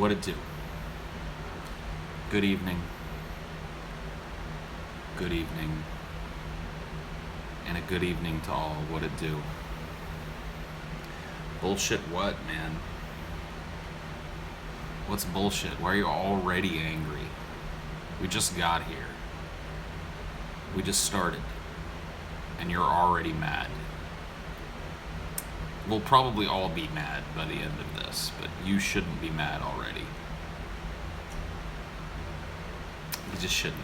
What it do? Good evening. Good evening. And a good evening to all. What it do? Bullshit what, man? What's bullshit? Why are you already angry? We just got here. We just started. And you're already mad. We'll probably all be mad by the end of this, but you shouldn't be mad already. You just shouldn't.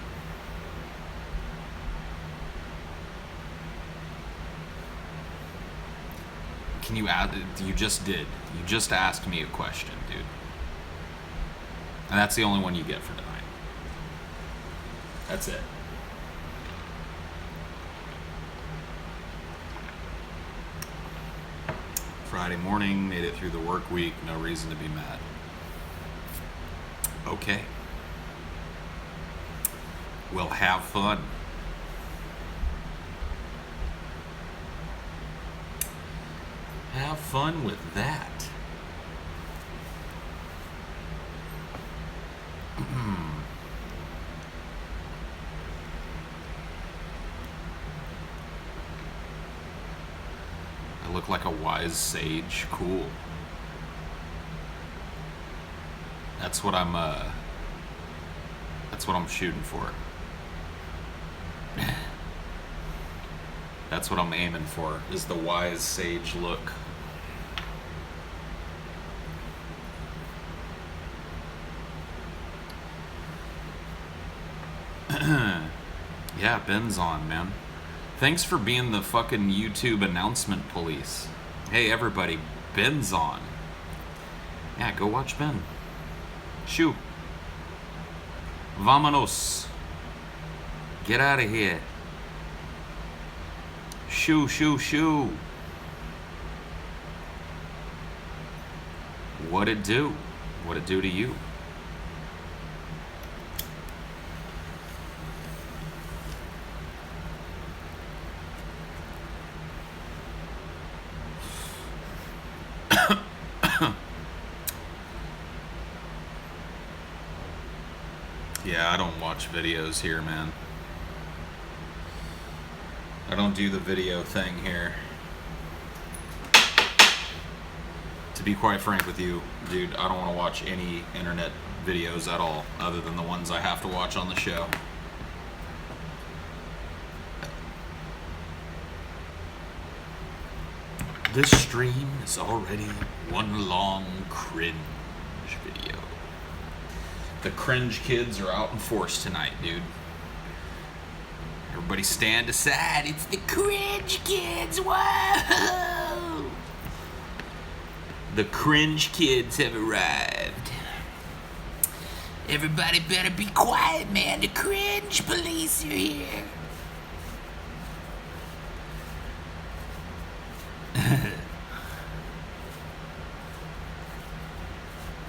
Can you add? You just did. You just asked me a question, dude. And that's the only one you get for tonight. That's it. Friday morning, made it through the work week, no reason to be mad. Okay. Well, have fun. Have fun with that. I look like a wise sage. Cool. That's what I'm shooting for. That's what I'm aiming for, is the wise sage look. Yeah, Ben's on, man. Thanks for being the fucking YouTube announcement police. Hey, everybody, Ben's on. Yeah, go watch Ben. Shoo. Vámonos. Get out of here. Shoo, shoo, shoo. What'd it do? What'd it do to you? Yeah, I don't watch videos here, man. I don't do the video thing here. To be quite frank with you, dude, I don't want to watch any internet videos at all, other than the ones I have to watch on the show. This stream is already one long cringe video. The cringe kids are out in force tonight, dude. Everybody stand aside. It's the cringe kids. Whoa! The cringe kids have arrived. Everybody better be quiet, man. The cringe police are here.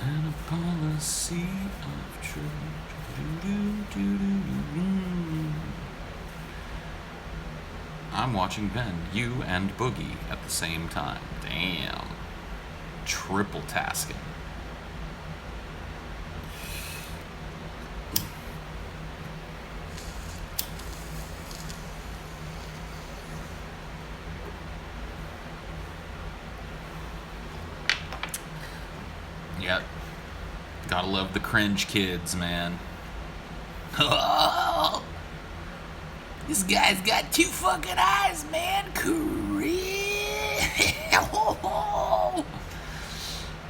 And a policy of truth. I'm watching Ben, you, and Boogie at the same time. Damn. Triple tasking. Yep. Gotta love the cringe kids, man. Oh, this guy's got two fucking eyes, man.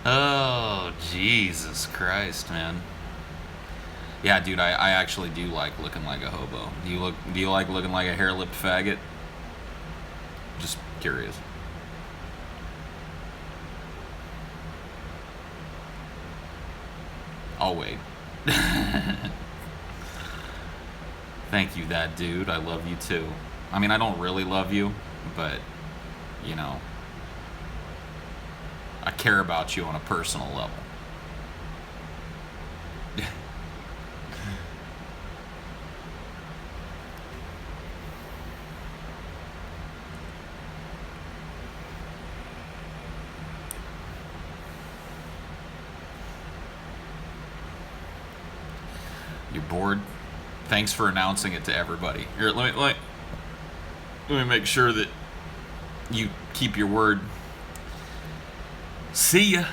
Oh, Jesus Christ, man. Yeah, dude, I actually do like looking like a hobo. Do you like looking like a hair-lipped faggot? Just curious. I'll wait. Thank you, that dude. I love you too. I mean, I don't really love you, but, you know, I care about you on a personal level. You're bored? Thanks for announcing it to everybody. Here, let me make sure that you keep your word. See ya.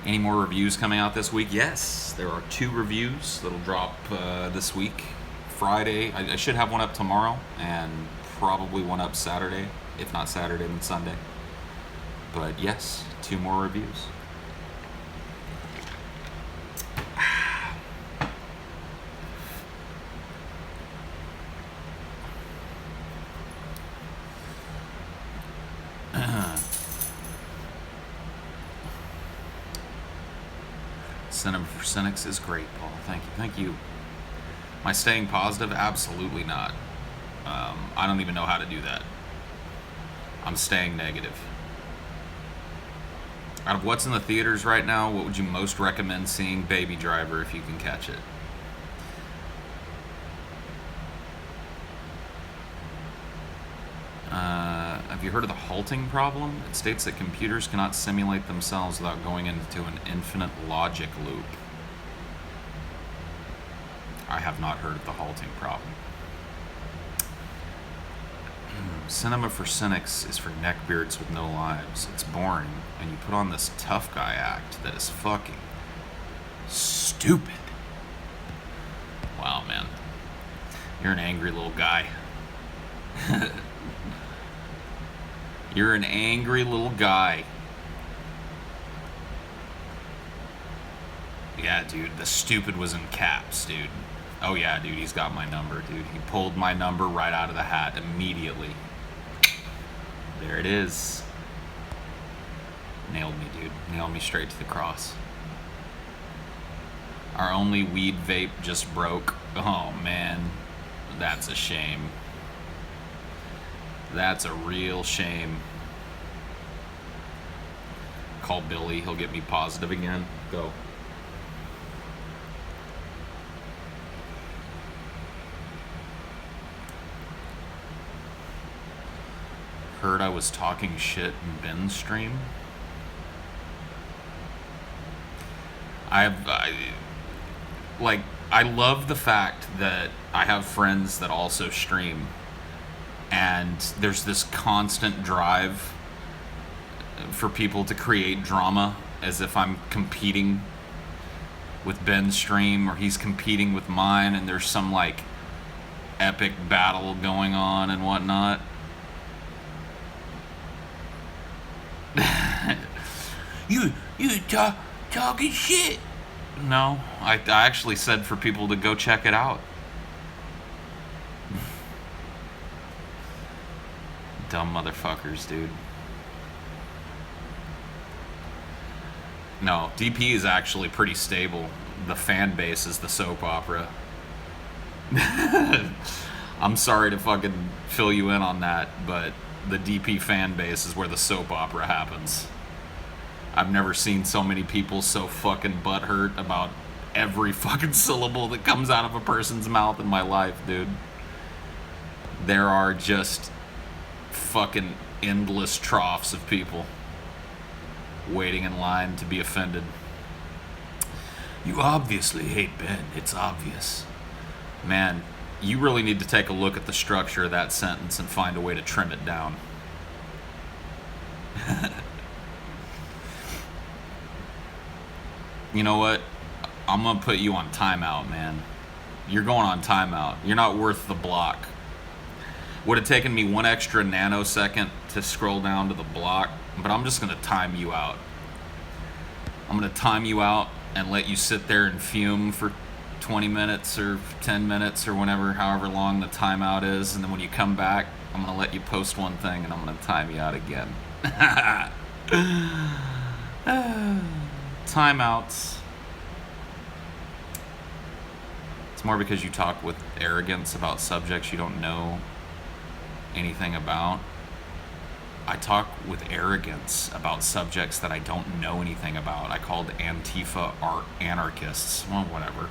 Any more reviews coming out this week? Yes, there are 2 reviews that'll drop this week. Friday, I should have one up tomorrow, and probably one up Saturday. If not Saturday, then Sunday. But yes, 2 more reviews. Cinema for Cynics is great, Paul. Thank you. Am I staying positive? Absolutely not. I don't even know how to do that. I'm staying negative. Out of what's in the theaters right now, what would you most recommend seeing? Baby Driver, if you can catch it. Have you heard of the halting problem? It states that computers cannot simulate themselves without going into an infinite logic loop. I have not heard of the halting problem. Cinema for Cynics is for neckbeards with no lives. It's boring, and you put on this tough guy act that is fucking stupid. Wow, man. You're an angry little guy. You're an angry little guy. Yeah, dude, the stupid was in caps, dude. Oh yeah, dude, he's got my number, dude. He pulled my number right out of the hat immediately. There it is. Nailed me, dude. Nailed me straight to the cross. Our only weed vape just broke. Oh, man. That's a shame. That's a real shame. Call Billy. He'll get me positive again. Go. Heard I was talking shit in Ben's stream. I love the fact that I have friends that also stream, and there's this constant drive for people to create drama as if I'm competing with Ben's stream or he's competing with mine, and there's some like epic battle going on and whatnot. you talking shit. No, I actually said for people to go check it out. Dumb motherfuckers, dude. No, DP is actually pretty stable. The fan base is the soap opera. I'm sorry to fucking fill you in on that, but the DP fan base is where the soap opera happens. I've never seen so many people so fucking butthurt about every fucking syllable that comes out of a person's mouth in my life, dude. There are just fucking endless troughs of people waiting in line to be offended. You obviously hate Ben. It's obvious. Man, you really need to take a look at the structure of that sentence and find a way to trim it down. You know what? I'm going to put you on timeout, man. You're going on timeout. You're not worth the block. Would have taken me 1 extra nanosecond to scroll down to the block, but I'm just going to time you out. I'm going to time you out and let you sit there and fume for 20 minutes or 10 minutes or whenever, however long the timeout is, and then when you come back, I'm going to let you post one thing and I'm going to time you out again. Timeouts. It's more because you talk with arrogance about subjects you don't know anything about. I talk with arrogance about subjects that I don't know anything about. I called Antifa anarchists. Well, whatever.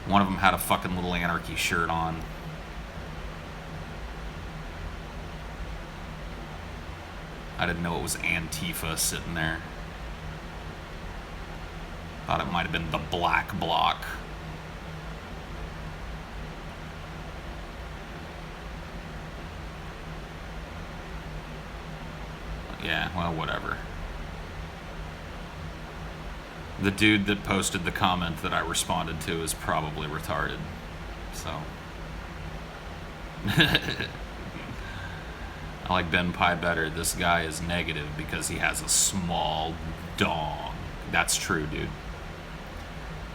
One of them had a fucking little anarchy shirt on. I didn't know it was Antifa sitting there. Thought it might have been the black block. Yeah, well, whatever. The dude that posted the comment that I responded to is probably retarded. So. I like Ben Pye better. This guy is negative because he has a small dong. That's true, dude.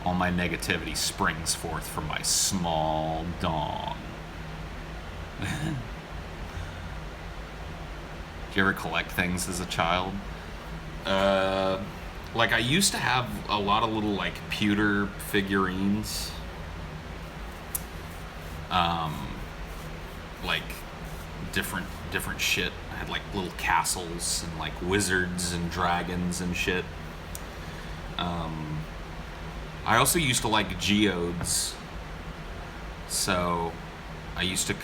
All my negativity springs forth from my small dong. Did you ever collect things as a child? Like, I used to have a lot of little, like, pewter figurines. Like, different shit. I had, like, little castles and, like, wizards and dragons and shit. I also used to like geodes. So, I used to,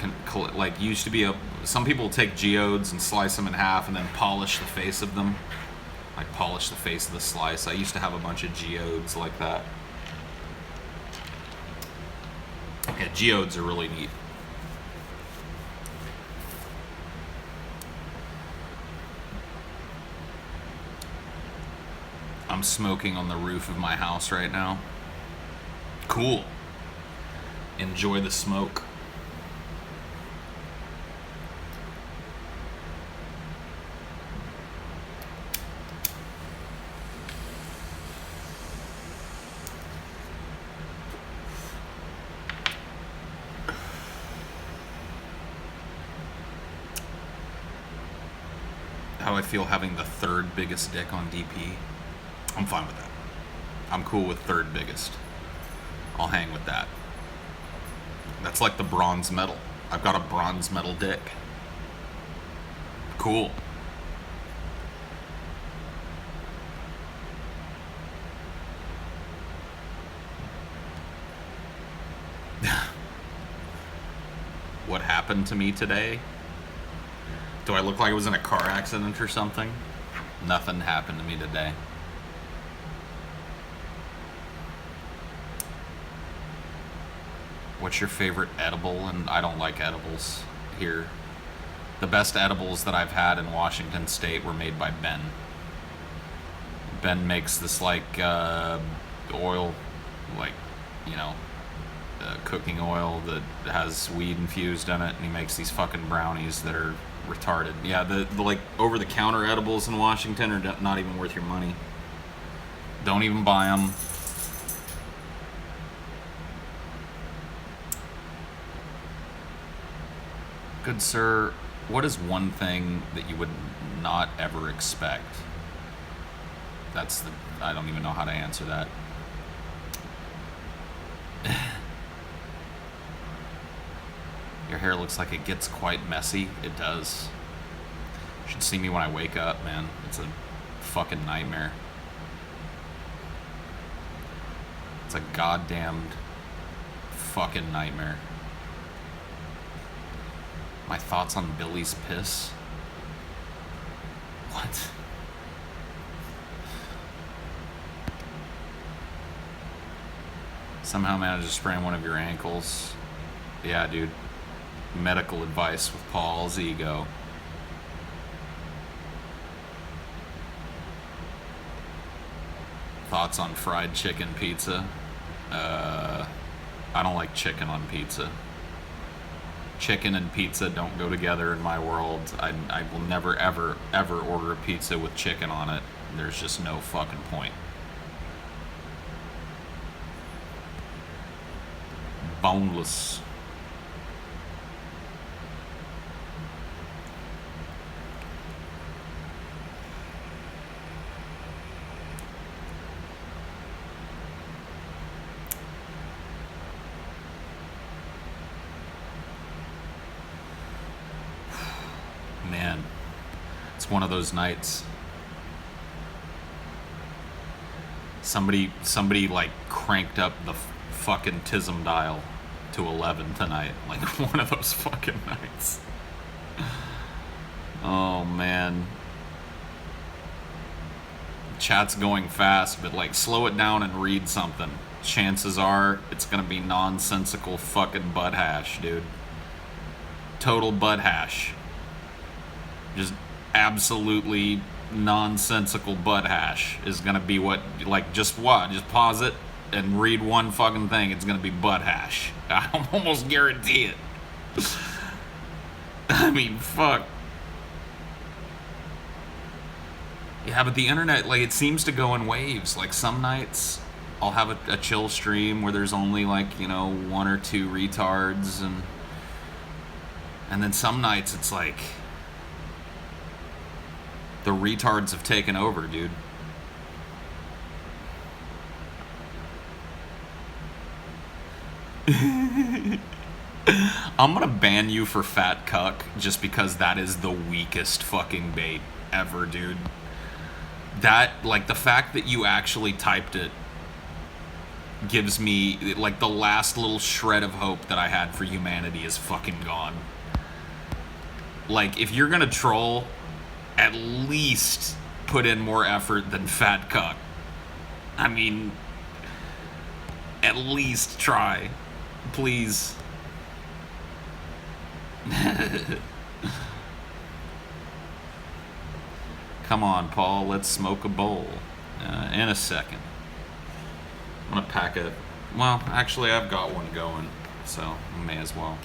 some people take geodes and slice them in half and then polish the face of them. Like, polish the face of the slice. I used to have a bunch of geodes like that. Yeah, geodes are really neat. I'm smoking on the roof of my house right now. Cool. Enjoy the smoke. How I feel having the third biggest dick on DP. I'm fine with that. I'm cool with third biggest. I'll hang with that. That's like the bronze medal. I've got a bronze medal dick. Cool. What happened to me today? Do I look like I was in a car accident or something? Nothing happened to me today. What's your favorite edible? And I don't like edibles here. The best edibles that I've had in Washington State were made by Ben. Ben makes this like oil, like, you know, cooking oil that has weed infused in it, and he makes these fucking brownies that are retarded. Yeah, the like over-the-counter edibles in Washington are not even worth your money. Don't even buy them. Good sir, what is one thing that you would not ever expect? I don't even know how to answer that. Your hair looks like it gets quite messy. It does. You should see me when I wake up, man. It's a fucking nightmare. It's a goddamned fucking nightmare. My thoughts on Billy's piss? What? Somehow managed to sprain one of your ankles. Yeah, dude. Medical advice with Paul's ego. Thoughts on fried chicken pizza? I don't like chicken on pizza. Chicken and pizza don't go together in my world. I will never, ever, ever order a pizza with chicken on it. There's just no fucking point. Boneless. Man, it's one of those nights. Somebody like cranked up the fucking Tism dial to 11 tonight. Like, one of those fucking nights. Oh man. chat's going fast, but like slow it down and read something. Chances are it's gonna be nonsensical fucking butt hash, dude. Total butt hash. Just absolutely nonsensical butt hash is gonna be what, like, just what? Just pause it and read one fucking thing. It's gonna be butt hash. I almost guarantee it. I mean, fuck. Yeah, but the internet, like, it seems to go in waves. Like, some nights I'll have a chill stream where there's only, like, you know, one or two retards, and then some nights it's like the retards have taken over, dude. I'm gonna ban you for fat cuck just because that is the weakest fucking bait ever, dude. That, like, the fact that you actually typed it gives me, like, the last little shred of hope that I had for humanity is fucking gone. Like, if you're gonna troll, at least put in more effort than fat cuck. I mean, at least try. Please. Come on, Paul, let's smoke a bowl. In a second. I'm gonna pack it. Well, actually, I've got one going, so I may as well.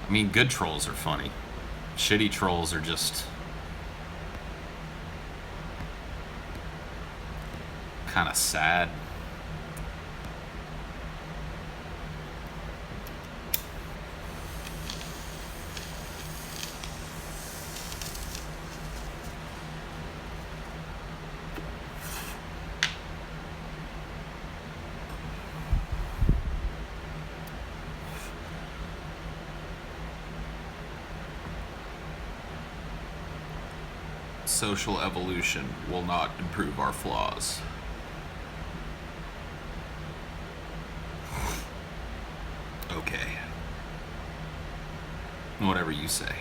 I mean, good trolls are funny. Shitty trolls are just kind of sad. Social evolution will not improve our flaws. Okay. Whatever you say.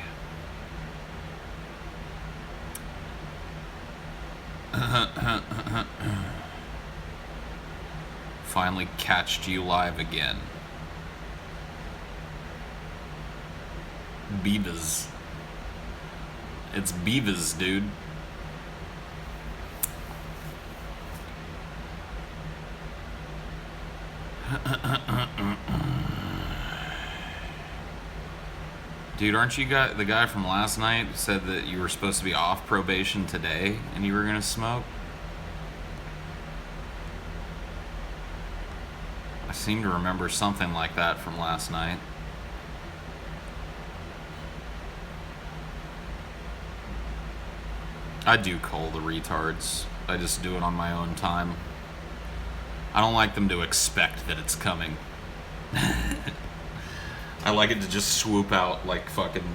Finally catched you live again. Beavers. It's Beavers, dude. Dude, aren't you the guy from last night who said that you were supposed to be off probation today and you were gonna smoke? I seem to remember something like that from last night. I do cull the retards. I just do it on my own time. I don't like them to expect that it's coming. I like it to just swoop out like fucking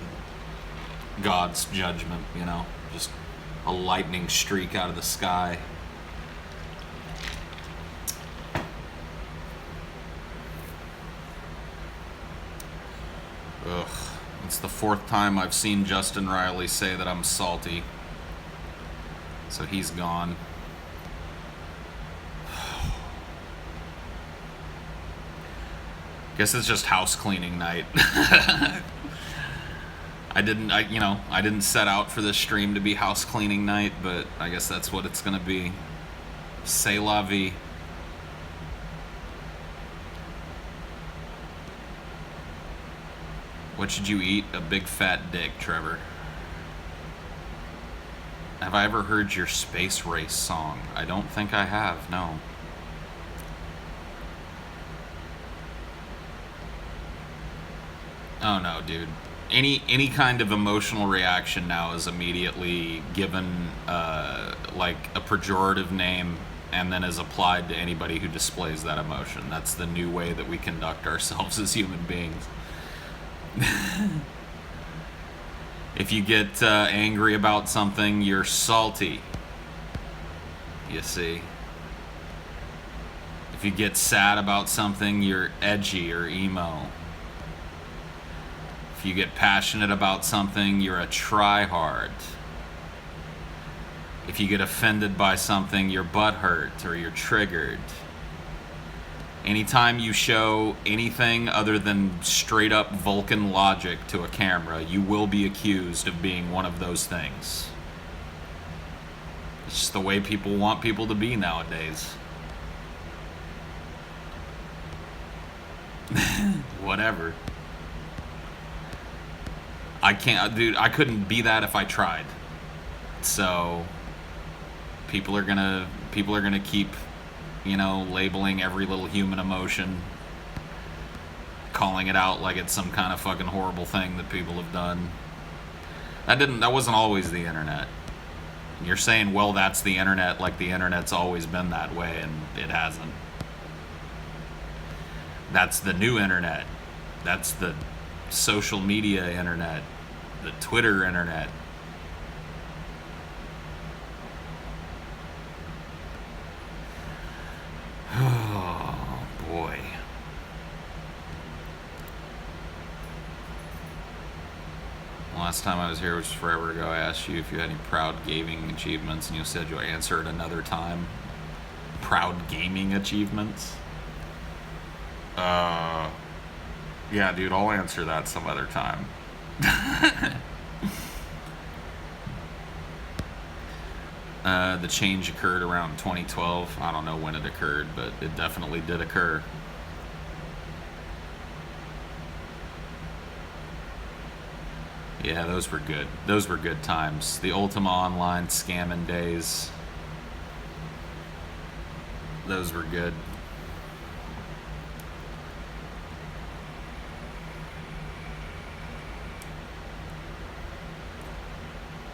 God's judgment, you know? Just a lightning streak out of the sky. Ugh. It's the fourth time I've seen Justin Riley say that I'm salty. So he's gone. Guess it's just house cleaning night. I didn't set out for this stream to be house cleaning night, but I guess that's what it's gonna be. C'est la vie. What should you eat? A big fat dick, Trevor. Have I ever heard your Space Race song? I don't think I have, no. Oh no, dude. Any kind of emotional reaction now is immediately given like a pejorative name and then is applied to anybody who displays that emotion. That's the new way that we conduct ourselves as human beings. If you get angry about something, you're salty. You see. If you get sad about something, you're edgy or emo. If you get passionate about something, you're a tryhard. If you get offended by something, you're butthurt or you're triggered. Anytime you show anything other than straight up Vulcan logic to a camera, you will be accused of being one of those things. It's just the way people want people to be nowadays. Whatever. I can't, dude, I couldn't be that if I tried. So people are gonna keep, labeling every little human emotion, calling it out like it's some kind of fucking horrible thing that people have done. That wasn't always the internet. You're saying, well, that's the internet, like the internet's always been that way, and it hasn't. That's the new internet. That's the social media internet, the Twitter internet. Oh, boy. Last time I was here, which was forever ago, I asked you if you had any proud gaming achievements, and you said you'll answer it another time. Proud gaming achievements? Yeah, dude, I'll answer that some other time. The change occurred around 2012. I don't know when it occurred, but it definitely did occur. Yeah, those were good. Those were good times. The Ultima Online scamming days. Those were good.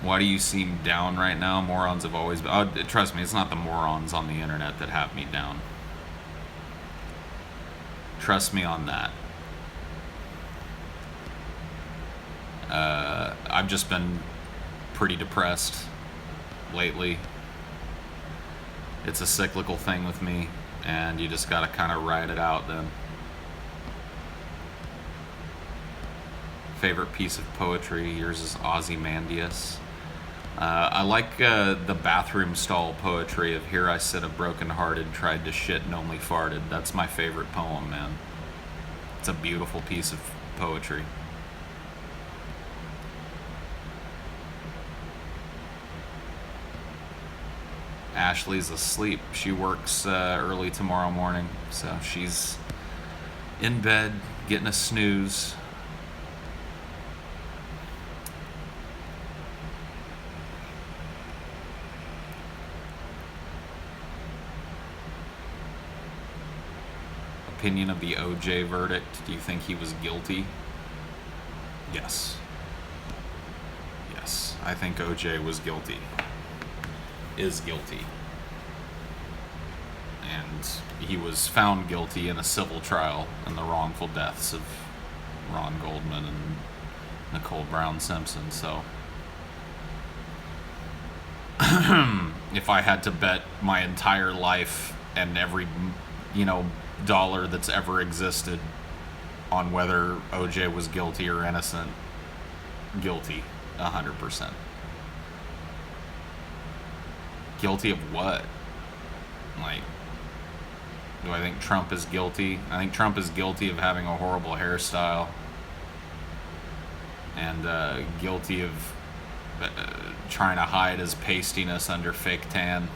Why do you seem down right now? Morons have always been... trust me, it's not the morons on the internet that have me down. Trust me on that. I've just been pretty depressed lately. It's a cyclical thing with me, and you just gotta kind of ride it out then. Favorite piece of poetry? Yours is Ozymandias. I like the bathroom stall poetry of "Here I sit a broken-hearted, tried to shit and only farted." That's my favorite poem, man. It's a beautiful piece of poetry. Ashley's asleep. She works early tomorrow morning, so she's in bed, getting a snooze. Opinion of the OJ verdict. Do you think he was guilty? Yes. Yes, I think OJ was guilty. Is guilty. And he was found guilty in a civil trial in the wrongful deaths of Ron Goldman and Nicole Brown Simpson. So if I had to bet my entire life and every dollar that's ever existed on whether OJ was guilty or innocent, guilty 100%. Guilty of what? Like, do I think Trump is guilty? I think Trump is guilty of having a horrible hairstyle and guilty of trying to hide his pastiness under fake tan.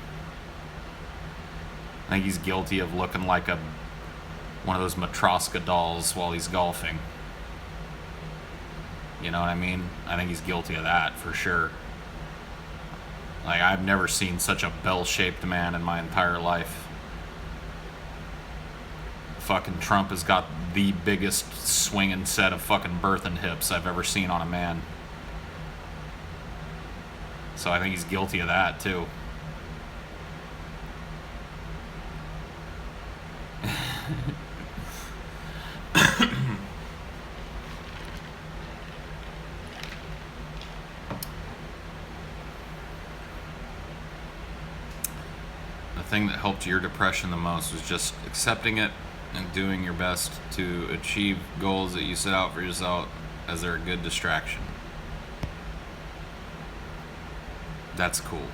I think he's guilty of looking like one of those Matroska dolls while he's golfing. You know what I mean? I think he's guilty of that for sure. Like, I've never seen such a bell-shaped man in my entire life. Fucking Trump has got the biggest swinging set of fucking birthing hips I've ever seen on a man. So I think he's guilty of that, too. The thing that helped your depression the most was just accepting it and doing your best to achieve goals that you set out for yourself. as they're a good distraction. That's cool.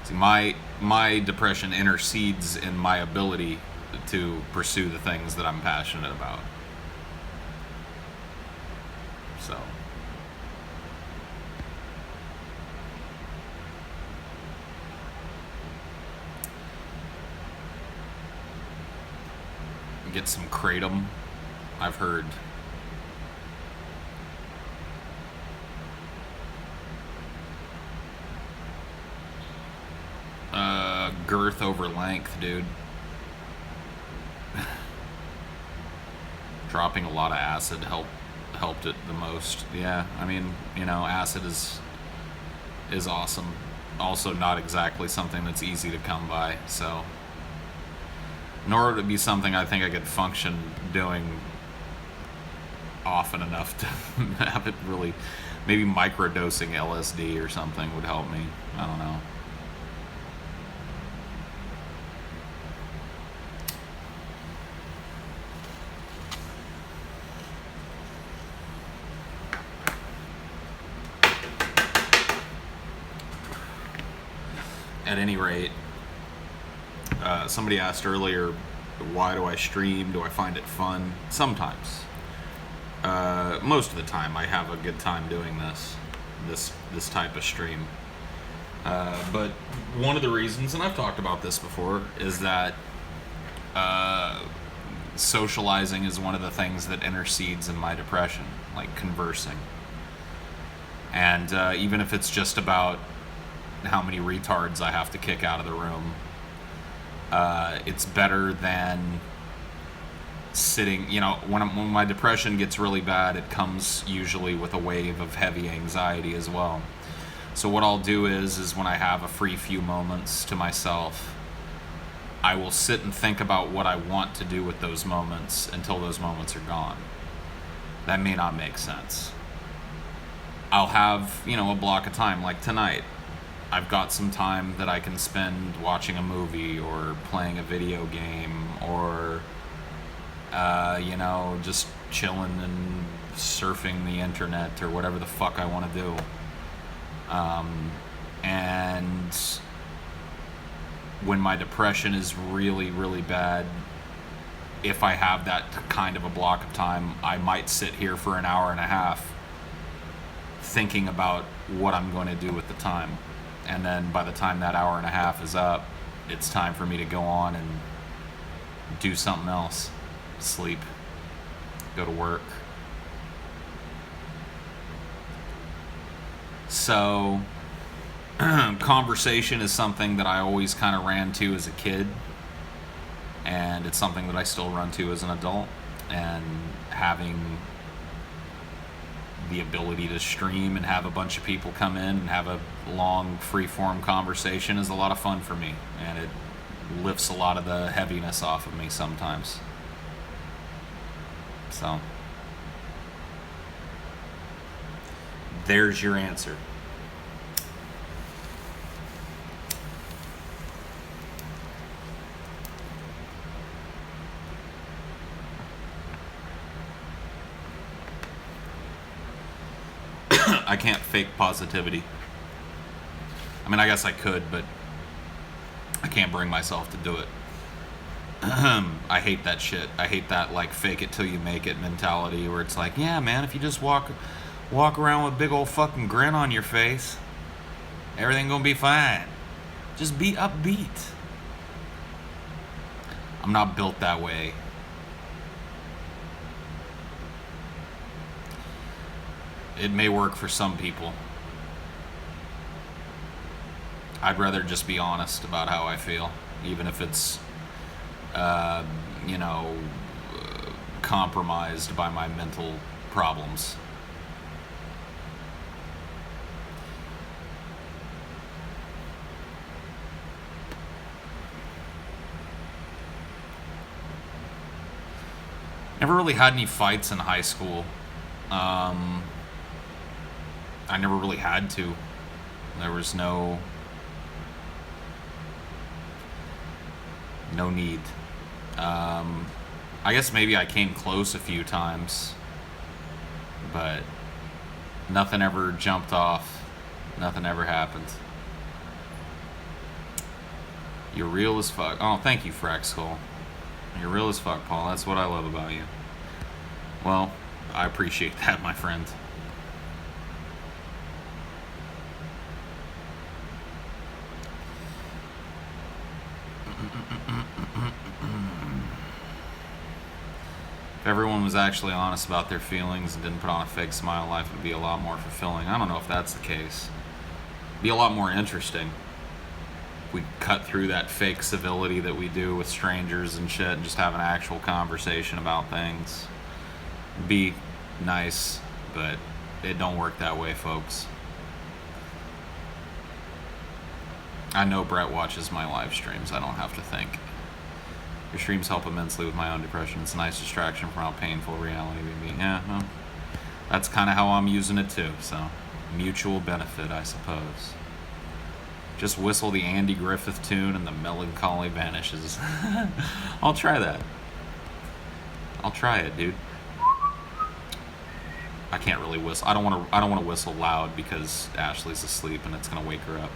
See, my depression intercedes in my ability to pursue the things that I'm passionate about. So get some kratom, I've heard. Girth over length, dude. Dropping a lot of acid helped it the most. Yeah, I mean, you know, acid is awesome. Also not exactly something that's easy to come by, so nor would it be something I think I could function doing often enough to have it really. Maybe microdosing LSD or something would help me. I don't know. At any rate, somebody asked earlier, why do I stream? Do I find it fun? Sometimes. Most of the time, I have a good time doing this type of stream. But one of the reasons, and I've talked about this before, is that socializing is one of the things that intercedes in my depression, like conversing. And even if it's just about how many retards I have to kick out of the room, it's better than sitting, you know, when my depression gets really bad, it comes usually with a wave of heavy anxiety as well. So what I'll do is when I have a free few moments to myself, I will sit and think about what I want to do with those moments until those moments are gone. That may not make sense. I'll have, you know, a block of time, like tonight. I've got some time that I can spend watching a movie or playing a video game or, you know, just chilling and surfing the internet or whatever the fuck I want to do. And when my depression is really, really bad, if I have that kind of a block of time, I might sit here for an hour and a half thinking about what I'm going to do with the time. And then by the time that hour and a half is up, it's time for me to go on and do something else. Sleep. Go to work. So, conversation is something that I always kind of ran to as a kid. And it's something that I still run to as an adult. And having the ability to stream and have a bunch of people come in and have a long free-form conversation is a lot of fun for me, and it lifts a lot of the heaviness off of me sometimes. So there's your answer. I can't fake positivity. I mean, I guess I could, but I can't bring myself to do it. I hate that shit. I hate that, like, fake it till you make it mentality where it's like, yeah, man, if you just walk around with a big old fucking grin on your face, everything gonna be fine. Just be upbeat. I'm not built that way. It may work for some people. I'd rather just be honest about how I feel, even if it's, you know, compromised by my mental problems. Never really had any fights in high school. I never really had to. There was no need. I guess maybe I came close a few times, but nothing ever jumped off. Nothing ever happened. You're real as fuck. Oh, thank you, Frack Skull. You're real as fuck, Paul. That's what I love about you. Well, I appreciate that, my friend. If everyone was actually honest about their feelings and didn't put on a fake smile, life would be a lot more fulfilling. I don't know if that's the case. It'd be a lot more interesting. We cut through that fake civility that we do with strangers and shit and just have an actual conversation about things. Be nice, but it don't work that way, folks. I know Brett watches my live streams. I don't have to think. Your streams help immensely with my own depression. It's a nice distraction from how painful reality can be. Yeah, well, that's kind of how I'm using it too, so mutual benefit, I suppose. Just whistle the Andy Griffith tune and the melancholy vanishes. I'll try that. I'll try it, dude. I can't really whistle. I don't want to whistle loud because Ashley's asleep and it's gonna wake her up.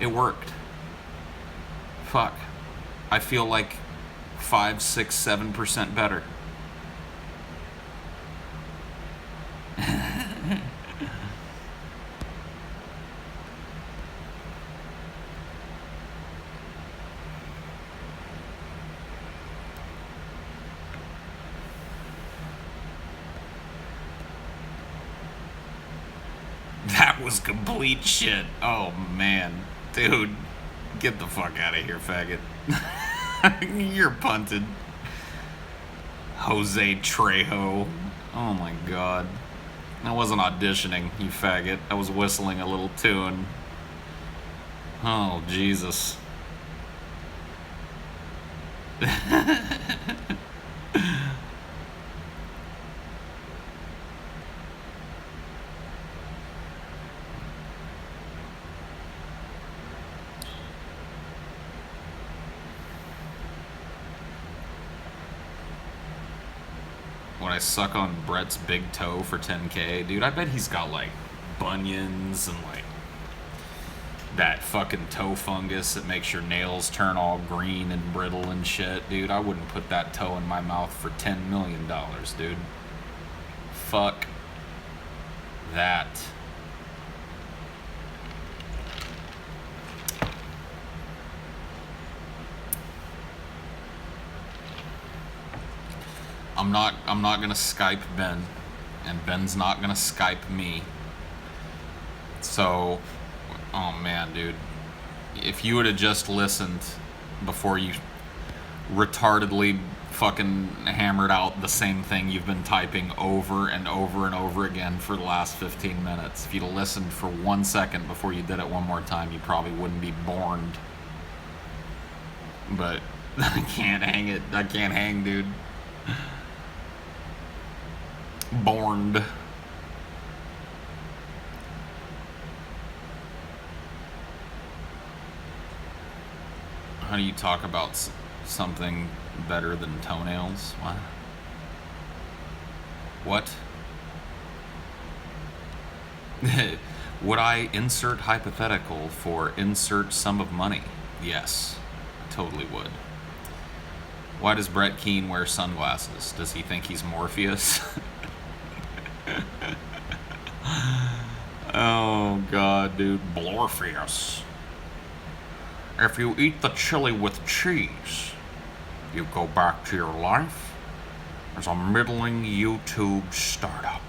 It worked. Fuck. I feel like 5, 6, 7% better. That was complete shit. Oh man. Dude, get the fuck out of here, faggot. You're punted. Jose Trejo. Oh my god. I wasn't auditioning, you faggot. I was whistling a little tune. Oh, Jesus. When I suck on Brett's big toe for 10K, dude, I bet he's got like bunions and like that fucking toe fungus that makes your nails turn all green and brittle and shit. Dude, I wouldn't put that toe in my mouth for $10 million, dude. Fuck that. I'm not gonna Skype Ben, and Ben's not gonna Skype me. So, oh man, dude, if you would have just listened before you retardedly fucking hammered out the same thing you've been typing over and over and over again for the last 15 minutes, if you'd have listened for 1 second before you did it one more time, you probably wouldn't be borned. But I can't hang it. I can't hang, dude. Borned. How do you talk about something better than toenails? What? Would I insert hypothetical for insert sum of money? Yes, I totally would. Why does Brett Keane wear sunglasses? Does he think he's Morpheus? Oh god, dude. Blorpheus. If you eat the chili with cheese, you go back to your life as a middling YouTube startup.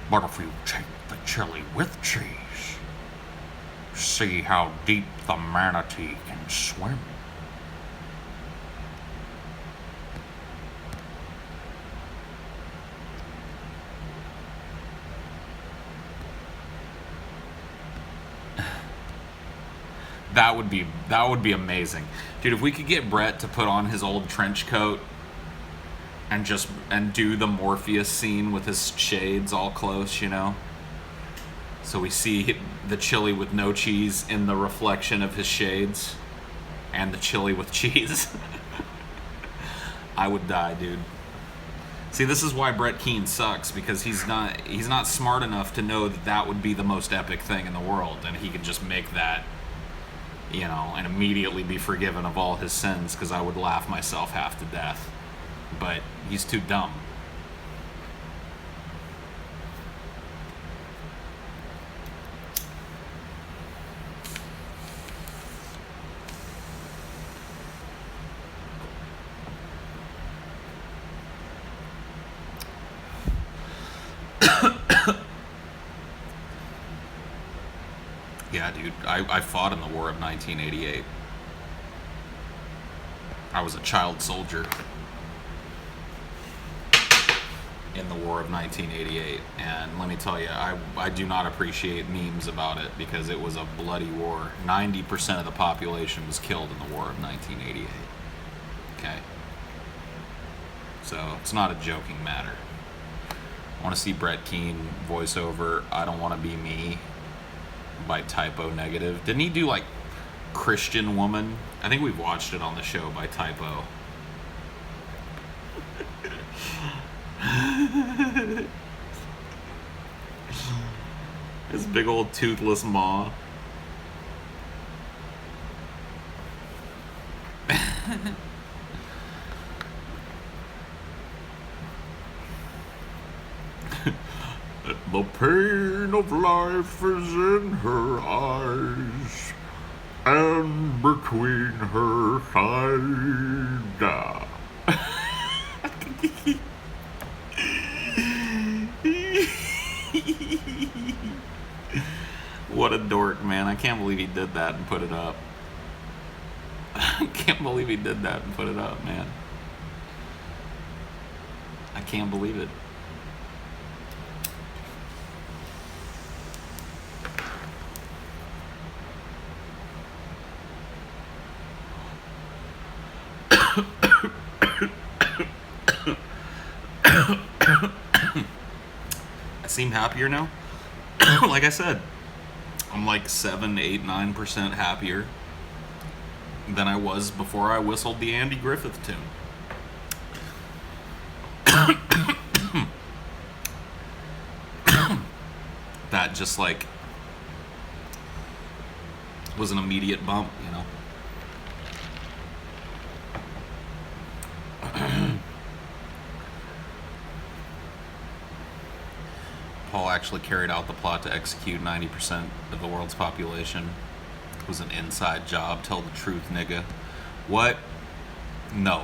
But if you take the chili with cheese, see how deep the manatee can swim. That would be amazing, dude. If we could get Brett to put on his old trench coat and do the Morpheus scene with his shades all close, you know, so we see the chili with no cheese in the reflection of his shades, and the chili with cheese. I would die, dude. See, this is why Brett Keane sucks, because he's not smart enough to know that that would be the most epic thing in the world, and he could just make that, you know, and immediately be forgiven of all his sins, because I would laugh myself half to death. But he's too dumb. Yeah, dude, I fought in the War of 1988. I was a child soldier in the War of 1988, and let me tell you, I do not appreciate memes about it, because it was a bloody war. 90% of the population was killed in the War of 1988. Okay? So, it's not a joking matter. I want to see Brett Keane voice over I Don't Want to Be Me by Typo Negative. Didn't he do like Christian Woman? I think we've watched it on the show by Typo. His big old toothless maw. The pain of life is in her eyes and between her thighs. What a dork, man. I can't believe he did that and put it up. I can't believe he did that and put it up, man. I can't believe it. I seem happier now. Like I said, I'm like 7, 8, 9% happier than I was before I whistled the Andy Griffith tune. That just like was an immediate bump, you know. Paul actually carried out the plot to execute 90% of the world's population. It was an inside job. Tell the truth, nigga. What? No.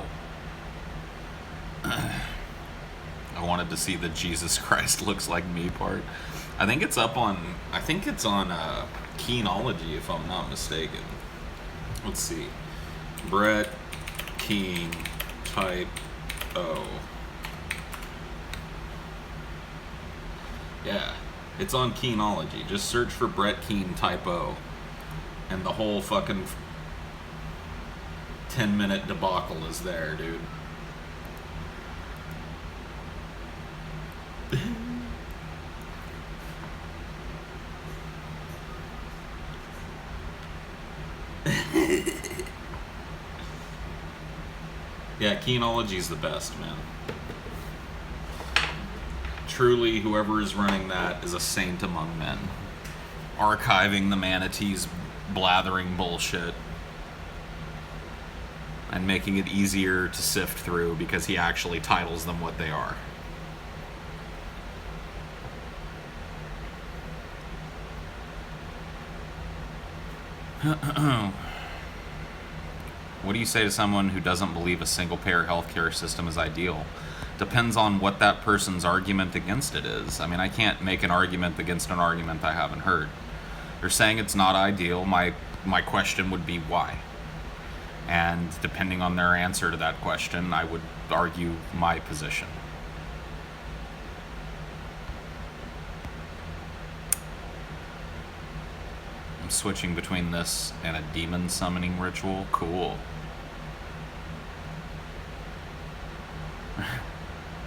I wanted to see the Jesus Christ looks like me part. I think it's on Keenology, if I'm not mistaken. Let's see. Brett Keane type O. Yeah, it's on Keenology. Just search for Brett Keane type O, and the whole fucking 10-minute debacle is there, dude. Yeah, Keenology's the best, man. Truly, whoever is running that is a saint among men. Archiving the manatees blathering bullshit and making it easier to sift through because he actually titles them what they are. What do you say to someone who doesn't believe a single-payer healthcare system is ideal? Depends on what that person's argument against it is. I mean, I can't make an argument against an argument I haven't heard. They're saying it's not ideal. My question would be why? And depending on their answer to that question, I would argue my position. I'm switching between this and a demon summoning ritual. Cool.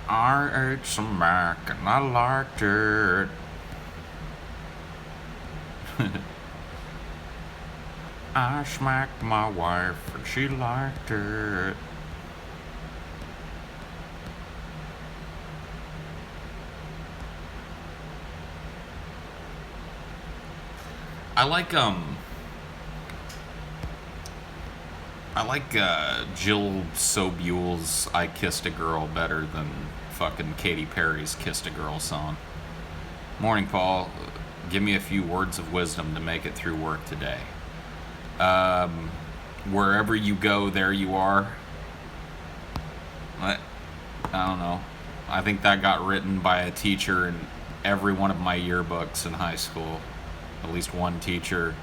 I ate some mac and I liked it. I smacked my wife and she liked it. I like Jill Sobule's I Kissed a Girl better than fucking Katy Perry's Kissed a Girl song. Morning, Paul. Give me a few words of wisdom to make it through work today. Wherever you go, there you are. I don't know. I think that got written by a teacher in every one of my yearbooks in high school. At least one teacher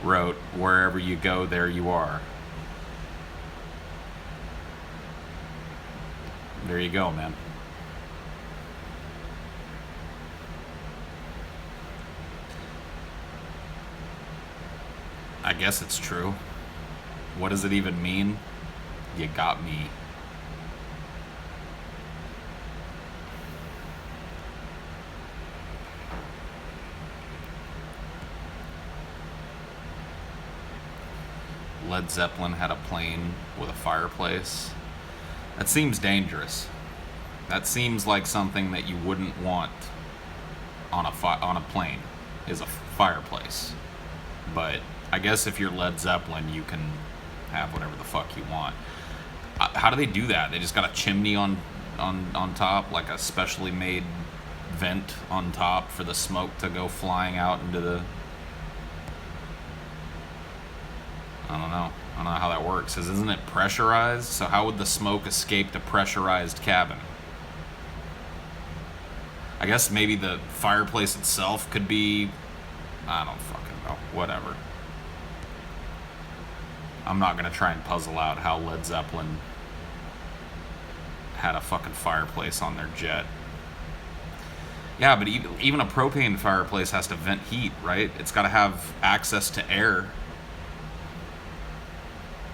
wrote, wherever you go, there you are. There you go, man. I guess it's true. What does it even mean? You got me. Led Zeppelin had a plane with a fireplace. That seems dangerous. That seems like something that you wouldn't want on a plane, is a fireplace. But I guess if you're Led Zeppelin, you can have whatever the fuck you want. How do they do that? They just got a chimney on top, like a specially made vent on top for the smoke to go flying out into the... I don't know how that works. Isn't it pressurized? So how would the smoke escape the pressurized cabin? I guess maybe the fireplace itself could be... I don't fucking know. Whatever. I'm not gonna try and puzzle out how Led Zeppelin had a fucking fireplace on their jet. Yeah, but even a propane fireplace has to vent heat, right? It's gotta have access to air.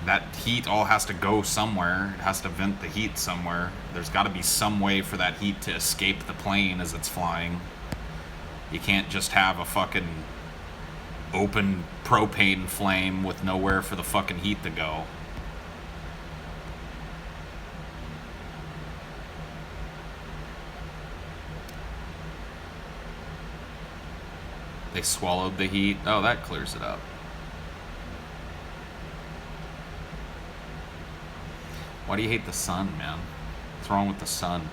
That heat all has to go somewhere. It has to vent the heat somewhere. There's got to be some way for that heat to escape the plane as it's flying. You can't just have a fucking open propane flame with nowhere for the fucking heat to go. They swallowed the heat. Oh, that clears it up. Why do you hate the sun, man? What's wrong with the sun?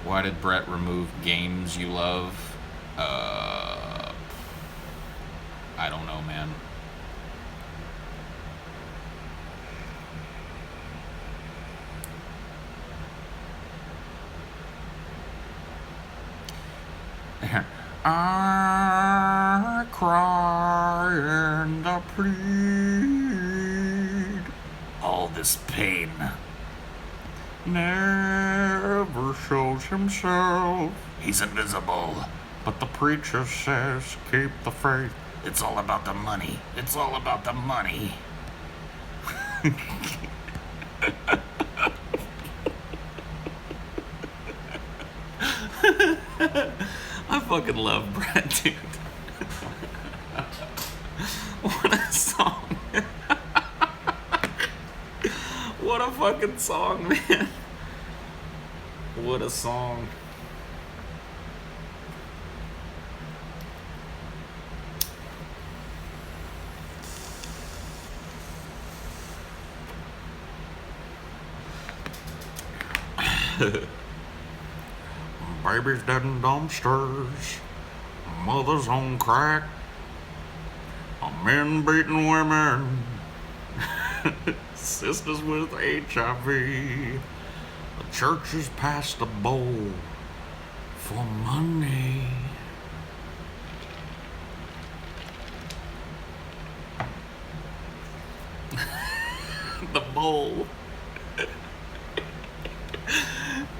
Why did Brett remove games you love? I don't know, man. I cry and I plead. All this pain never shows himself. He's invisible. But the preacher says, keep the faith. It's all about the money. It's all about the money. I fucking love Brett, dude. What a song. What a fucking song, man. What a song. Babies dead in dumpsters, mothers on crack, men beating women, sisters with HIV. The church has passed the bowl for money. The bowl.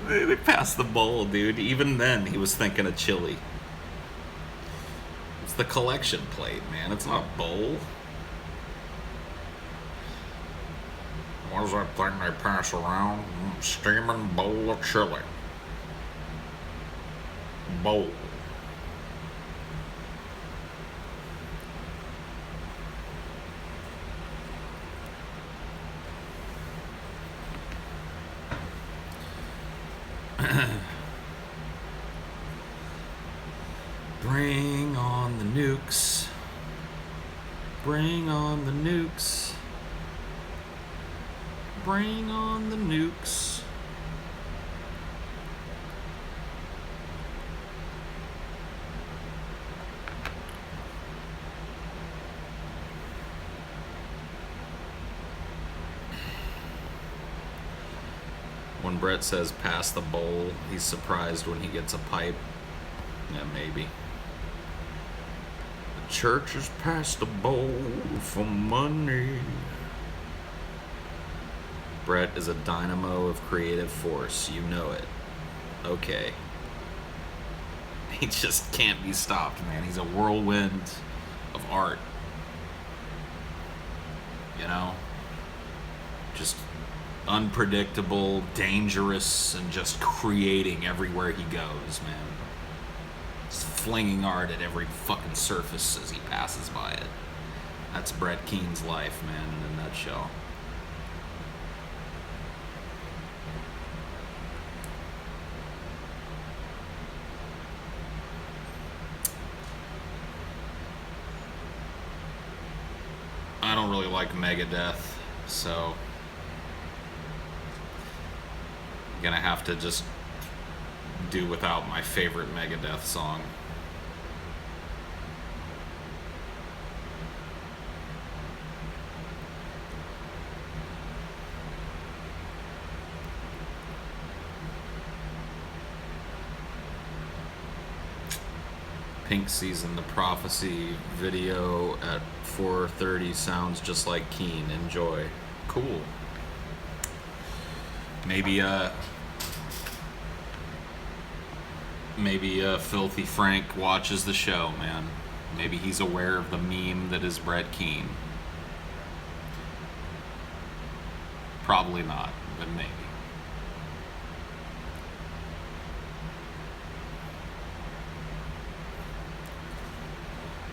They passed the bowl, dude. Even then, he was thinking of chili. It's the collection plate, man. It's not a bowl. What is that thing they pass around? Steaming bowl of chili. Bowl. Bring on the nukes. Bring on the nukes. Bring on the nukes. When Brett says pass the bowl, he's surprised when he gets a pipe. Yeah, maybe. The church has passed the bowl for money. Brett is a dynamo of creative force. You know it. Okay. He just can't be stopped, man. He's a whirlwind of art. You know? Just unpredictable, dangerous, and just creating everywhere he goes, man. Just flinging art at every fucking surface as he passes by it. That's Brett Keene's life, man, in a nutshell. I don't really like Megadeth, so I'm gonna have to just do without my favorite Megadeth song. Pink Season, the Prophecy video at 4:30 sounds just like Keane. Enjoy. Cool. Maybe Filthy Frank watches the show, man. Maybe he's aware of the meme that is Brett Keane. Probably not, but maybe.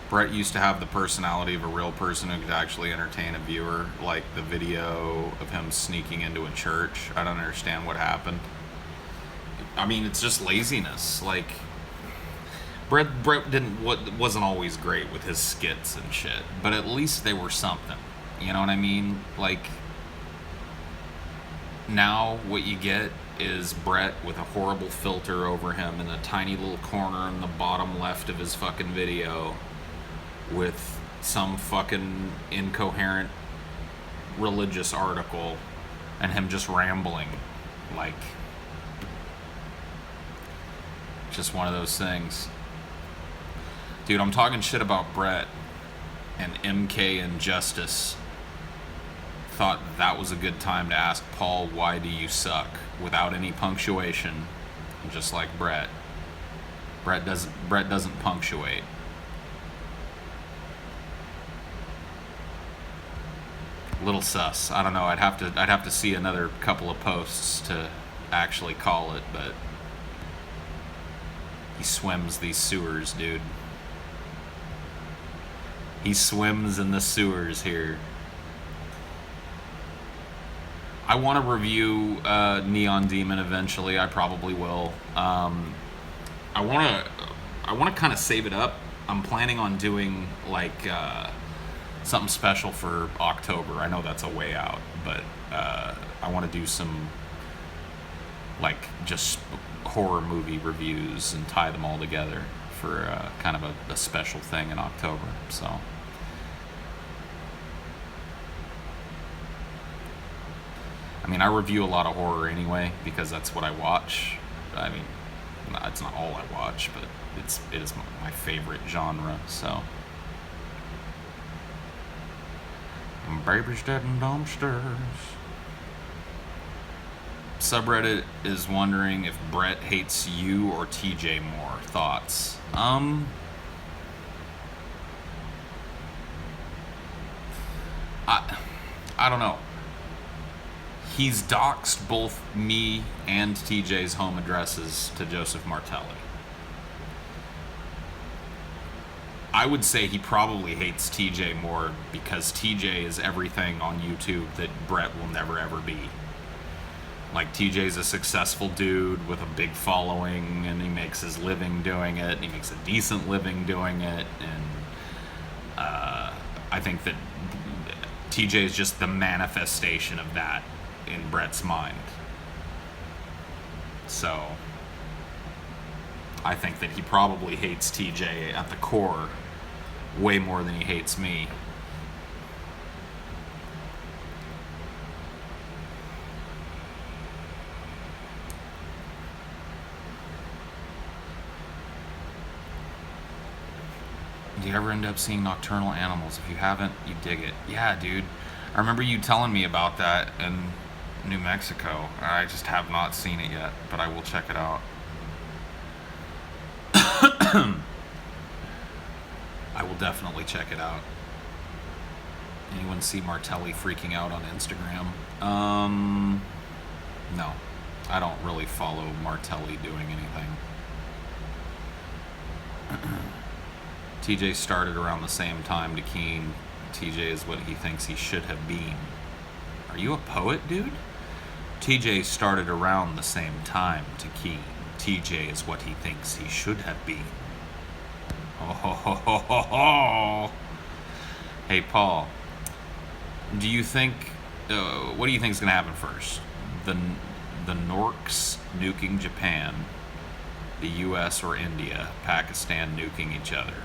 Brett used to have the personality of a real person who could actually entertain a viewer, like the video of him sneaking into a church. I don't understand what happened. I mean, it's just laziness. Like, Brett wasn't always great with his skits and shit, but at least they were something. You know what I mean? Like, now what you get is Brett with a horrible filter over him in a tiny little corner in the bottom left of his fucking video with some fucking incoherent religious article and him just rambling. Like, just one of those things. Dude, I'm talking shit about Brett, and MK and Justice thought that was a good time to ask Paul, why do you suck? Without any punctuation, just like Brett. Brett doesn't punctuate. Little sus. I don't know. I'd have to see another couple of posts to actually call it, but he swims these sewers, dude. He swims in the sewers here. I want to review Neon Demon eventually. I probably will. I want to kind of save it up. I'm planning on doing like something special for October. I know that's a way out, but I want to do some like just horror movie reviews and tie them all together for kind of a special thing in October. So I mean, I review a lot of horror anyway because that's what I watch. I mean, it's not all I watch, but it is my favorite genre. So, baby's dead in dumpsters. Subreddit is wondering if Brett hates you or TJ more. Thoughts? I don't know. He's doxed both me and TJ's home addresses to Joseph Martelli. I would say he probably hates TJ more because TJ is everything on YouTube that Brett will never ever be. Like, TJ's a successful dude with a big following, and he makes his living doing it, and he makes a decent living doing it, and I think that TJ is just the manifestation of that in Brett's mind. So, I think that he probably hates TJ at the core way more than he hates me. Do you ever end up seeing Nocturnal Animals? If you haven't, you dig it. Yeah, dude. I remember you telling me about that in New Mexico. I just have not seen it yet, but I will check it out. I will definitely check it out. Anyone see Martelli freaking out on Instagram? No. I don't really follow Martelli doing anything. TJ started around the same time to Keen. TJ is what he thinks he should have been. Are you a poet, dude? TJ started around the same time to Keen. TJ is what he thinks he should have been. Oh, ho, ho, ho, ho, ho. Hey, Paul. Do you think... what do you think is going to happen first? The Norks nuking Japan, the U.S. or India, Pakistan nuking each other.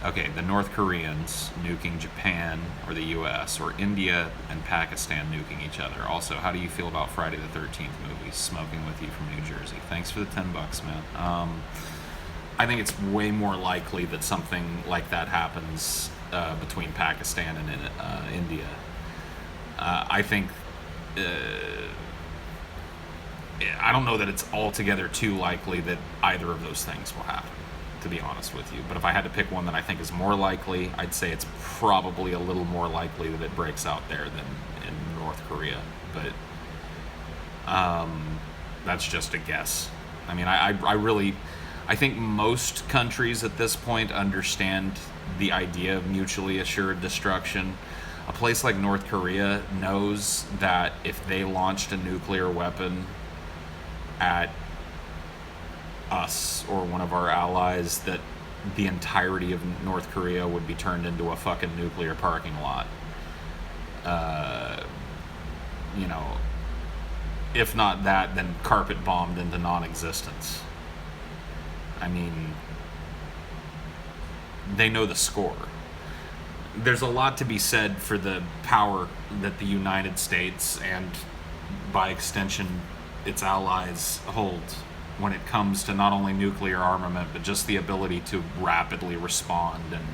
Okay, the North Koreans nuking Japan or the U.S., or India and Pakistan nuking each other. Also, how do you feel about Friday the 13th movies? Smoking with you from New Jersey. Thanks for the $10, man. I think it's way more likely that something like that happens between Pakistan and India. I think... I don't know that it's altogether too likely that either of those things will happen, to be honest with you. But if I had to pick one that I think is more likely, I'd say it's probably a little more likely that it breaks out there than in North Korea. But that's just a guess. I mean, I think most countries at this point understand the idea of mutually assured destruction. A place like North Korea knows that if they launched a nuclear weapon at us or one of our allies, that the entirety of North Korea would be turned into a fucking nuclear parking lot. If not that, then carpet bombed into non-existence. I mean, they know the score. There's a lot to be said for the power that the United States and, by extension, its allies hold when it comes to not only nuclear armament, but just the ability to rapidly respond and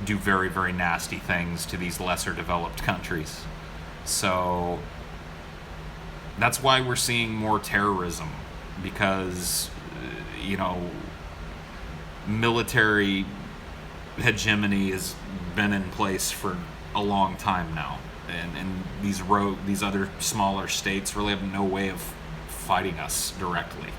do very, very nasty things to these lesser developed countries. So that's why we're seeing more terrorism, because, military hegemony has been in place for a long time now, and these other smaller states really have no way of fighting us directly.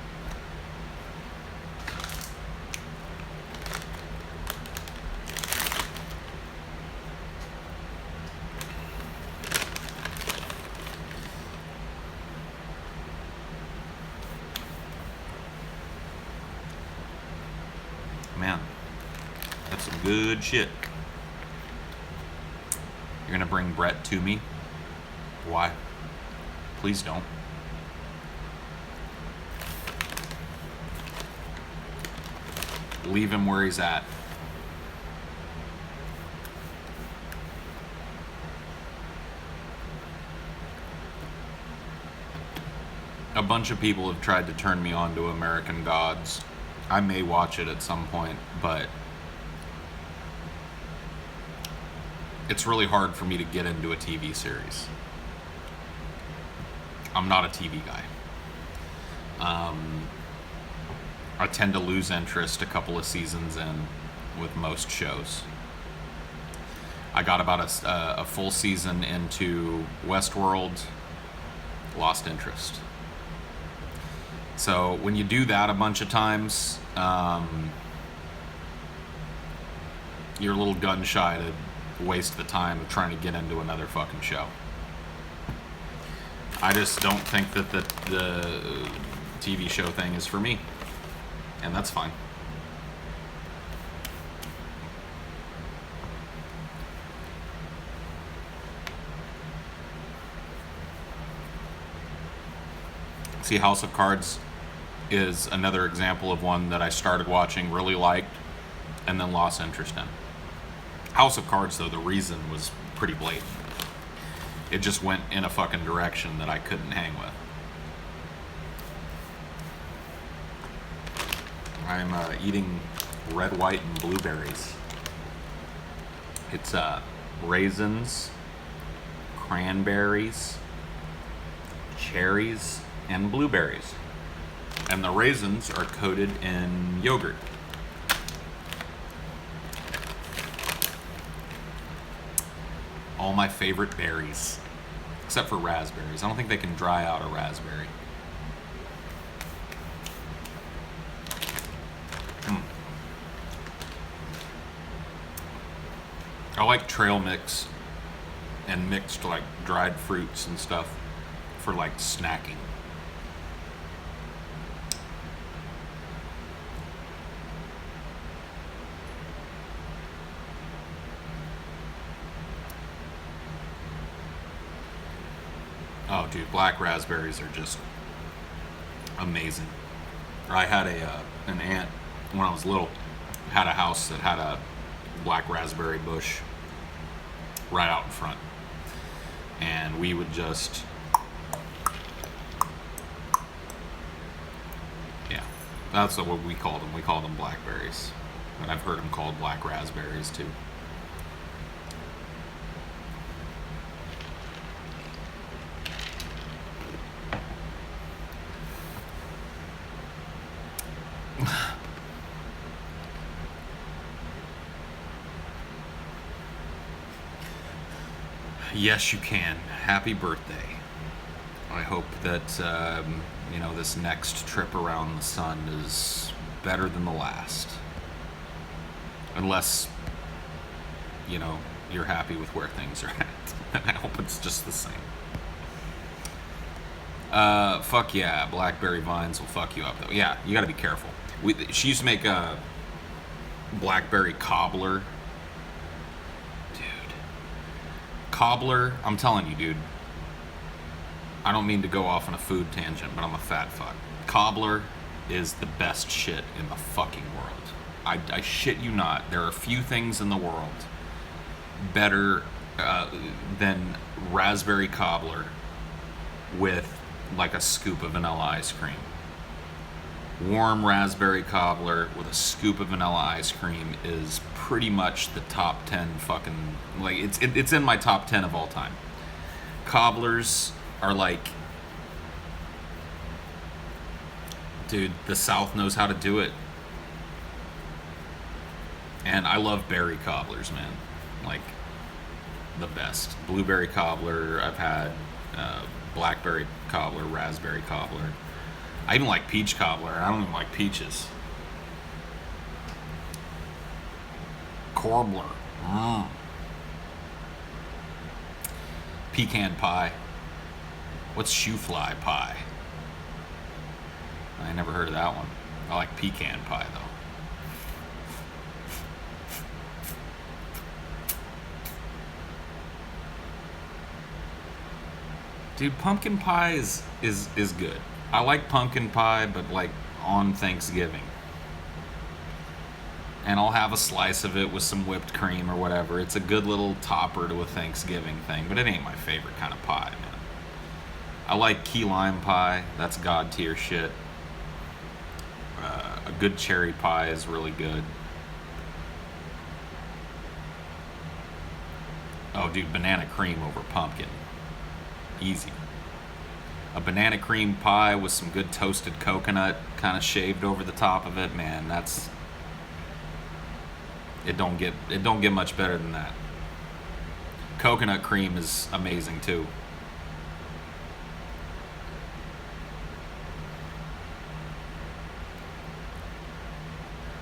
Man, that's some good shit. You're gonna bring Brett to me? Why? Please don't. Leave him where he's at. A bunch of people have tried to turn me on to American Gods. I may watch it at some point, but it's really hard for me to get into a TV series. I'm not a TV guy. I tend to lose interest a couple of seasons in with most shows. I got about a full season into Westworld, lost interest. So when you do that a bunch of times, you're a little gun shy to waste the time of trying to get into another fucking show. I just don't think that the TV show thing is for me, and that's fine. See, House of Cards is another example of one that I started watching, really liked, and then lost interest in. House of Cards, though, the reason was pretty blatant. It just went in a fucking direction that I couldn't hang with. I'm eating red, white, and blueberries. It's raisins, cranberries, cherries, and blueberries. And the raisins are coated in yogurt. All my favorite berries, except for raspberries. I don't think they can dry out a raspberry. I like trail mix and mixed like dried fruits and stuff for like snacking. Oh, dude, black raspberries are just amazing. I had an aunt when I was little, had a house that had a black raspberry bush right out in front, and we would just, yeah, that's what we called them. We called them blackberries, and I've heard them called black raspberries too. Yes, you can. Happy birthday. I hope that, this next trip around the sun is better than the last. Unless, you're happy with where things are at. I hope it's just the same. Fuck yeah, blackberry vines will fuck you up, though. Yeah, you gotta be careful. She used to make a blackberry cobbler. Cobbler, I'm telling you, dude. I don't mean to go off on a food tangent, but I'm a fat fuck. Cobbler is the best shit in the fucking world. I shit you not. There are few things in the world better than raspberry cobbler with like a scoop of vanilla ice cream. Warm raspberry cobbler with a scoop of vanilla ice cream is pretty much the top 10 fucking, like, it's in my top 10 of all time. Cobblers are like, dude, the South knows how to do it. And I love berry cobblers, man. Like, the best. Blueberry cobbler, I've had blackberry cobbler, raspberry cobbler. I even like peach cobbler. I don't even like peaches. Cobbler. Pecan pie. What's shoe fly pie? I never heard of that one. I like pecan pie, though. Dude, pumpkin pie is good. I like pumpkin pie, but like on Thanksgiving. And I'll have a slice of it with some whipped cream or whatever. It's a good little topper to a Thanksgiving thing, but it ain't my favorite kind of pie, man. I like key lime pie. That's god tier shit. A good cherry pie is really good. Oh, dude, banana cream over pumpkin. Easy. A banana cream pie with some good toasted coconut kind of shaved over the top of it, man, that's it don't get much better than that. Coconut cream is amazing too.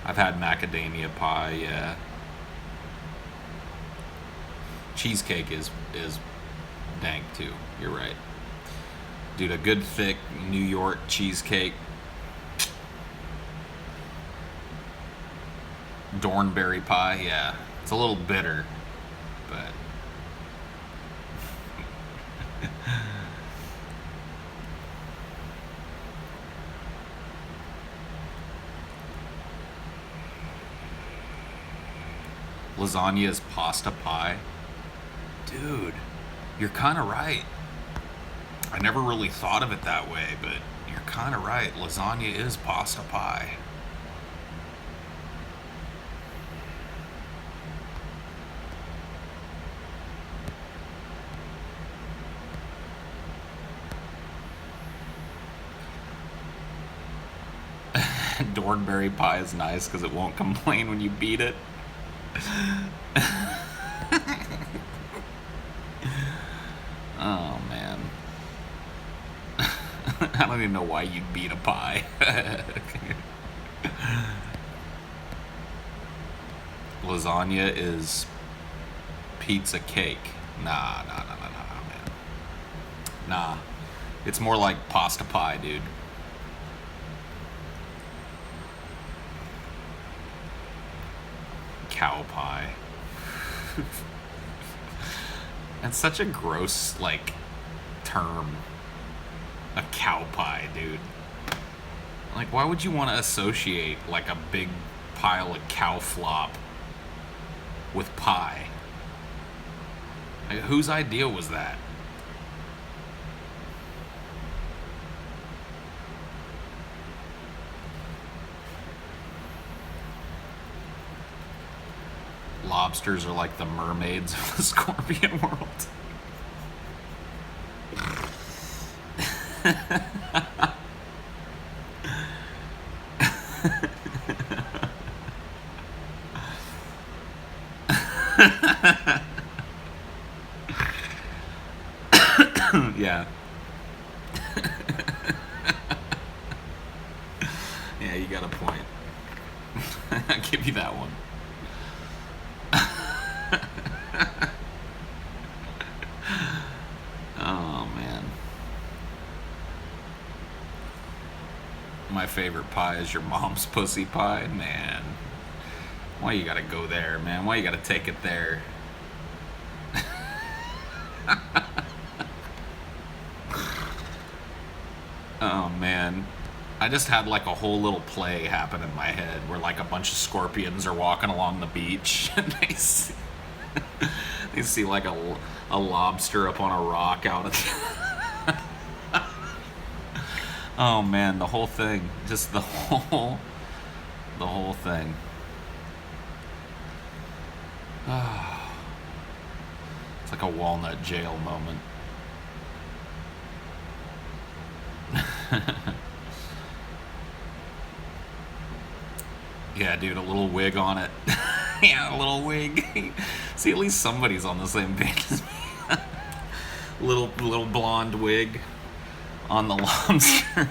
I've had macadamia pie, yeah. Cheesecake is dank too. You're right. Dude, a good thick New York cheesecake. Dornberry pie, yeah. It's a little bitter, but lasagna is pasta pie. Dude, you're kind of right. I never really thought of it that way, but you're kind of right. Lasagna is pasta pie. Dornberry pie is nice because it won't complain when you beat it. Oh, man. I don't even know why you'd beat a pie. Lasagna is pizza cake. Nah, man. Nah. It's more like pasta pie, dude. Cow pie. That's such a gross, like, term. A cow pie, dude. Like, why would you want to associate, like, a big pile of cow flop with pie? Like, whose idea was that? Lobsters are like the mermaids of the scorpion world. Yeah. Yeah, you got a point. I'll give you that one. Oh, man. My favorite pie is your mom's pussy pie, man. Why you gotta go there, man? Why you gotta take it there? Oh, man. I just had like a whole little play happen in my head where like a bunch of scorpions are walking along the beach and they see like a lobster up on a rock out of Oh, man, the whole thing. Just the whole thing. It's like a Walnut jail moment. Yeah, dude, a little wig on it. Yeah, a little wig. See, at least somebody's on the same page as me. little blonde wig on the lobster.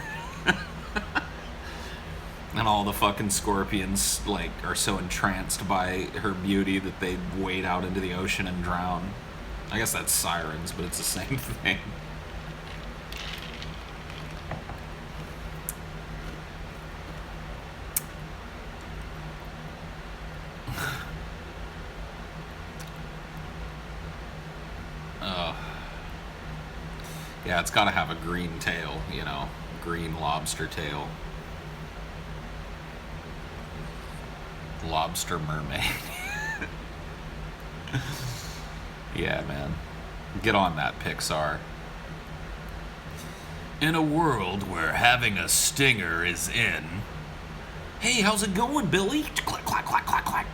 And all the fucking scorpions, like, are so entranced by her beauty that they wade out into the ocean and drown. I guess that's sirens, but it's the same thing. Yeah, it's got to have a green tail, you know, green lobster tail. Lobster mermaid. Yeah, man. Get on that, Pixar. In a world where having a stinger is in. Hey, how's it going, Billy? Clack, clack, clack, clack, clack.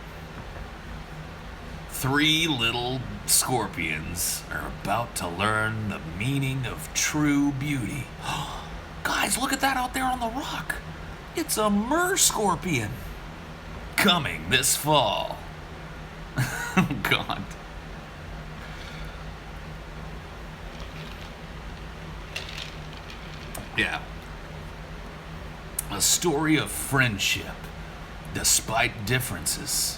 Three little scorpions are about to learn the meaning of true beauty. Guys, look at that out there on the rock. It's a mer-scorpion. Coming this fall. Oh, God. Yeah. A story of friendship, despite differences.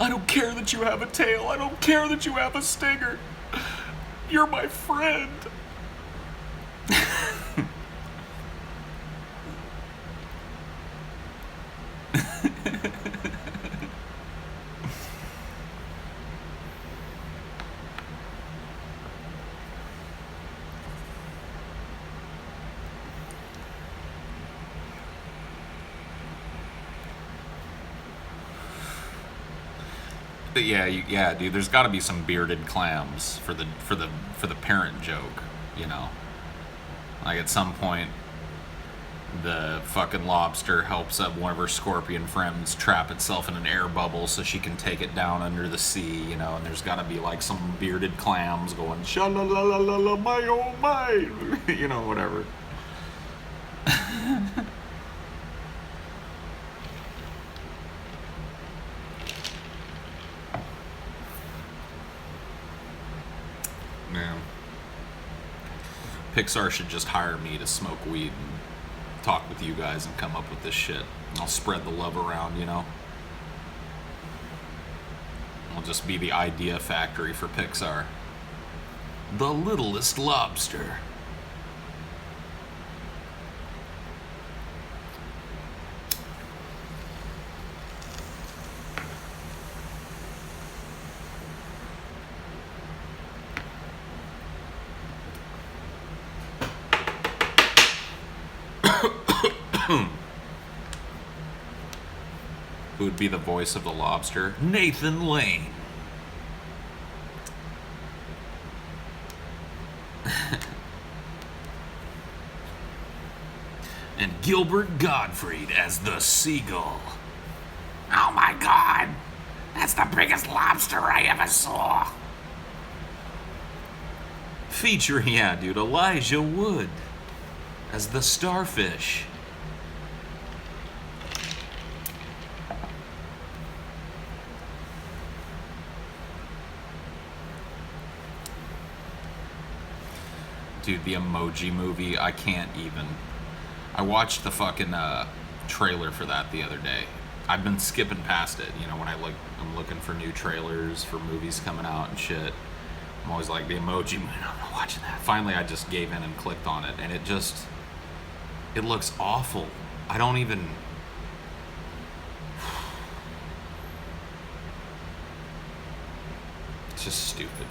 I don't care that you have a tail. I don't care that you have a stinger. You're my friend. But yeah, dude. There's got to be some bearded clams for the parent joke, you know. Like at some point, the fucking lobster helps one of her scorpion friends trap itself in an air bubble so she can take it down under the sea, you know. And there's got to be like some bearded clams going sha la la la la la my oh my, you know, whatever. Man. Pixar should just hire me to smoke weed and talk with you guys and come up with this shit. I'll spread the love around, you know? I'll just be the idea factory for Pixar. The littlest lobster. Who would be the voice of the lobster? Nathan Lane. And Gilbert Gottfried as the seagull. Oh my God! That's the biggest lobster I ever saw! Featuring, yeah, dude, Elijah Wood as the starfish. Dude, the Emoji Movie, I can't even. I watched the fucking trailer for that the other day. I've been skipping past it, you know, when I'm looking for new trailers for movies coming out and shit. I'm always like, the Emoji Movie, I'm not watching that. Finally, I just gave in and clicked on it, and it looks awful. I don't even... It's just stupid.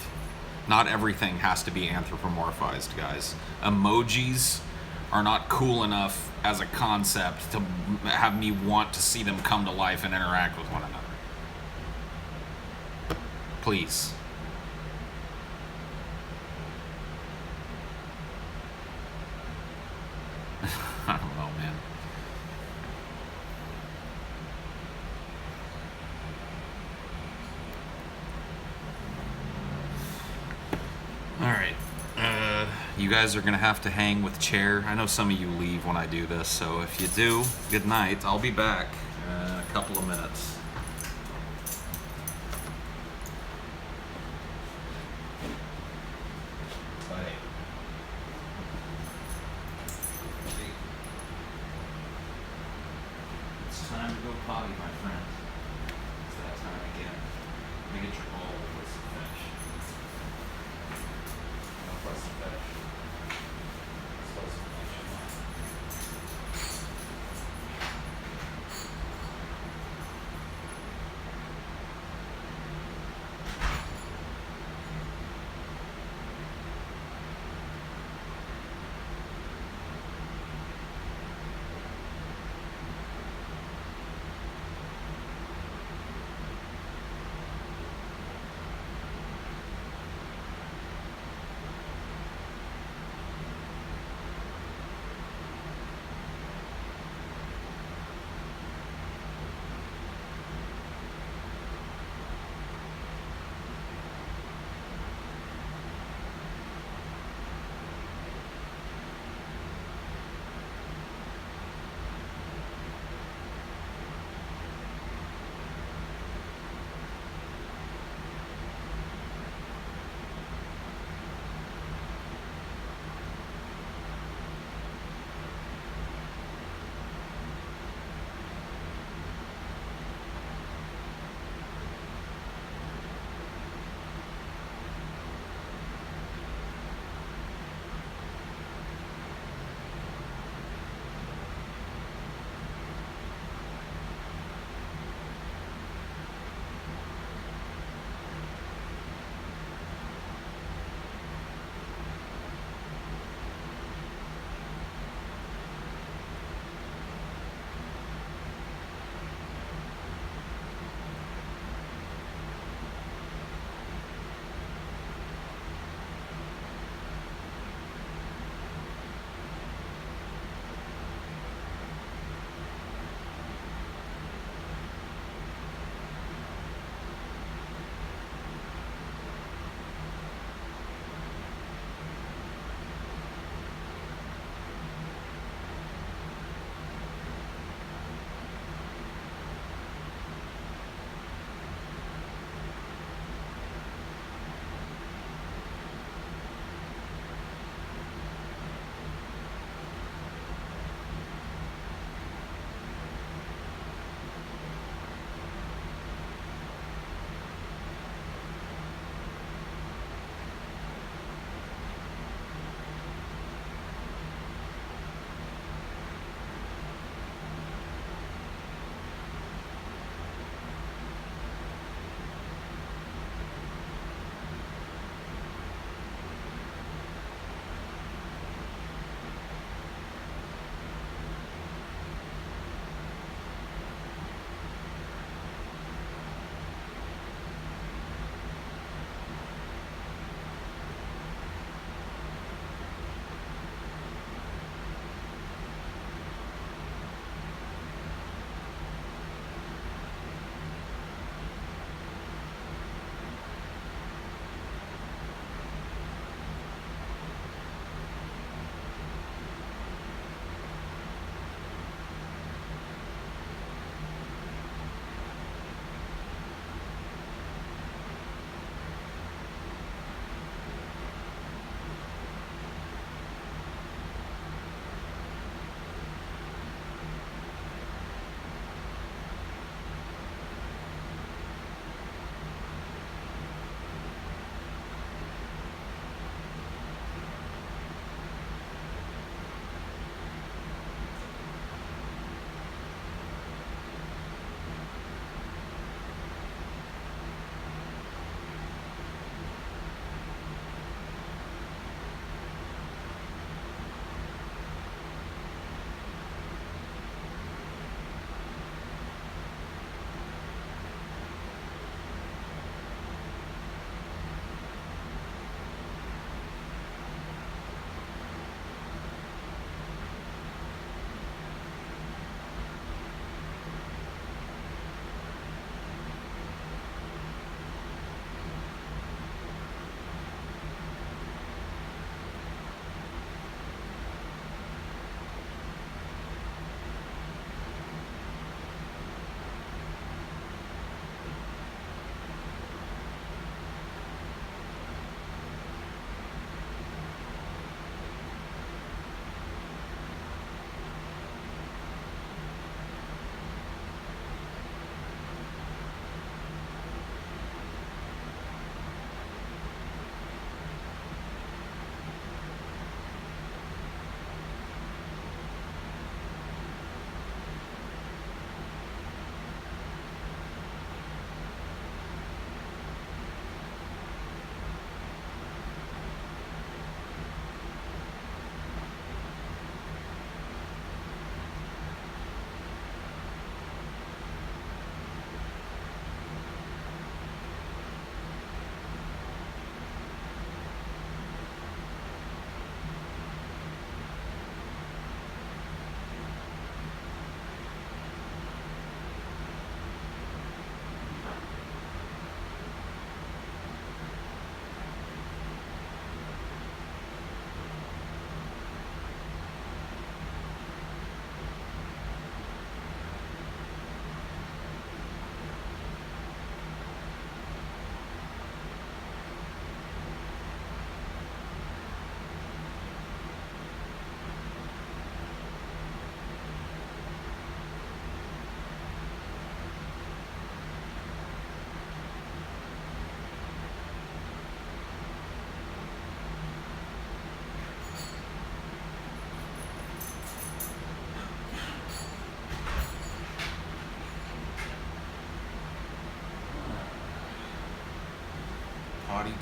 Not everything has to be anthropomorphized, guys. Emojis are not cool enough as a concept to have me want to see them come to life and interact with one another. Please. I don't know, man. Alright. You guys are going to have to hang with Chair. I know some of you leave when I do this, so if you do, good night. I'll be back in a couple of minutes. Bye. It's time to go potty, my friend. It's that time again. Let me get your bowl with some fish. Plus some fish. Plus some fish.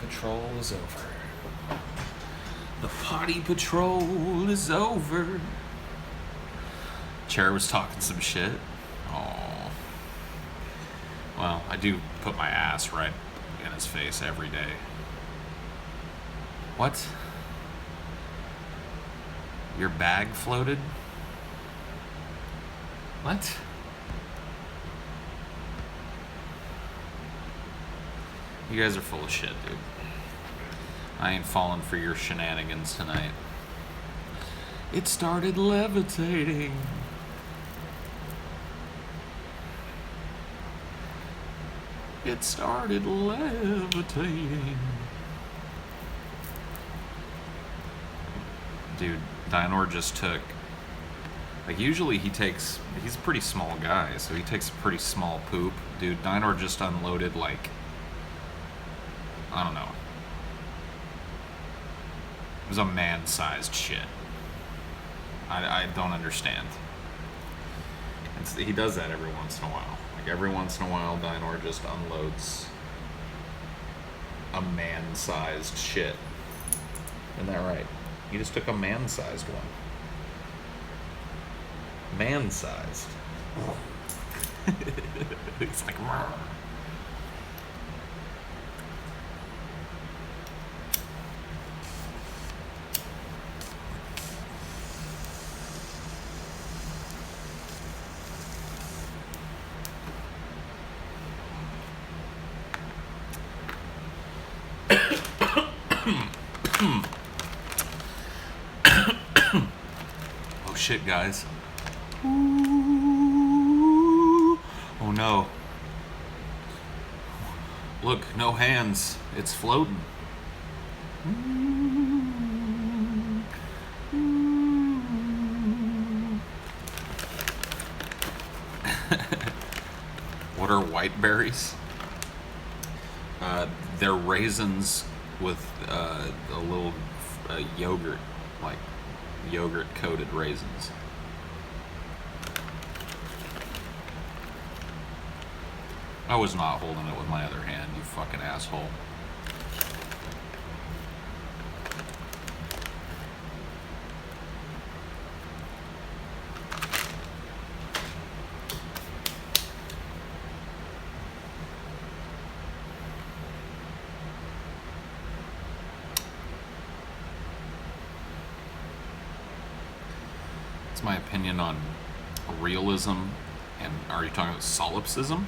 patrol is over. The potty patrol is over. Chair was talking some shit. Oh. Well, I do put my ass right in his face every day. What? Your bag floated? What? You guys are full of shit, dude. I ain't falling for your shenanigans tonight. It started levitating. It started levitating. Dude, Dinor just took... Like, usually he's a pretty small guy, so he takes a pretty small poop. Dude, Dinor just unloaded, like... I don't know. It was a man-sized shit. I don't understand. He does that every once in a while. Like, every once in a while, Dinor just unloads a man-sized shit. Isn't that right? He just took a man-sized one. Man-sized. It's like... Rrr. Oh shit, guys. Ooh. Oh no. Look, no hands. It's floating. What are white berries? They're raisins with a little yogurt, like yogurt coated raisins. I was not holding it with my other hand, you fucking asshole. That's my opinion on realism. And are you talking about solipsism?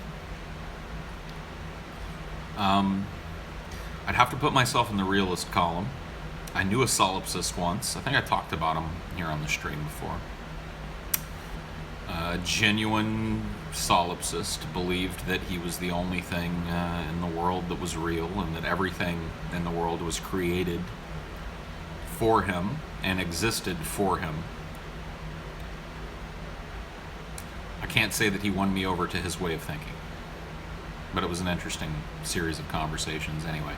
I'd have to put myself in the realist column. I knew a solipsist once. I think I talked about him here on the stream before. A genuine solipsist believed that he was the only thing in the world that was real, and that everything in the world was created for him and existed for him. I can't say that he won me over to his way of thinking, but it was an interesting series of conversations anyway.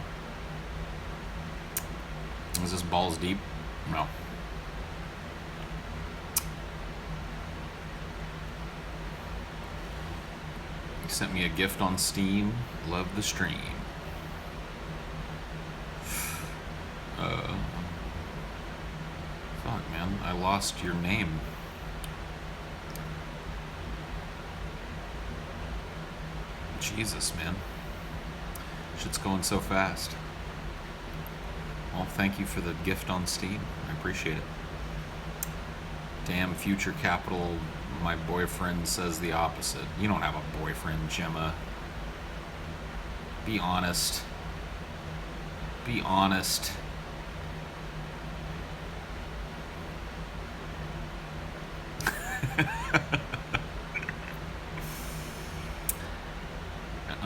Is this balls deep? No. He sent me a gift on Steam. Love the stream. Fuck, man. I lost your name. Jesus, man. Shit's going so fast. Well, thank you for the gift on Steam. I appreciate it. Damn, future capital, my boyfriend says the opposite. You don't have a boyfriend, Gemma. Be honest. Be honest.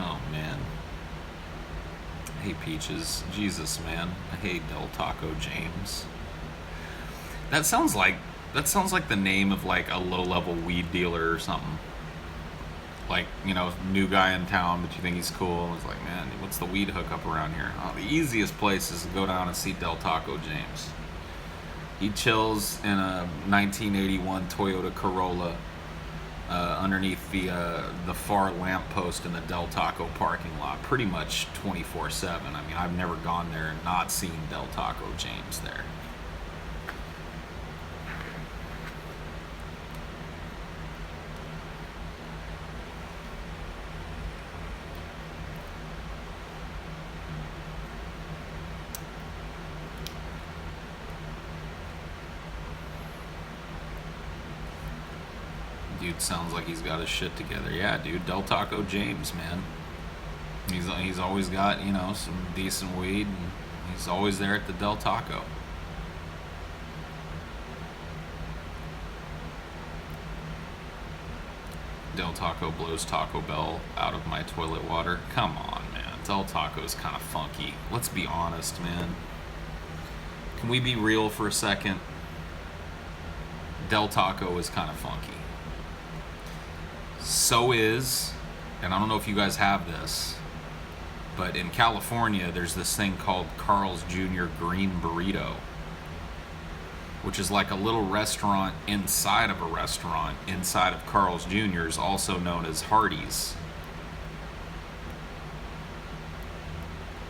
Oh, man. I hate Peaches. Jesus, man. I hate Del Taco James. That sounds like the name of like a low-level weed dealer or something. Like, you know, new guy in town, but you think he's cool. It's like, man, what's the weed hookup around here? Oh, the easiest place is to go down and see Del Taco James. He chills in a 1981 Toyota Corolla, underneath the far lamppost in the Del Taco parking lot, pretty much 24/7. I mean, I've never gone there and not seen Del Taco James there. Dude sounds like he's got his shit together. Yeah, dude, Del Taco James, man. He's always got, you know, some decent weed, and he's always there at the Del Taco. Del Taco blows Taco Bell out of my toilet water. Come on, man. Del Taco's kind of funky. Let's be honest, man. Can we be real for a second? Del Taco is kind of funky. So is, and I don't know if you guys have this, but in California there's this thing called Carl's Jr. Green Burrito, which is like a little restaurant inside of a restaurant inside of Carl's Jr.'s, also known as Hardee's.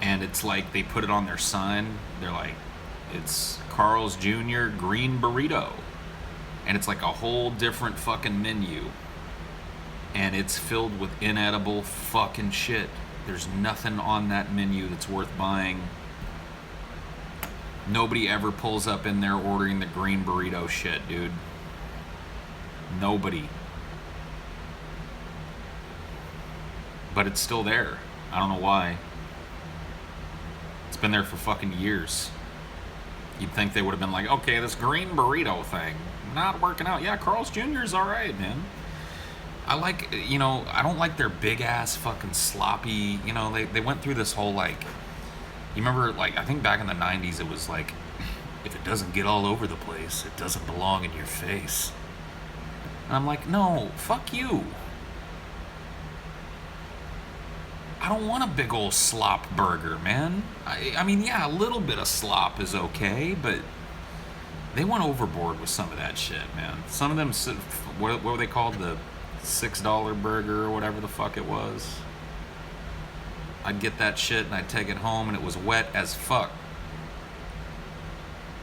And it's like they put it on their sign. They're like, it's Carl's Jr. Green Burrito. And it's like a whole different fucking menu. And it's filled with inedible fucking shit. There's nothing on that menu that's worth buying. Nobody ever pulls up in there ordering the green burrito shit, dude. Nobody. But it's still there. I don't know why. It's been there for fucking years. You'd think they would have been like, okay, this green burrito thing, not working out. Yeah, Carl's Jr.'s alright, man. I like, you know, I don't like their big ass fucking sloppy, you know, they went through this whole like, you remember, like, I think back in the 90s it was like, if it doesn't get all over the place, it doesn't belong in your face. And I'm like, no, fuck you. I don't want a big old slop burger, man. I mean, yeah, a little bit of slop is okay, but they went overboard with some of that shit, man. Some of them, what were they called? The $6 burger or whatever the fuck it was. I'd get that shit and I'd take it home and it was wet as fuck.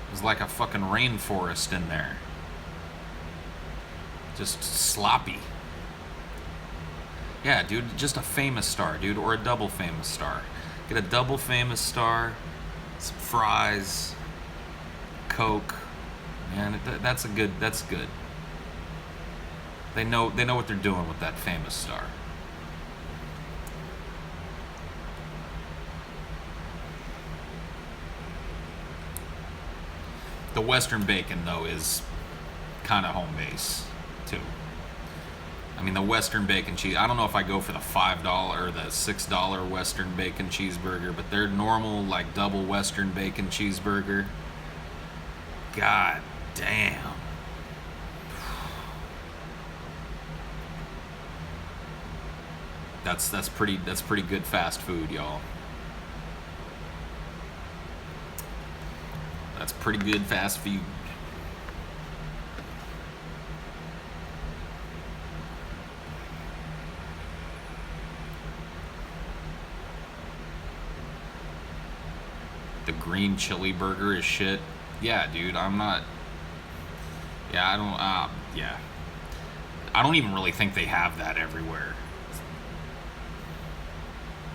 It was like a fucking rainforest in there. Just sloppy. Yeah, dude, just a famous star, dude, or a double famous star. Get a double famous star, some fries, Coke. Man, that's good. They know what they're doing with that famous star. The Western bacon, though, is kind of home base, too. I mean, the Western bacon cheese, I don't know if I go for the $5 or the $6 Western bacon cheeseburger, but their normal, like, double Western bacon cheeseburger, god damn. That's pretty good fast food, y'all. That's pretty good fast food. The green chili burger is shit. Yeah, dude, I'm not. Yeah, I don't. Yeah. I don't even really think they have that everywhere.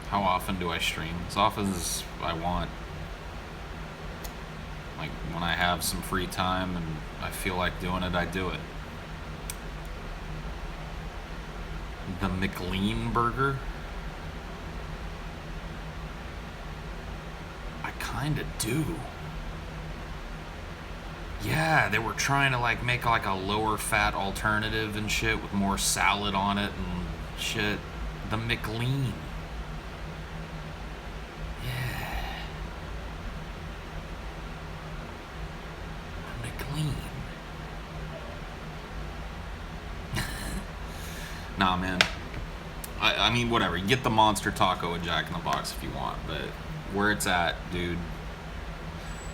How often do I stream? As often as I want. Like, when I have some free time and I feel like doing it, I do it. The McLean burger? I kinda do. Yeah, they were trying to like make like a lower fat alternative and shit with more salad on it and shit. The McLean. Nah, man. I mean, whatever. You get the monster taco at Jack in the Box if you want, but where it's at, dude,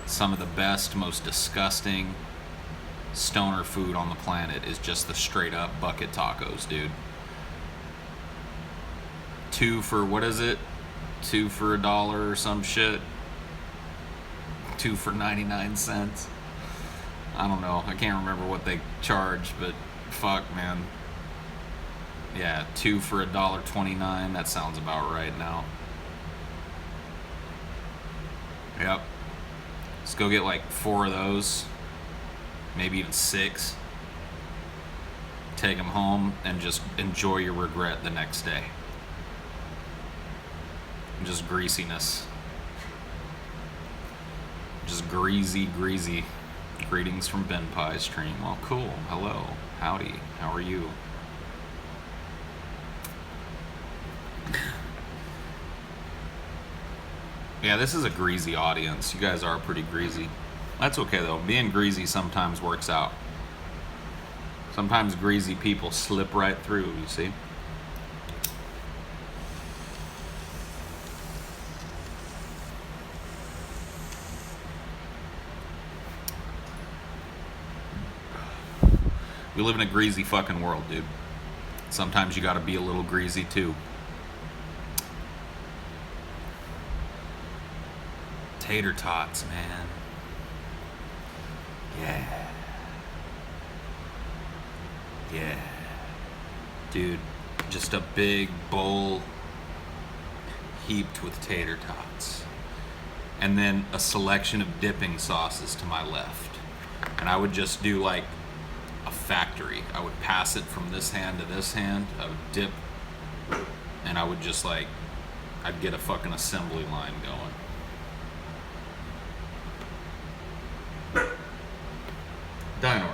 some of the best, most disgusting, stoner food on the planet is just the straight up bucket tacos, dude. 2 for, what is it? 2 for $1 or some shit. 2 for 99 cents. I don't know. I can't remember what they charge, but fuck, man. Yeah, 2 for $1.29. That sounds about right now. Yep. Let's go get like 4 of those. Maybe even 6. Take them home and just enjoy your regret the next day. Just greasiness. Just greasy. Greetings from Ben Pie Stream. Well, cool. Hello. Howdy. How are you? Yeah, this is a greasy audience. You guys are pretty greasy. That's okay, though. Being greasy sometimes works out. Sometimes greasy people slip right through, you see? We live in a greasy fucking world, dude. Sometimes you gotta be a little greasy, too. Tater tots, man. Yeah. Dude, just a big bowl heaped with tater tots. And then a selection of dipping sauces to my left. And I would just do like a factory. I would pass it from this hand to this hand. I would dip. And I would just like, I'd get a fucking assembly line going. Dinor.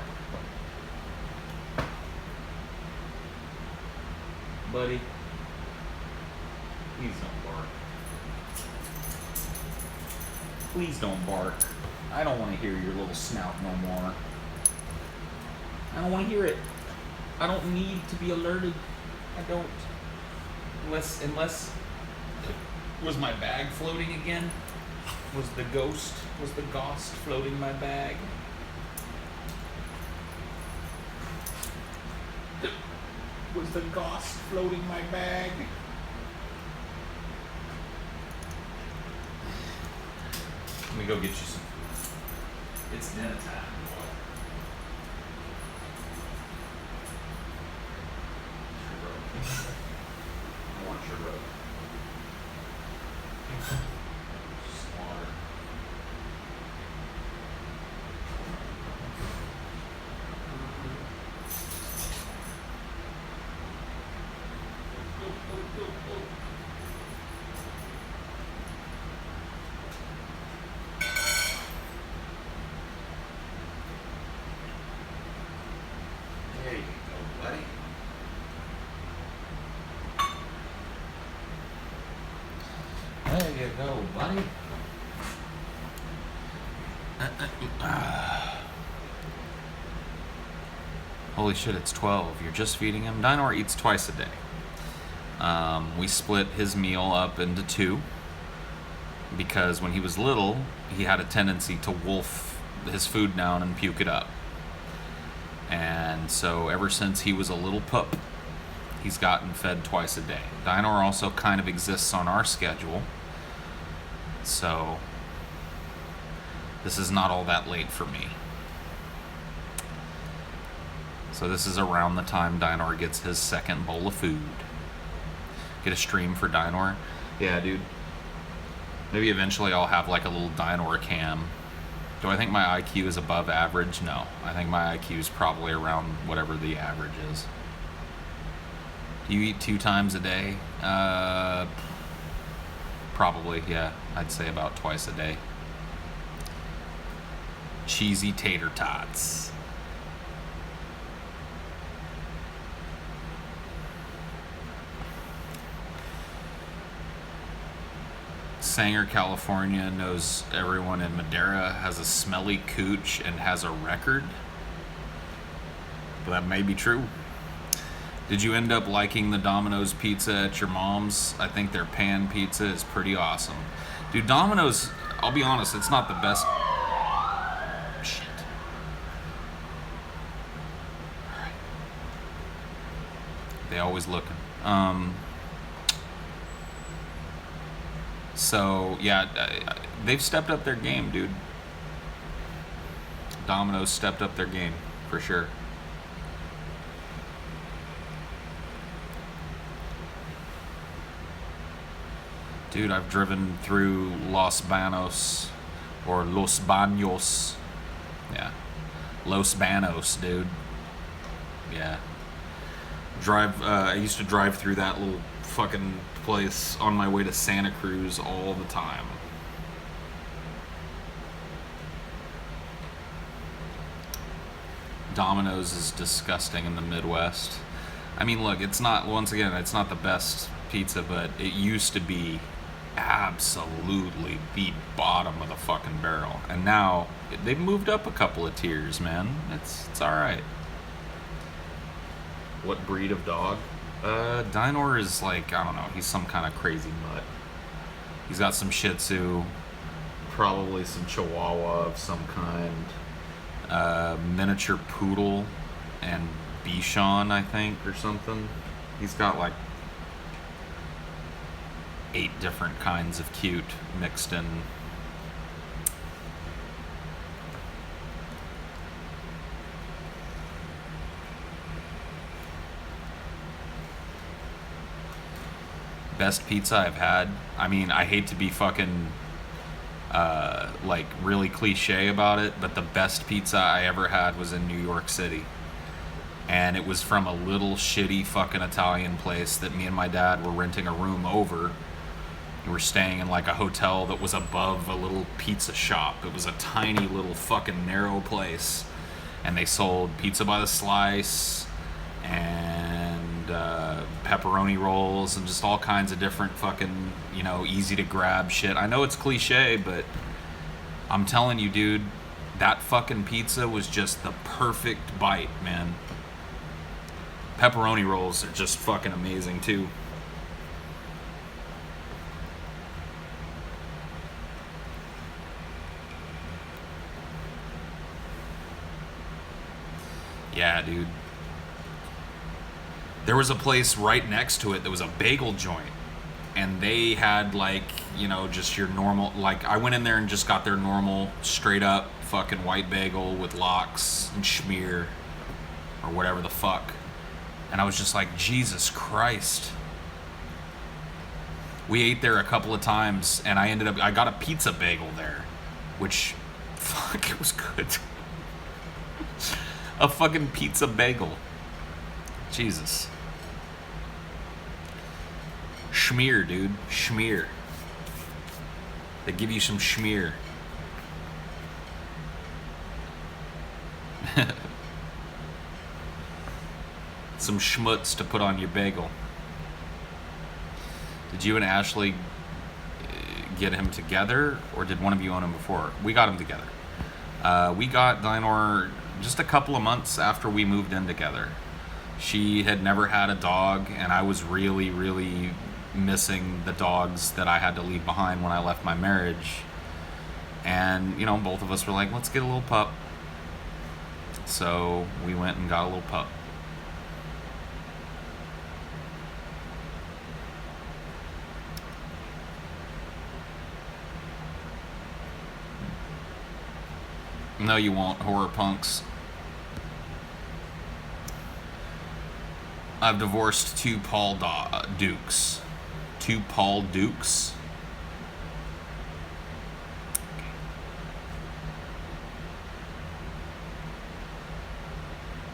Buddy. Please don't bark. Please don't bark. I don't want to hear your little snout no more. I don't want to hear it. I don't need to be alerted. I don't. Unless was my bag floating again? Was the ghost floating my bag? Was the ghost floating my bag? Let me go get you some. It's dinner time. I want your rope. Slaughter. There you go, buddy. There you go, buddy. Holy shit, it's 12. You're just feeding him? Dinor eats twice a day. We split his meal up into 2 because when he was little, he had a tendency to wolf his food down and puke it up. And so ever since he was a little pup, he's gotten fed twice a day. Dinor also kind of exists on our schedule, so this is not all that late for me. So this is around the time Dinor gets his second bowl of food. Get a stream for Dinor? Yeah, dude. Maybe eventually I'll have like a little Dinor cam. Do I think my IQ is above average? No. I think my IQ is probably around whatever the average is. Do you eat 2 times a day? Probably, yeah. I'd say about twice a day. Cheesy tater tots. Sanger, California knows everyone in Madera has a smelly cooch and has a record. But that may be true. Did you end up liking the Domino's pizza at your mom's? I think their pan pizza is pretty awesome. Dude, Domino's, I'll be honest, it's not the best. Shit. They always looking. So yeah, they've stepped up their game, dude. Domino's stepped up their game for sure. Dude, I've driven through Los Banos or Los Banos. Yeah. Los Banos, dude. Yeah. I used to drive through that little fucking place on my way to Santa Cruz all the time. Domino's is disgusting in the Midwest. I mean, look, it's not the best pizza, but it used to be absolutely the bottom of the fucking barrel. And now they've moved up a couple of tiers, man. It's all right. What breed of dog? Dinor is like, I don't know, he's some kind of crazy mutt. He's got some Shih Tzu, probably some Chihuahua of some kind, miniature poodle, and Bichon, I think, or something. He's got like 8 different kinds of cute mixed in. Best pizza I've had. I mean, I hate to be fucking like really cliche about it, but the best pizza I ever had was in New York City. And it was from a little shitty fucking Italian place that me and my dad were renting a room over. We were staying in like a hotel that was above a little pizza shop. It was a tiny little fucking narrow place. And they sold pizza by the slice and pepperoni rolls and just all kinds of different fucking, easy to grab shit. I know it's cliche, but I'm telling you, dude, that fucking pizza was just the perfect bite, man. Pepperoni rolls are just fucking amazing too. Yeah, dude. There was a place right next to it that was a bagel joint. And they had just your normal, I went in there and just got their normal, straight up fucking white bagel with lox and schmear or whatever the fuck. And I was just like, Jesus Christ. We ate there a couple of times and I got a pizza bagel there, which, fuck, it was good. A fucking pizza bagel. Jesus. Schmear, dude. Schmear. They give you some schmear. Some schmutz to put on your bagel. Did you and Ashley get him together, or did one of you own him before? We got him together. We got Dinor just a couple of months after we moved in together. She had never had a dog, and I was really, really missing the dogs that I had to leave behind when I left my marriage. And, both of us were like, let's get a little pup. So we went and got a little pup. No, you won't, horror punks. I've divorced 2 Paul Dukes. 2 Paul Dukes?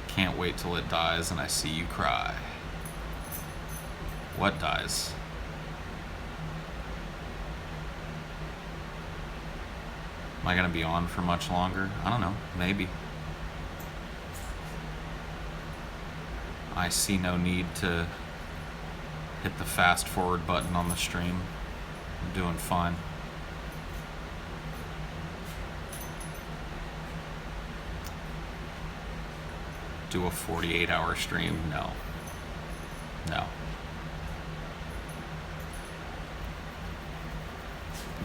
Can't wait till it dies and I see you cry. What dies? Am I going to be on for much longer? I don't know. Maybe. I see no need to hit the fast forward button on the stream. I'm doing fine. Do a 48-hour stream? No. No.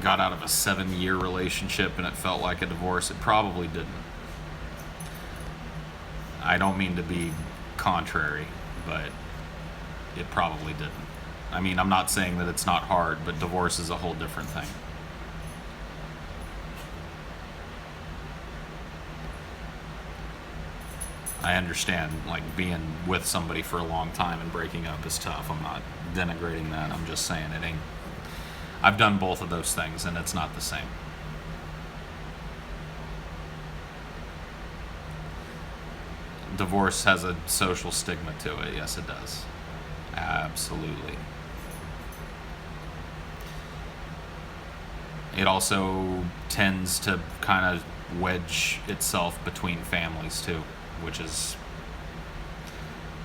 Got out of a 7-year relationship and it felt like a divorce. It probably didn't. I don't mean to be contrary, but it probably didn't. I mean, I'm not saying that it's not hard, but divorce is a whole different thing. I understand, like, being with somebody for a long time and breaking up is tough. I'm not denigrating that. I'm just saying it ain't. I've done both of those things, and it's not the same. Divorce has a social stigma to it. Yes, it does. Absolutely. It also tends to kind of wedge itself between families, too, which is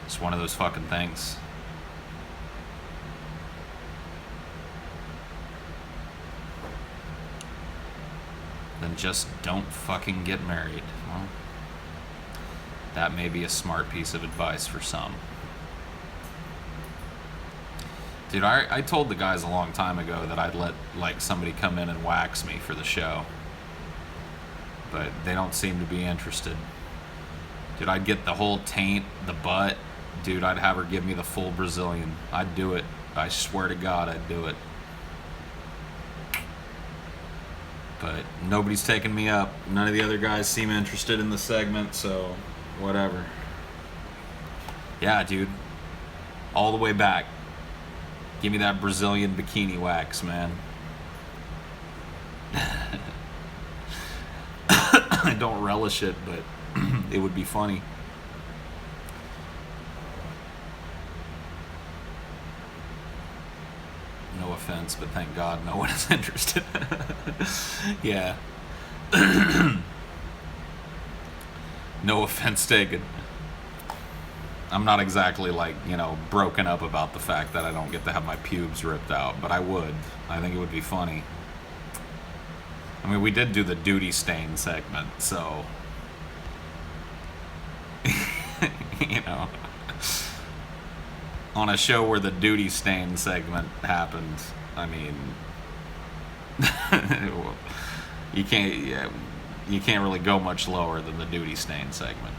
just one of those fucking things. Then just don't fucking get married. Well, that may be a smart piece of advice for some. Dude, I told the guys a long time ago that I'd let, like, somebody come in and wax me for the show. But they don't seem to be interested. Dude, I'd get the whole taint, the butt. Dude, I'd have her give me the full Brazilian. I'd do it. I swear to God, I'd do it. But nobody's taking me up. None of the other guys seem interested in the segment, so whatever. Yeah, dude. All the way back. Give me that Brazilian bikini wax, man. I don't relish it, but it would be funny. No offense, but thank God no one is interested. Yeah. No offense taken. I'm not exactly, like, you know, broken up about the fact that I don't get to have my pubes ripped out, but I would. I think it would be funny. I mean, we did do the duty stain segment, so... you know... on a show where the duty stain segment happened, I mean... you can't really go much lower than the duty stain segment.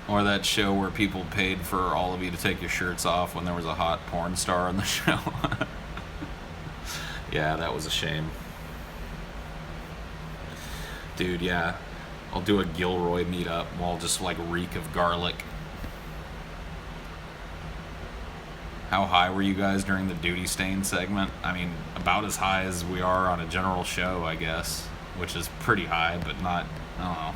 Or that show where people paid for all of you to take your shirts off when there was a hot porn star on the show. Yeah, that was a shame. Dude, yeah. I'll do a Gilroy meetup. We'll all just, like, reek of garlic. How high were you guys during the duty stain segment? I mean, about as high as we are on a general show, I guess. Which is pretty high, but not, I don't know.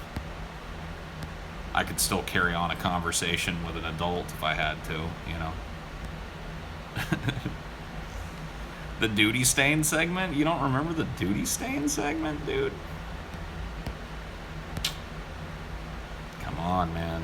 I could still carry on a conversation with an adult if I had to, you know. The duty stain segment? You don't remember the duty stain segment, dude? Come on, man.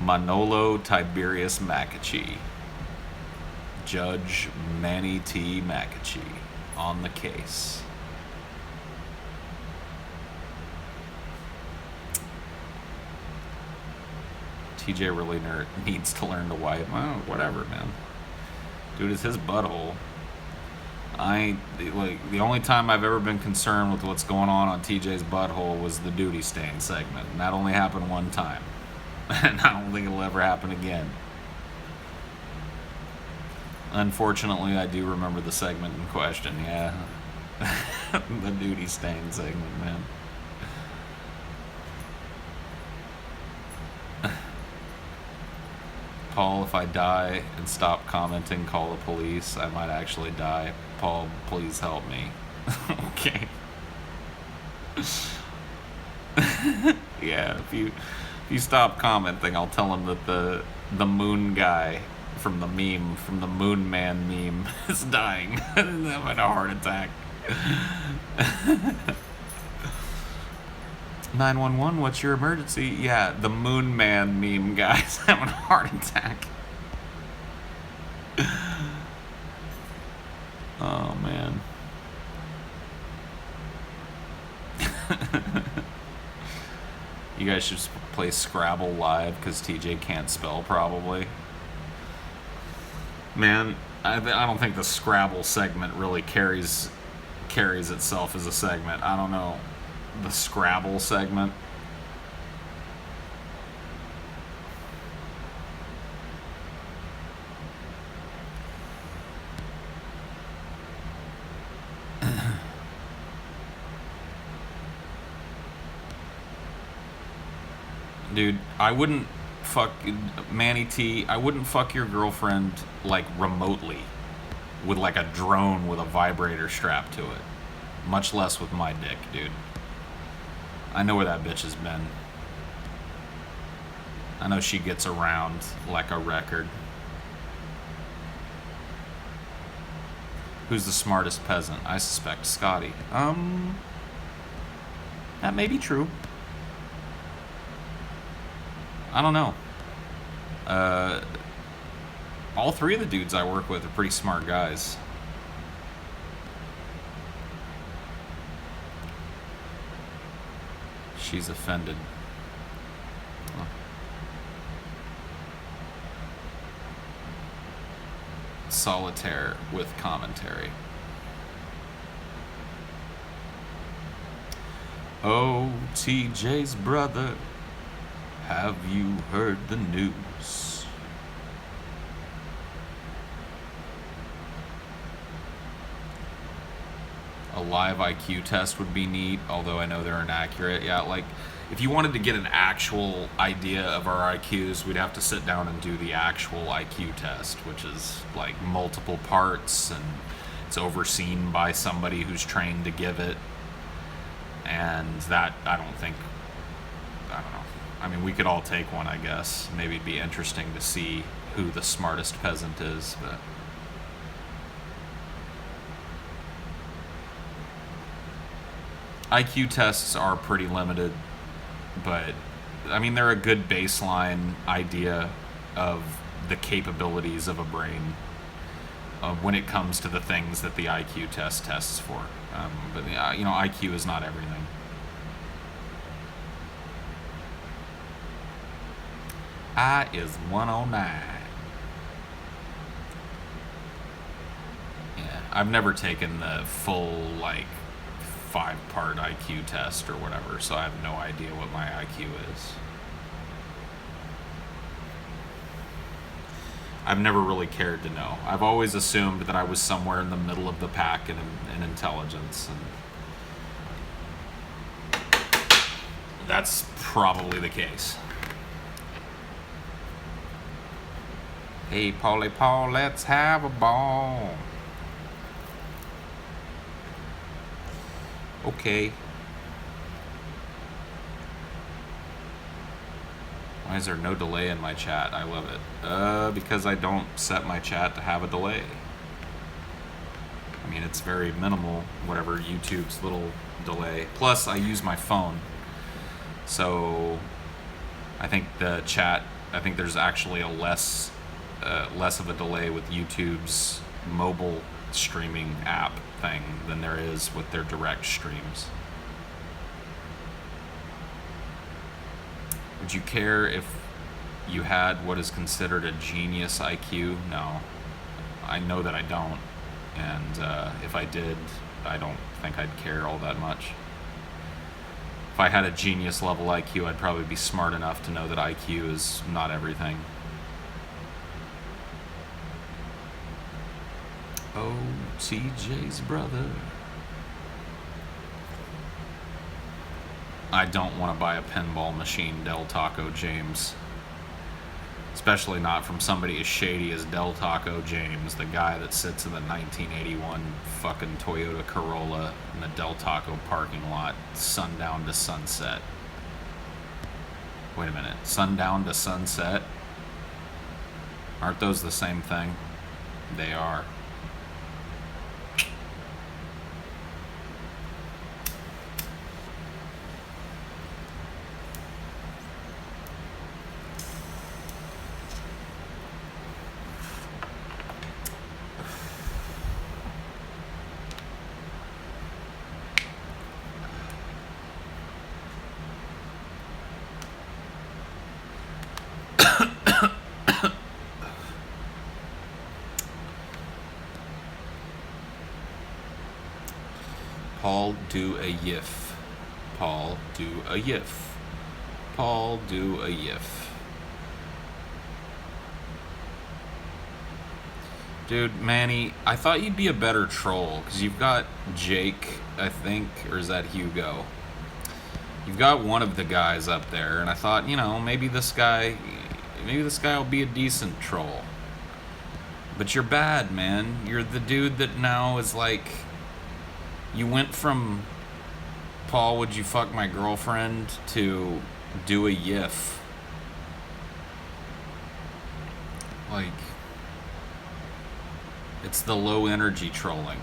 Manolo Tiberius McAchee. Judge Manny T. McAchee on the case. TJ really needs to learn to wipe. Well, whatever, man. Dude, it's his butthole. The only time I've ever been concerned with what's going on TJ's butthole was the duty stain segment. And that only happened one time. And I don't think it'll ever happen again. Unfortunately, I do remember the segment in question, yeah. The duty stain segment, man. Paul, if I die and stop commenting, call the police. I might actually die. Paul, please help me. Okay. Yeah, if you stop commenting, I'll tell him that the moon guy from the Moon Man meme is dying. Having a heart attack. 911, what's your emergency? Yeah, the Moon Man meme guy's having a heart attack. Oh, man. You guys should play Scrabble live because TJ can't spell, probably. Man, I don't think the Scrabble segment really carries itself as a segment. I don't know. The Scrabble segment. Dude, I wouldn't fuck Manny T. I wouldn't fuck your girlfriend like remotely with like a drone with a vibrator strapped to it. Much less with my dick, dude. I know where that bitch has been. I know she gets around like a record. Who's the smartest peasant? I suspect Scotty. That may be true. I don't know. All three of the dudes I work with are pretty smart guys. She's offended. Oh. Solitaire with commentary. Oh, TJ's brother, have you heard the news? A live IQ test would be neat, although I know they're inaccurate. Yeah, like, if you wanted to get an actual idea of our IQs, we'd have to sit down and do the actual IQ test, which is, like, multiple parts, and it's overseen by somebody who's trained to give it. And that, I don't know. I mean, we could all take one, I guess. Maybe it'd be interesting to see who the smartest peasant is, but... IQ tests are pretty limited, but, I mean, they're a good baseline idea of the capabilities of a brain when it comes to the things that the IQ test tests for. But, you know, IQ is not everything. I is 109. Yeah, I've never taken the full, like, 5-part IQ test or whatever, so I have no idea what my IQ is. I've never really cared to know. I've always assumed that I was somewhere in the middle of the pack in intelligence, and that's probably the case. Hey, Paulie Paul, let's have a ball. Okay. Why is there no delay in my chat? I love it. Because I don't set my chat to have a delay. I mean, it's very minimal, whatever YouTube's little delay. Plus, I use my phone. So, I think the chat, I think there's actually a less of a delay with YouTube's mobile streaming app thing than there is with their direct streams. Would you care if you had what is considered a genius IQ? No. I know that I don't. And if I did, I don't think I'd care all that much. If I had a genius level IQ, I'd probably be smart enough to know that IQ is not everything. Oh, TJ's brother. I don't want to buy a pinball machine, Del Taco James. Especially not from somebody as shady as Del Taco James, the guy that sits in the 1981 fucking Toyota Corolla in the Del Taco parking lot, sundown to sunset. Wait a minute, sundown to sunset? Aren't those the same thing? They are. Paul, do a yiff. Paul, do a yiff. Paul, do a yiff. Dude, Manny, I thought you'd be a better troll, because you've got Jake, I think, or is that Hugo? You've got one of the guys up there, and I thought, you know, maybe this guy will be a decent troll. But you're bad, man. You're the dude that now is like, you went from Paul, would you fuck my girlfriend, to do a yiff. Like, it's the low energy trolling.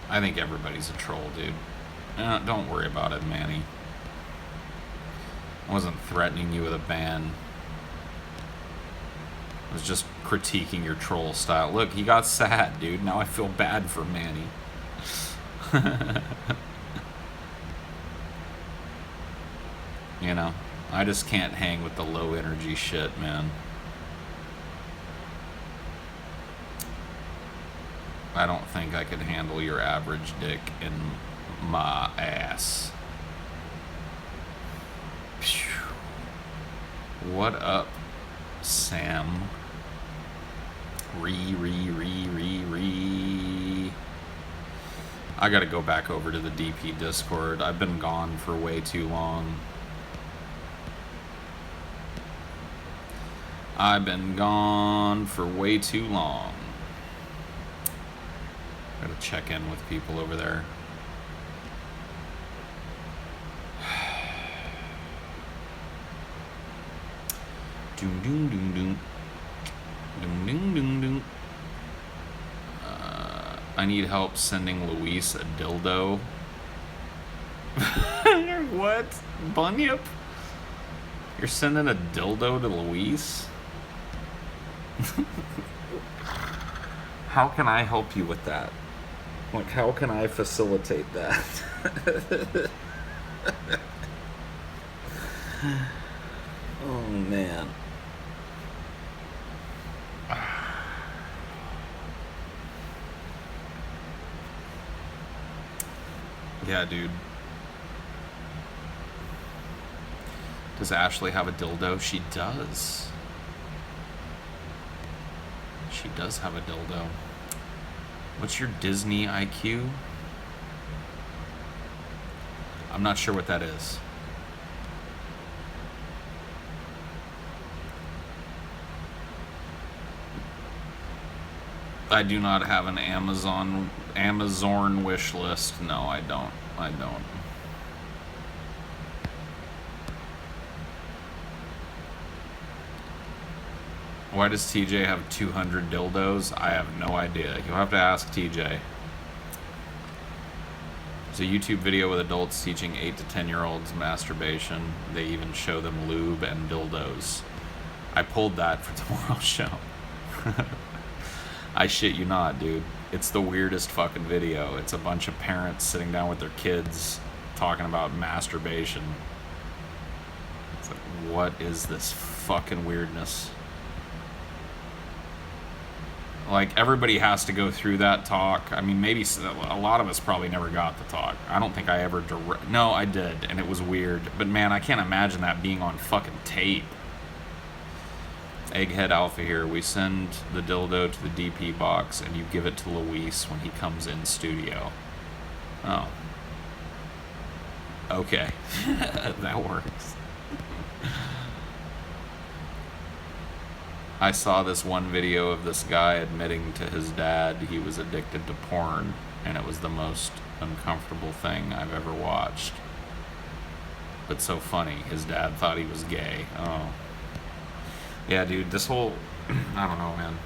I think everybody's a troll, dude. Don't worry about it, Manny. I wasn't threatening you with a ban. I was just critiquing your troll style. Look, he got sad, dude. Now I feel bad for Manny. You know, I just can't hang with the low energy shit, man. I don't think I could handle your average dick in my ass. Phew. What up, Sam? Re. I gotta go back over to the DP Discord. I've been gone for way too long. I've been gone for way too long. Gotta check in with people over there. Doom doom doom doom. Doom doom doom doom. I need help sending Luis a dildo. What? Bunyip? You're sending a dildo to Luis? How can I help you with that? Like, how can I facilitate that? Oh, man. Yeah, dude. Does Ashley have a dildo? She does. She does have a dildo. What's your Disney IQ? I'm not sure what that is. I do not have an Amazon wish list. No, I don't. Why does TJ have 200 dildos? I have no idea. You'll have to ask TJ. There's a YouTube video with adults teaching 8 to 10-year-olds masturbation. They even show them lube and dildos. I pulled that for tomorrow's show. I shit you not, dude. It's the weirdest fucking video. It's a bunch of parents sitting down with their kids talking about masturbation. It's like, what is this fucking weirdness? Like, everybody has to go through that talk. I mean, maybe a lot of us probably never got the talk. I don't think I ever No, I did, and it was weird. But man, I can't imagine that being on fucking tape. Egghead Alpha here. We send the dildo to the DP box, and you give it to Luis when he comes in studio. Oh. Okay. That works. I saw this one video of this guy admitting to his dad he was addicted to porn, and it was the most uncomfortable thing I've ever watched. But so funny. His dad thought he was gay. Oh. Yeah, dude, this whole... I don't know, man.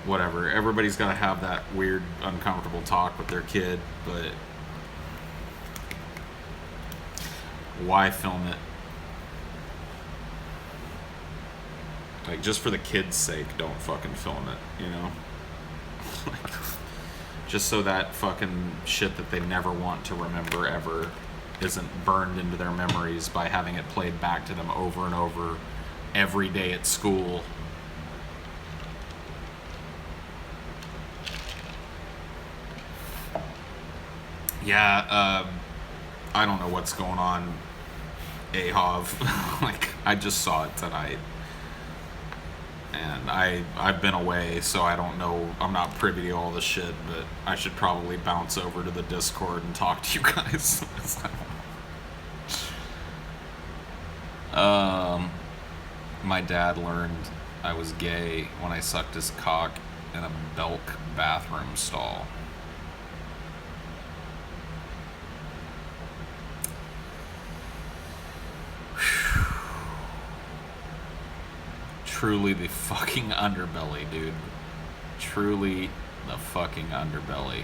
Whatever. Everybody's got to have that weird, uncomfortable talk with their kid, but... why film it? Like, just for the kids' sake, don't fucking film it, you know? Like, just so that fucking shit that they never want to remember ever isn't burned into their memories by having it played back to them over and over every day at school. Yeah, I don't know what's going on, Ahov. Like, I just saw it tonight. And I've been away, so I don't know. I'm not privy to all the shit, but I should probably bounce over to the Discord and talk to you guys. My dad learned I was gay when I sucked his cock in a Belk bathroom stall. Truly the fucking underbelly, dude. Truly the fucking underbelly.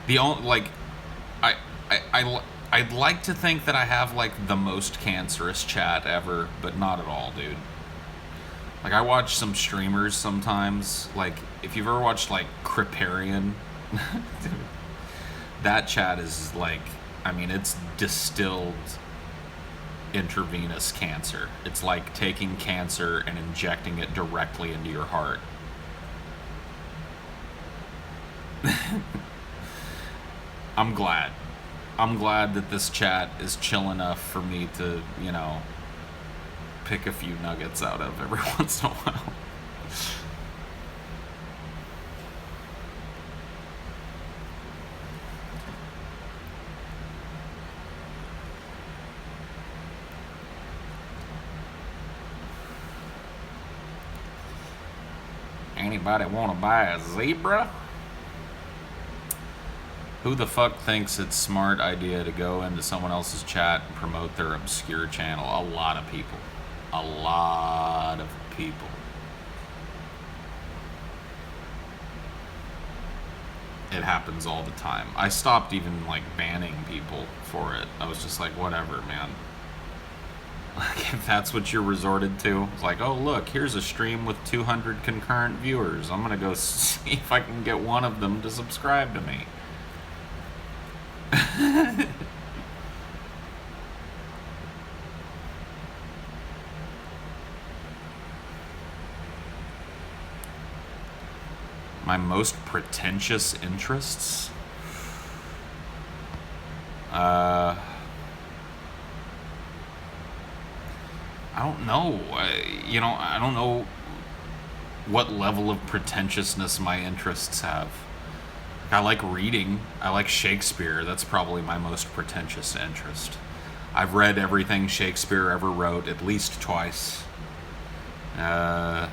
The only, like, I'd like to think that I have, like, the most cancerous chat ever, but not at all, dude. Like, I watch some streamers sometimes, like, if you've ever watched, like, Criparian, dude, that chat is, like, I mean, it's distilled intravenous cancer. It's like taking cancer and injecting it directly into your heart. I'm glad that this chat is chill enough for me to, you know, pick a few nuggets out of every once in a while. Anybody want to buy a zebra? Who the fuck thinks it's a smart idea to go into someone else's chat and promote their obscure channel? A lot of people. A lot of people. It happens all the time. I stopped even, like, banning people for it. I was just like, whatever, man. Like, if that's what you're resorted to, it's like, oh, look, here's a stream with 200 concurrent viewers. I'm gonna go see if I can get one of them to subscribe to me. My most pretentious interests? I don't know. I don't know what level of pretentiousness my interests have. I like reading. I like Shakespeare. That's probably my most pretentious interest. I've read everything Shakespeare ever wrote at least twice. I'm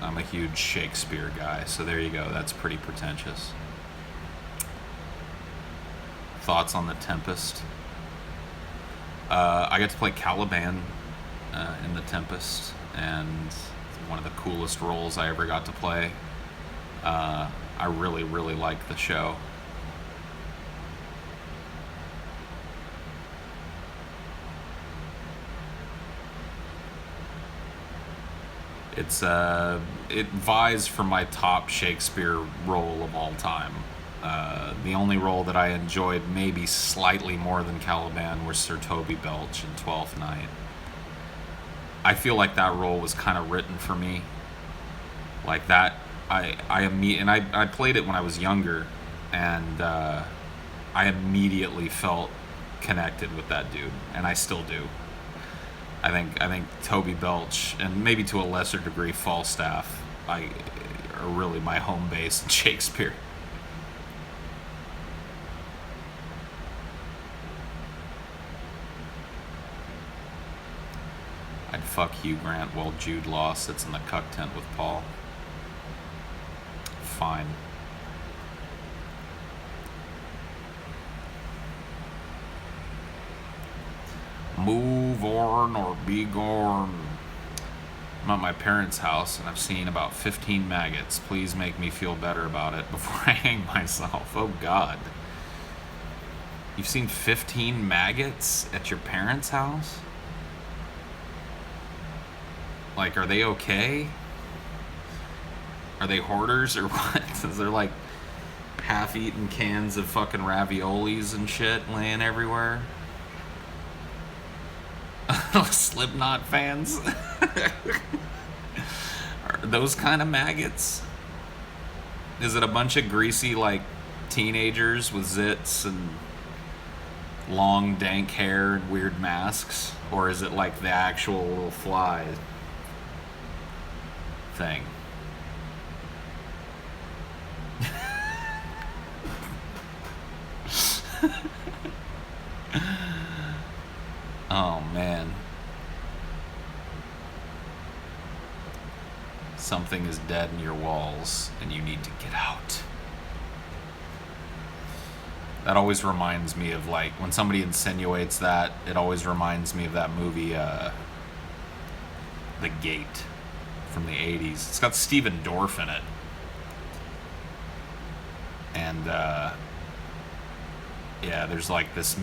a huge Shakespeare guy, so there you go. That's pretty pretentious. Thoughts on The Tempest? I got to play Caliban in The Tempest, and it's one of the coolest roles I ever got to play. I really, really like the show. It vies for my top Shakespeare role of all time. The only role that I enjoyed maybe slightly more than Caliban was Sir Toby Belch in Twelfth Night. I feel like that role was kind of written for me. Like that, I played it when I was younger, and I immediately felt connected with that dude, and I still do. I think Toby Belch, and maybe to a lesser degree Falstaff, are really my home base in Shakespeare. I'd fuck Hugh Grant while Jude Law sits in the cuck tent with Paul. Fine. Move on or be gone. I'm at my parents' house and I've seen about 15 maggots. Please make me feel better about it before I hang myself. Oh God. You've seen 15 maggots at your parents' house? Like, are they okay? Are they hoarders or what? Is there like half-eaten cans of fucking raviolis and shit laying everywhere? Slipknot fans? Are those kind of maggots? Is it a bunch of greasy, like, teenagers with zits and long, dank hair and weird masks? Or is it like the actual little fly thing? Oh, man. Something is dead in your walls, and you need to get out. That always reminds me of, like, when somebody insinuates that, it always reminds me of that movie, The Gate, from the 80s. It's got Stephen Dorff in it. And, yeah, there's, like, this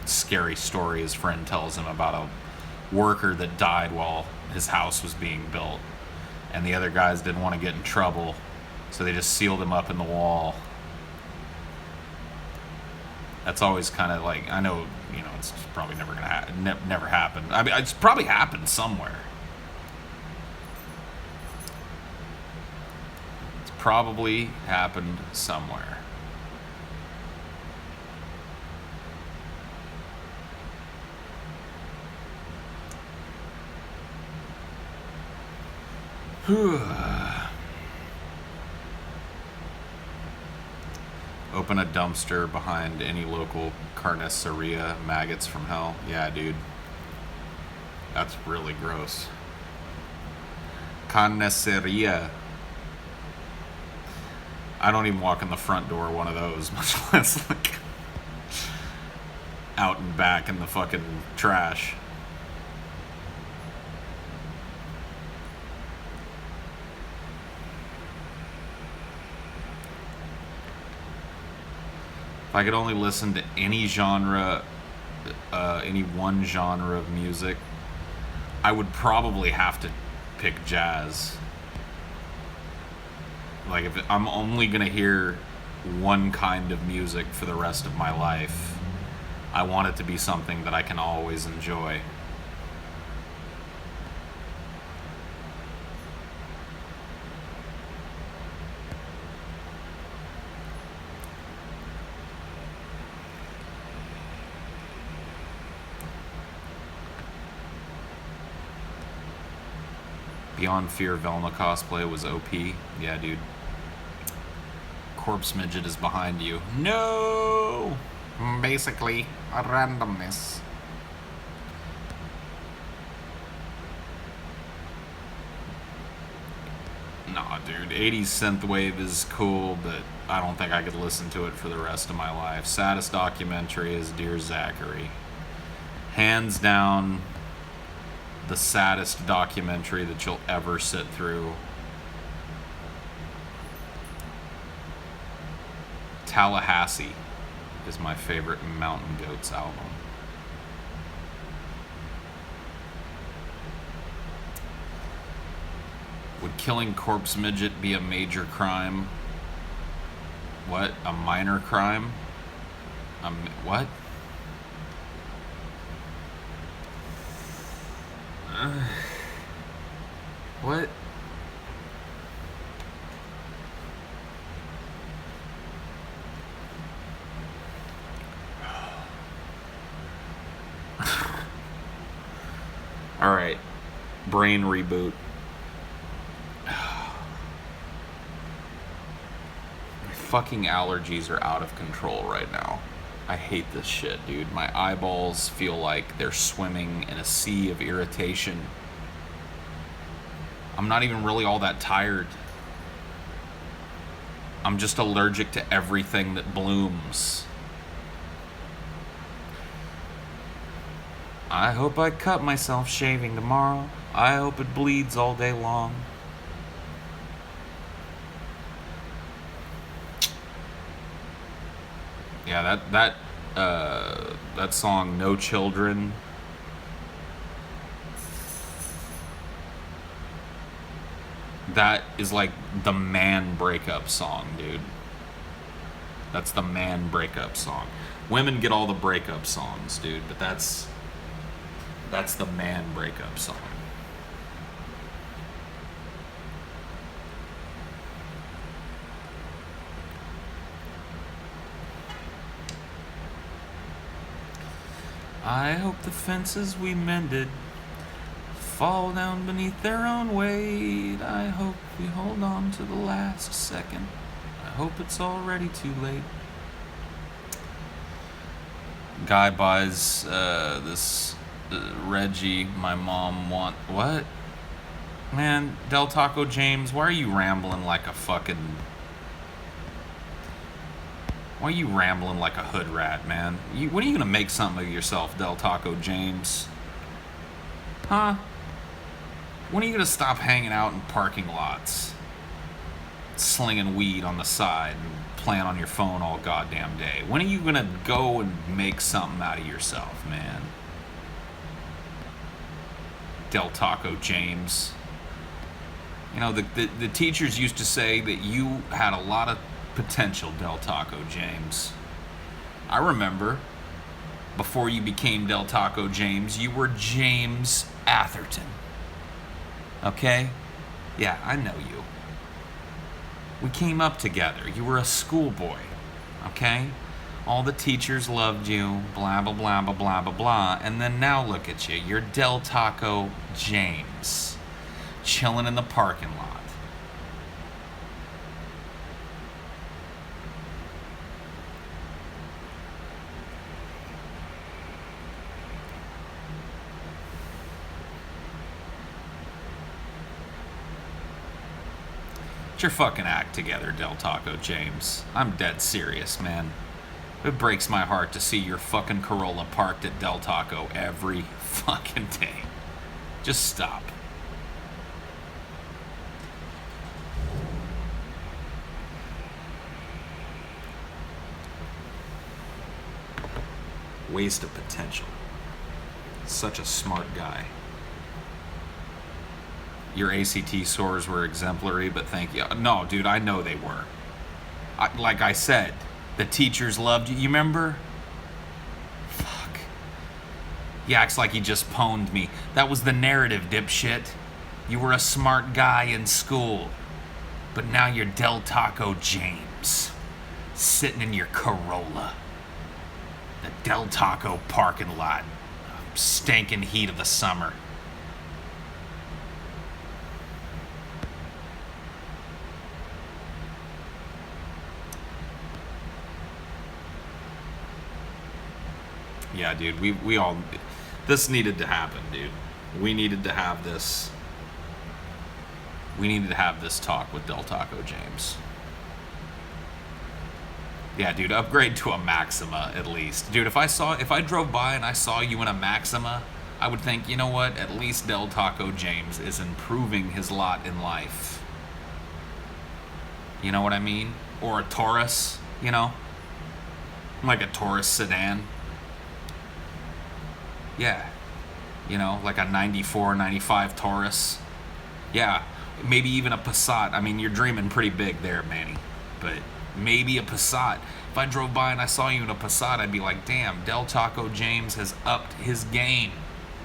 scary story his friend tells him about a worker that died while his house was being built. And the other guys didn't want to get in trouble, so they just sealed him up in the wall. That's always kind of like, I know, you know, it's probably never gonna happen. Never happened. I mean, it's probably happened somewhere. It's probably happened somewhere. Open a dumpster behind any local carniceria, maggots from hell. Yeah, dude. That's really gross. Carniceria. I don't even walk in the front door of one of those, much less like out and back in the fucking trash. If I could only listen to any genre, any one genre of music, I would probably have to pick jazz. Like, if I'm only gonna hear one kind of music for the rest of my life, I want it to be something that I can always enjoy. Beyond Fear Velma cosplay was OP. Yeah, dude. Corpse Midget is behind you. No! Basically, a randomness. Nah, dude. 80s synthwave is cool, but I don't think I could listen to it for the rest of my life. Saddest documentary is Dear Zachary. Hands down, the saddest documentary that you'll ever sit through. Tallahassee is my favorite Mountain Goats album. Would killing Corpse Midget be a major crime? What? A minor crime? What? What? All right. Brain reboot. My fucking allergies are out of control right now. I hate this shit, dude. My eyeballs feel like they're swimming in a sea of irritation. I'm not even really all that tired. I'm just allergic to everything that blooms. I hope I cut myself shaving tomorrow. I hope it bleeds all day long. Yeah, that song "No Children." That is like the man breakup song, dude. That's the man breakup song. Women get all the breakup songs, dude, but that's the man breakup song. I hope the fences we mended fall down beneath their own weight. I hope we hold on to the last second. I hope it's already too late. Guy buys this Reggie, my mom want... What? Man, Del Taco James, why are you rambling like a fucking... Why are you rambling like a hood rat, man? When are you gonna make something of yourself, Del Taco James? Huh? When are you gonna stop hanging out in parking lots, slinging weed on the side, and playing on your phone all goddamn day? When are you gonna go and make something out of yourself, man? Del Taco James. You know, the teachers used to say that you had a lot of potential, Del Taco James. I remember, before you became Del Taco James, you were James Atherton. Okay? Yeah, I know you. We came up together. You were a schoolboy. Okay? All the teachers loved you, blah, blah, blah, blah, blah, blah, blah. And then now look at you. You're Del Taco James. Chilling in the parking lot. Get your fucking act together, Del Taco James. I'm dead serious, man. It breaks my heart to see your fucking Corolla parked at Del Taco every fucking day. Just stop. Waste of potential. Such a smart guy. Your ACT scores were exemplary, but thank you. No, dude, I know they were. Like I said, the teachers loved you. You remember? Fuck. He acts like he just pwned me. That was the narrative, dipshit. You were a smart guy in school. But now you're Del Taco James. Sitting in your Corolla. The Del Taco parking lot. Stinking heat of the summer. Yeah, dude, we all... This needed to happen, dude. We needed to have this... We needed to have this talk with Del Taco James. Yeah, dude, upgrade to a Maxima, at least. Dude, if I drove by and I saw you in a Maxima, I would think, you know what? At least Del Taco James is improving his lot in life. You know what I mean? Or a Taurus, you know? Like a Taurus sedan. Yeah, you know, like a 94, 95 Taurus. Yeah, maybe even a Passat. I mean, you're dreaming pretty big there, Manny. But maybe a Passat. If I drove by and I saw you in a Passat, I'd be like, damn, Del Taco James has upped his game.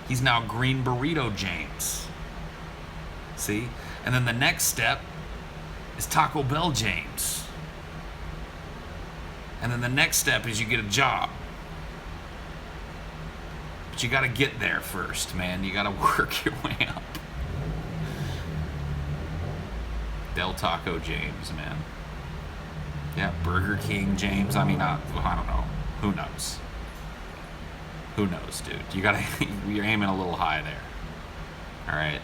He's now Green Burrito James. See? And then the next step is Taco Bell James. And then the next step is you get a job. But you gotta get there first, man. You gotta work your way up. Del Taco James, man. Yeah, Burger King James. I mean, I don't know. Who knows? Who knows, dude? You gotta, you're aiming a little high there. All right.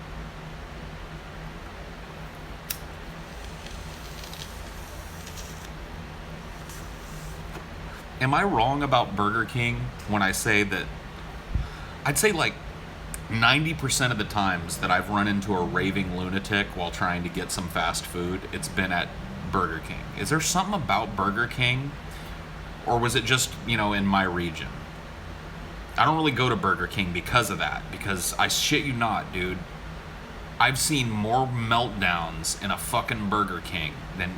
Am I wrong about Burger King when I say that? I'd say like 90% of the times that I've run into a raving lunatic while trying to get some fast food, it's been at Burger King. Is there something about Burger King? Or was it just, you know, in my region? I don't really go to Burger King because of that. Because I shit you not, dude. I've seen more meltdowns in a fucking Burger King than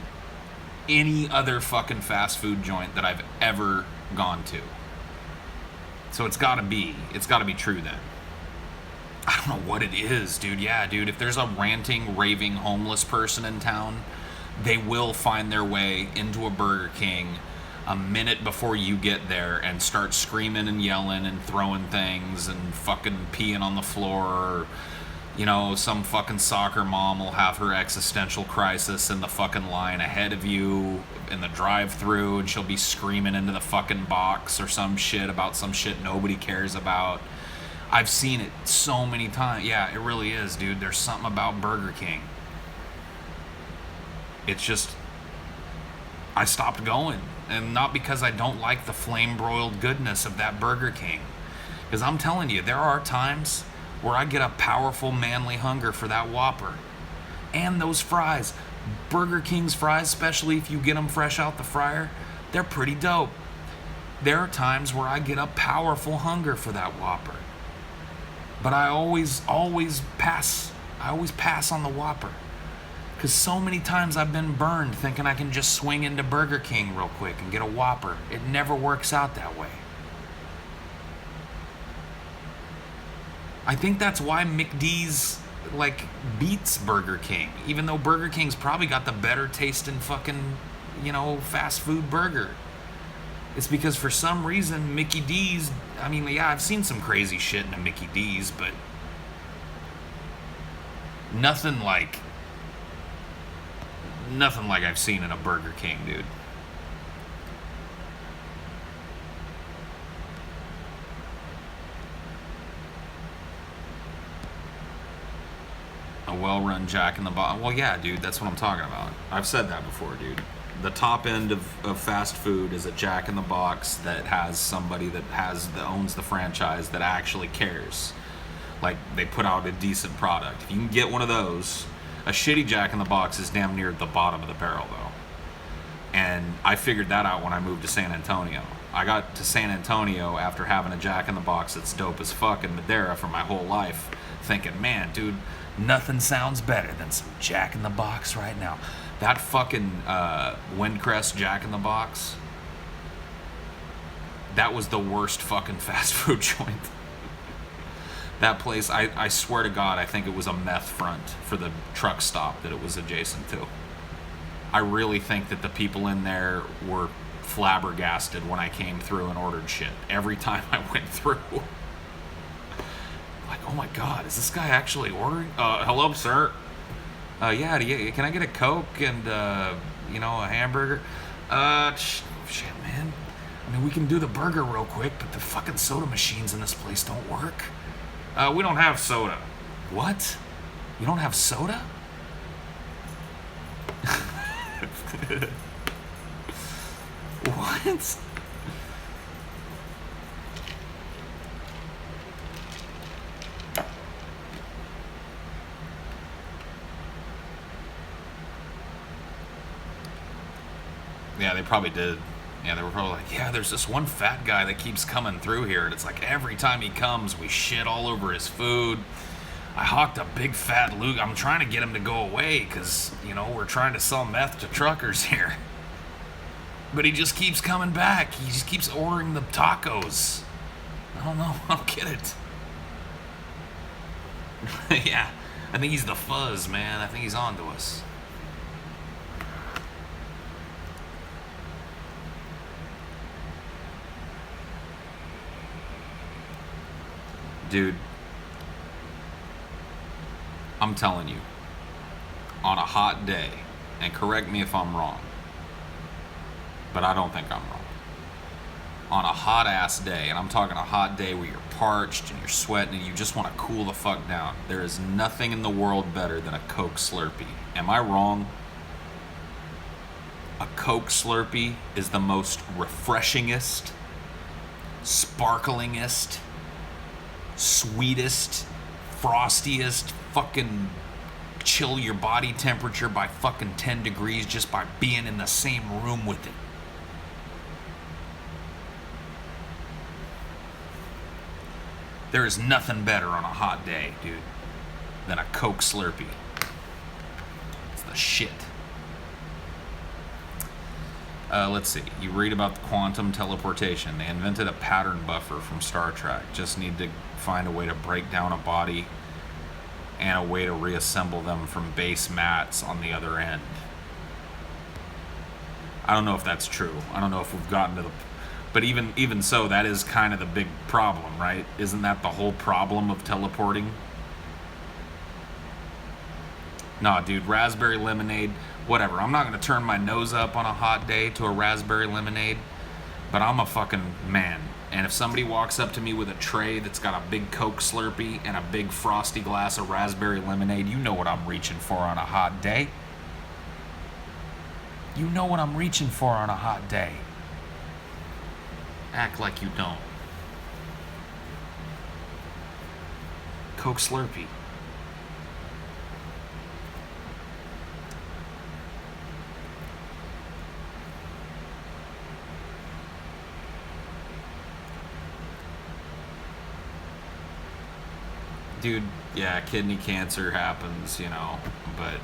any other fucking fast food joint that I've ever gone to. So it's gotta be true then. I don't know what it is, dude. Yeah, dude, if there's a ranting, raving homeless person in town, they will find their way into a Burger King a minute before you get there and start screaming and yelling and throwing things and fucking peeing on the floor. Or, you know, some fucking soccer mom will have her existential crisis in the fucking line ahead of you in the drive-thru, and she'll be screaming into the fucking box or some shit about some shit nobody cares about. I've seen it so many times. Yeah, it really is, dude. There's something about Burger King. It's just, I stopped going. And not because I don't like the flame-broiled goodness of that Burger King. Because I'm telling you, there are times where I get a powerful, manly hunger for that Whopper. And those fries. Burger King's fries, especially if you get them fresh out the fryer, they're pretty dope. There are times where I get a powerful hunger for that Whopper. But I always pass. I always pass on the Whopper. Because so many times I've been burned thinking I can just swing into Burger King real quick and get a Whopper. It never works out that way. I think that's why McD's, beats Burger King. Even though Burger King's probably got the better tasting fucking, fast food burger. It's because for some reason, Mickey D's, I've seen some crazy shit in a Mickey D's, but nothing like I've seen in a Burger King, dude. A well-run Jack in the Box. Well, yeah, dude, that's what I'm talking about. I've said that before, dude. The top end of fast food is a Jack in the Box that has somebody that owns the franchise that actually cares. Like, they put out a decent product. If you can get one of those, a shitty Jack in the Box is damn near the bottom of the barrel, though. And I figured that out when I moved to San Antonio. I got to San Antonio after having a Jack in the Box that's dope as fuck in Madera for my whole life, thinking, man, dude, nothing sounds better than some Jack in the Box right now. That fucking Windcrest Jack in the Box, that was the worst fucking fast food joint. That place, I swear to God, I think it was a meth front for the truck stop that it was adjacent to. I really think that the people in there were flabbergasted when I came through and ordered shit. Every time I went through. Like, oh my God, is this guy actually ordering? Hello, sir. Yeah, can I get a Coke and, a hamburger? Shit, man. We can do the burger real quick, but the fucking soda machines in this place don't work. We don't have soda. What? You don't have soda? What? Yeah, they probably did. Yeah, they were probably like, yeah, there's this one fat guy that keeps coming through here, and it's like every time he comes, we shit all over his food. I hawked a big fat Luke. I'm trying to get him to go away because, we're trying to sell meth to truckers here. But he just keeps coming back. He just keeps ordering the tacos. I don't know. I don't get it. Yeah, I think he's the fuzz, man. I think he's on to us. Dude, I'm telling you, on a hot day, and correct me if I'm wrong, but I don't think I'm wrong. On a hot ass day, and I'm talking a hot day where you're parched and you're sweating and you just want to cool the fuck down, there is nothing in the world better than a Coke Slurpee. Am I wrong? A Coke Slurpee is the most refreshingest, sparklingest, sweetest, frostiest, fucking chill your body temperature by fucking 10 degrees just by being in the same room with it. There is nothing better on a hot day, dude. than a Coke Slurpee. It's the shit. Let's see. You read about the quantum teleportation. They invented a pattern buffer from Star Trek. Just need to find a way to break down a body and a way to reassemble them from base mats on the other end. I don't know if that's true. I don't know if we've gotten to the... But even so, that is kind of the big problem, right? Isn't that the whole problem of teleporting? Nah, dude, raspberry lemonade, whatever. I'm not going to turn my nose up on a hot day to a raspberry lemonade, but I'm a fucking man. And if somebody walks up to me with a tray that's got a big Coke Slurpee and a big frosty glass of raspberry lemonade, you know what I'm reaching for on a hot day. You know what I'm reaching for on a hot day. Act like you don't. Coke Slurpee. Dude, yeah, kidney cancer happens, you know, but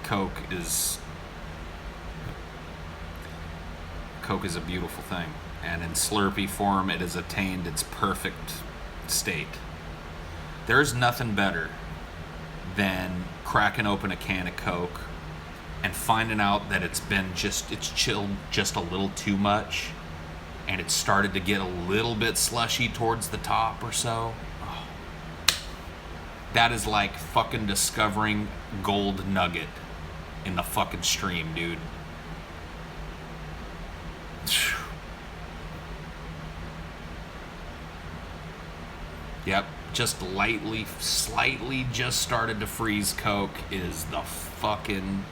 Coke is a beautiful thing. And in Slurpee form, it has attained its perfect state. There's nothing better than cracking open a can of Coke and finding out that it's chilled just a little too much and it started to get a little bit slushy towards the top or so. Oh. That is like fucking discovering gold nugget in the fucking stream, dude. Yep, just slightly just started to freeze Coke is the fucking...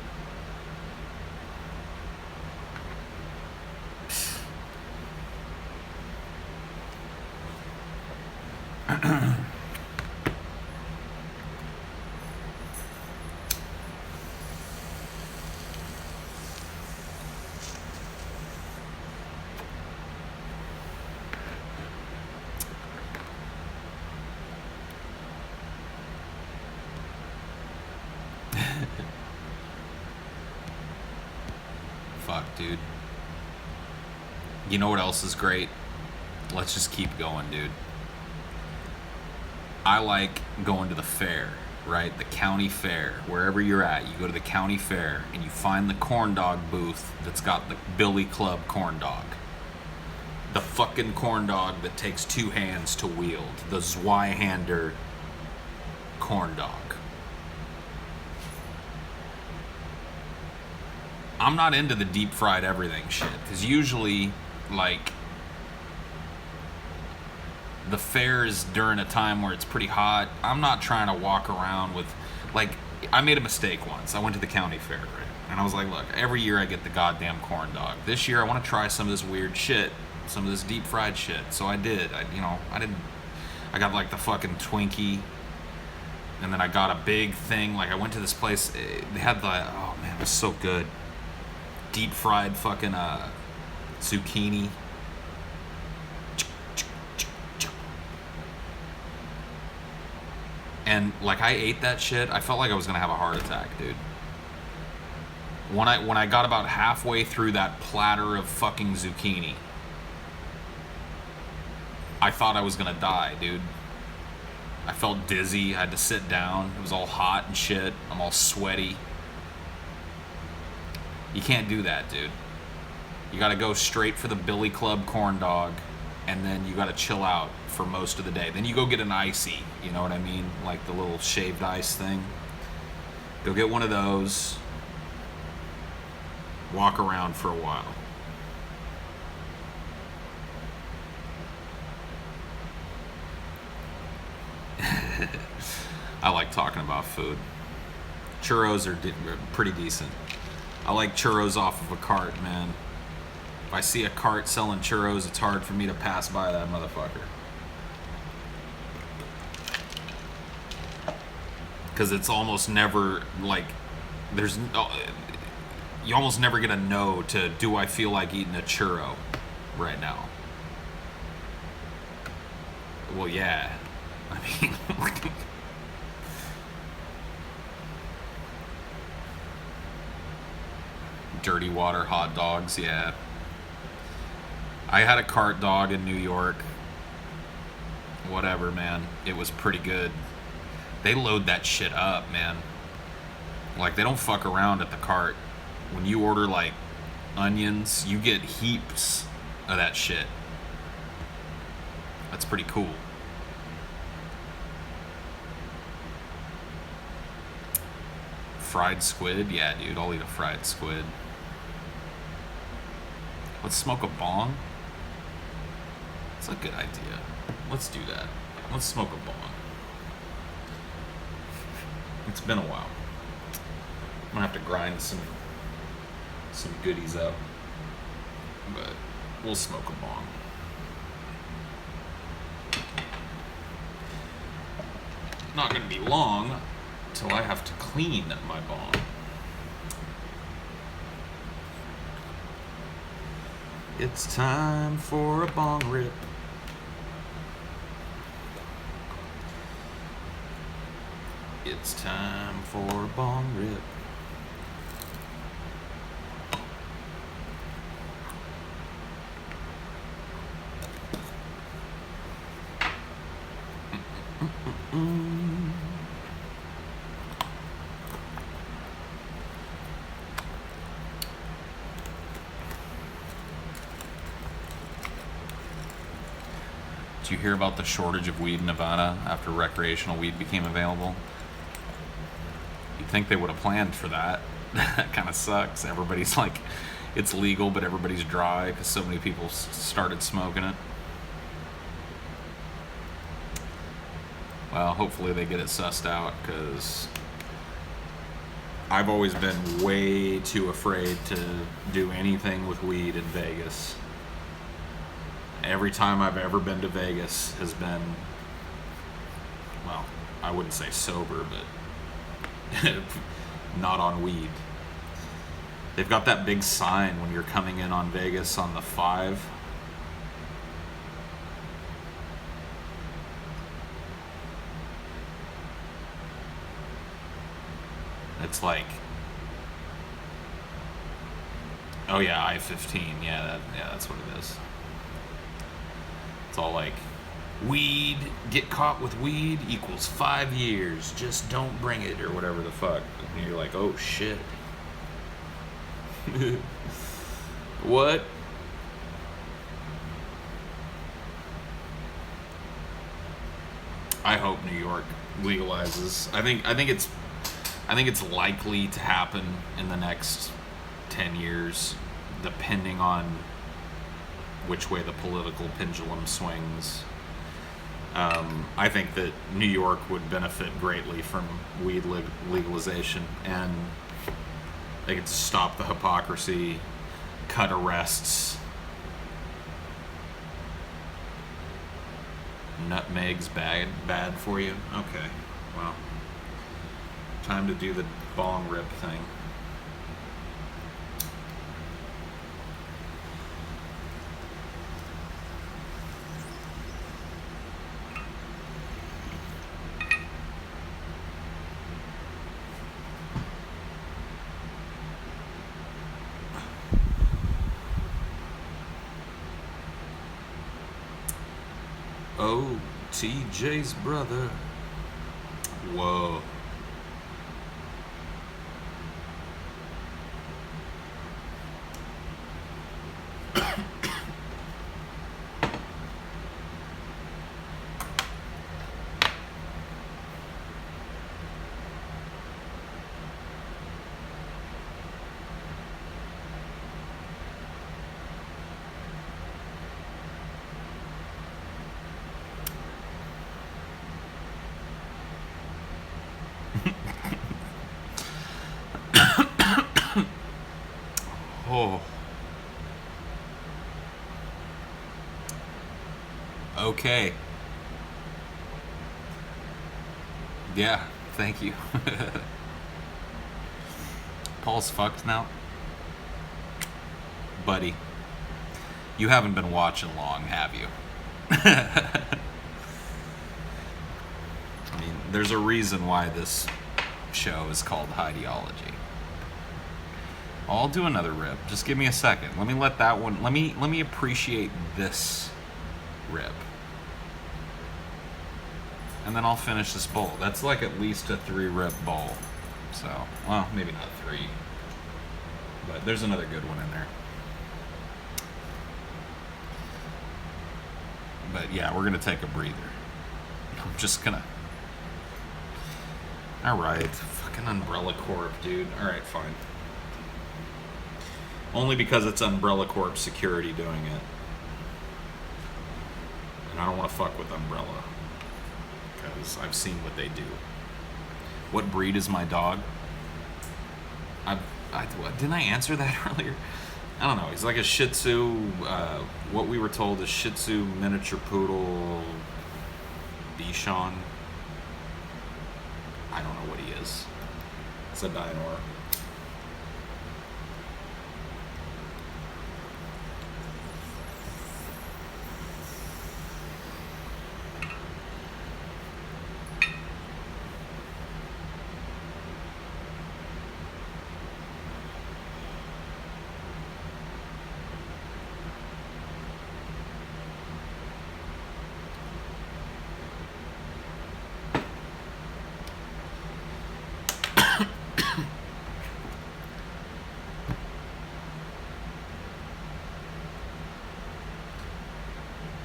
Fuck, dude. You know what else is great? Let's just keep going, dude. I like going to the fair, right? The county fair. Wherever you're at, you go to the county fair and you find the corn dog booth that's got the Billy Club corn dog. The fucking corn dog that takes two hands to wield. The Zweihander corn dog. I'm not into the deep fried everything shit, because usually, like, the fair is during a time where it's pretty hot. I'm not trying to walk around with, like, I made a mistake once. I went to the county fair, right? And I was like, look, every year I get the goddamn corn dog. This year I want to try some of this weird shit, some of this deep fried shit. So I did. I got like the fucking Twinkie, and then I got a big thing. Like, I went to this place, they had the, oh man, it was so good. Deep fried fucking zucchini. And like, I ate that shit, I felt like I was gonna have a heart attack, dude. When I got about halfway through that platter of fucking zucchini, I thought I was gonna die, dude. I felt dizzy, I had to sit down, it was all hot and shit, I'm all sweaty. You can't do that, dude. You gotta go straight for the Billy Club corn dog, and then you gotta chill out for most of the day. Then you go get an icy, you know what I mean? Like the little shaved ice thing. Go get one of those. Walk around for a while. I like talking about food. Churros are pretty decent. I like churros off of a cart, man. If I see a cart selling churros, it's hard for me to pass by that motherfucker. Because it's almost never, like, you almost never get a no to, do I feel like eating a churro right now? Well, yeah. I mean, dirty water hot dogs, yeah. I had a cart dog in New York. Whatever, man. It was pretty good. They load that shit up, man. Like, they don't fuck around at the cart. When you order, like, onions, you get heaps of that shit. That's pretty cool. Fried squid? Yeah, dude, I'll eat a fried squid. Let's smoke a bong? It's a good idea. Let's do that. Let's smoke a bong. It's been a while. I'm gonna have to grind some goodies up. But we'll smoke a bong. Not gonna be long till I have to clean my bong. It's time for a bong rip. It's time for a bong rip. Did you hear about the shortage of weed in Nevada after recreational weed became available? You'd think they would have planned for that. That kind of sucks. Everybody's like, it's legal, but everybody's dry because so many people started smoking it. Well, hopefully they get it sussed out, because I've always been way too afraid to do anything with weed in Vegas. Every time I've ever been to Vegas has been, well, I wouldn't say sober, but not on weed. They've got that big sign when you're coming in on Vegas on the 5. It's like, oh yeah, I-15. Yeah, that's what it is. It's all like, weed, get caught with weed equals 5 years. Just don't bring it, or whatever the fuck. And you're like, oh shit. What? I hope New York legalizes. I think it's likely to happen in the next 10 years, depending on which way the political pendulum swings. I think that New York would benefit greatly from weed legalization, and they could stop the hypocrisy, cut arrests. Nutmeg's bad for you? Okay, well, time to do the bong rip thing. Oh, TJ's brother. Whoa. Oh. Okay. Yeah, thank you. Paul's fucked now. Buddy, you haven't been watching long, have you? I mean, there's a reason why this show is called Highdeology. I'll do another rib. Just give me a second. Let me let that one. Let me appreciate this rib, and then I'll finish this bowl. That's like at least a 3 rib bowl. So, well, maybe not 3, but there's another good one in there. But yeah, we're gonna take a breather. I'm just gonna. All right, fucking Umbrella Corp, dude. All right, fine. Only because it's Umbrella Corp security doing it. And I don't want to fuck with Umbrella. Because I've seen what they do. What breed is my dog? Didn't I answer that earlier? I don't know. He's like a Shih Tzu. What we were told is Shih Tzu miniature poodle Bichon. I don't know what he is. It's a Dynor.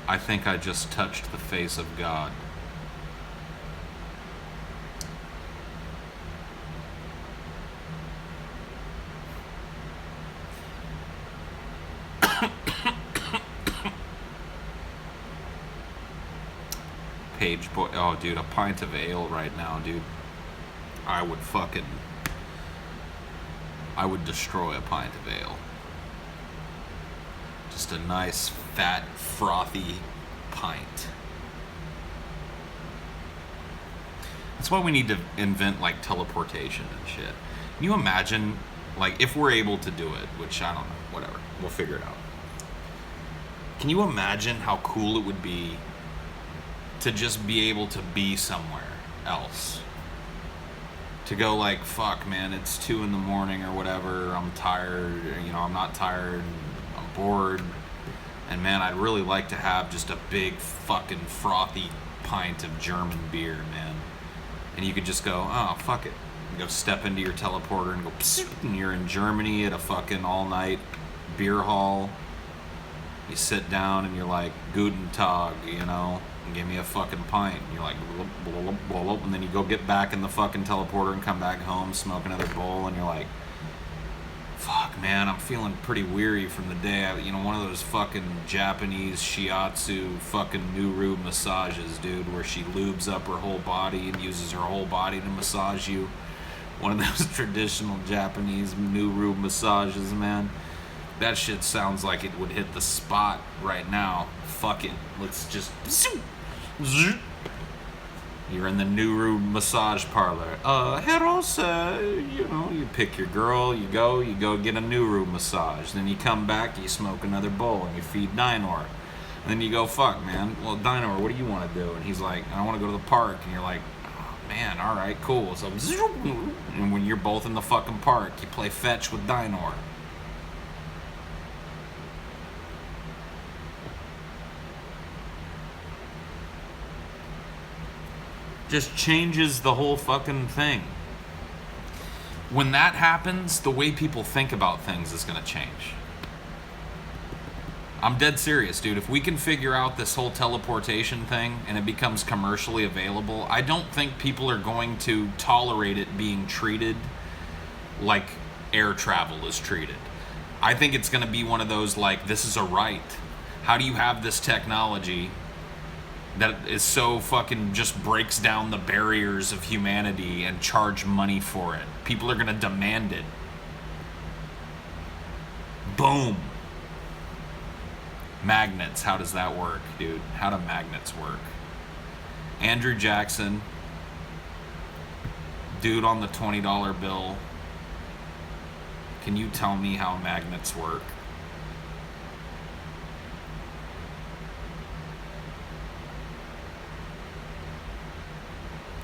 I think I just touched the face of God. Page boy. Oh, dude, a pint of ale right now, dude. I would destroy a pint of ale. Just a nice, fat, frothy pint. That's why we need to invent, like, teleportation and shit. Can you imagine, like, if we're able to do it, which I don't know, whatever, we'll figure it out. Can you imagine how cool it would be to just be able to be somewhere else? To go like, fuck, man, it's 2 a.m. or whatever, I'm tired, I'm not tired, I'm bored, and man, I'd really like to have just a big fucking frothy pint of German beer, man. And you could just go, oh, fuck it. You go step into your teleporter and go, psst, and you're in Germany at a fucking all-night beer hall. You sit down and you're like, Guten Tag, and give me a fucking pint. And you're like, blub, blub, blub, blub, and then you go get back in the fucking teleporter and come back home, smoke another bowl, and you're like, fuck, man, I'm feeling pretty weary from the day. One of those fucking Japanese shiatsu fucking Nuru massages, dude, where she lubes up her whole body and uses her whole body to massage you. One of those traditional Japanese Nuru massages, man. That shit sounds like it would hit the spot right now. Fuck it. Let's just... You're in the Nuru massage parlor. Hello, sir. You pick your girl, you go get a Nuru massage. Then you come back, you smoke another bowl, and you feed Dynor. And then you go, fuck, man. Well, Dynor, what do you want to do? And he's like, I want to go to the park. And you're like, oh, man, all right, cool. So, and when you're both in the fucking park, you play fetch with Dynor. Just changes the whole fucking thing. When that happens, the way people think about things is gonna change. I'm dead serious, dude. If we can figure out this whole teleportation thing and it becomes commercially available, I don't think people are going to tolerate it being treated like air travel is treated. I think it's gonna be one of those, like, this is a right. How do you have this technology that is so fucking just breaks down the barriers of humanity and charge money for it? People are gonna demand it. Boom. Magnets, how does that work, dude? How do magnets work? Andrew Jackson, dude on the $20 bill. Can you tell me how magnets work?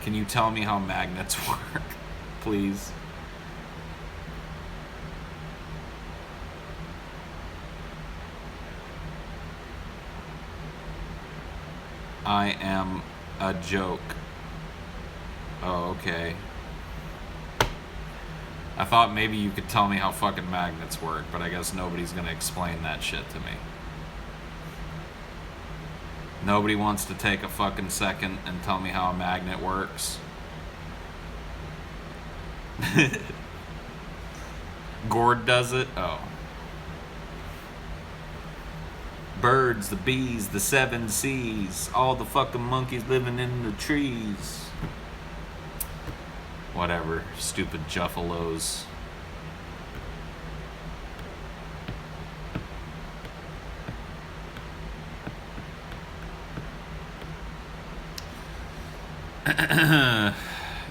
Can you tell me how magnets work, please? I am a joke. Oh, okay. I thought maybe you could tell me how fucking magnets work, but I guess nobody's gonna explain that shit to me. Nobody wants to take a fucking second and tell me how a magnet works. Gord does it? Oh. Birds, the bees, the seven seas, all the fucking monkeys living in the trees. Whatever, stupid juffalos.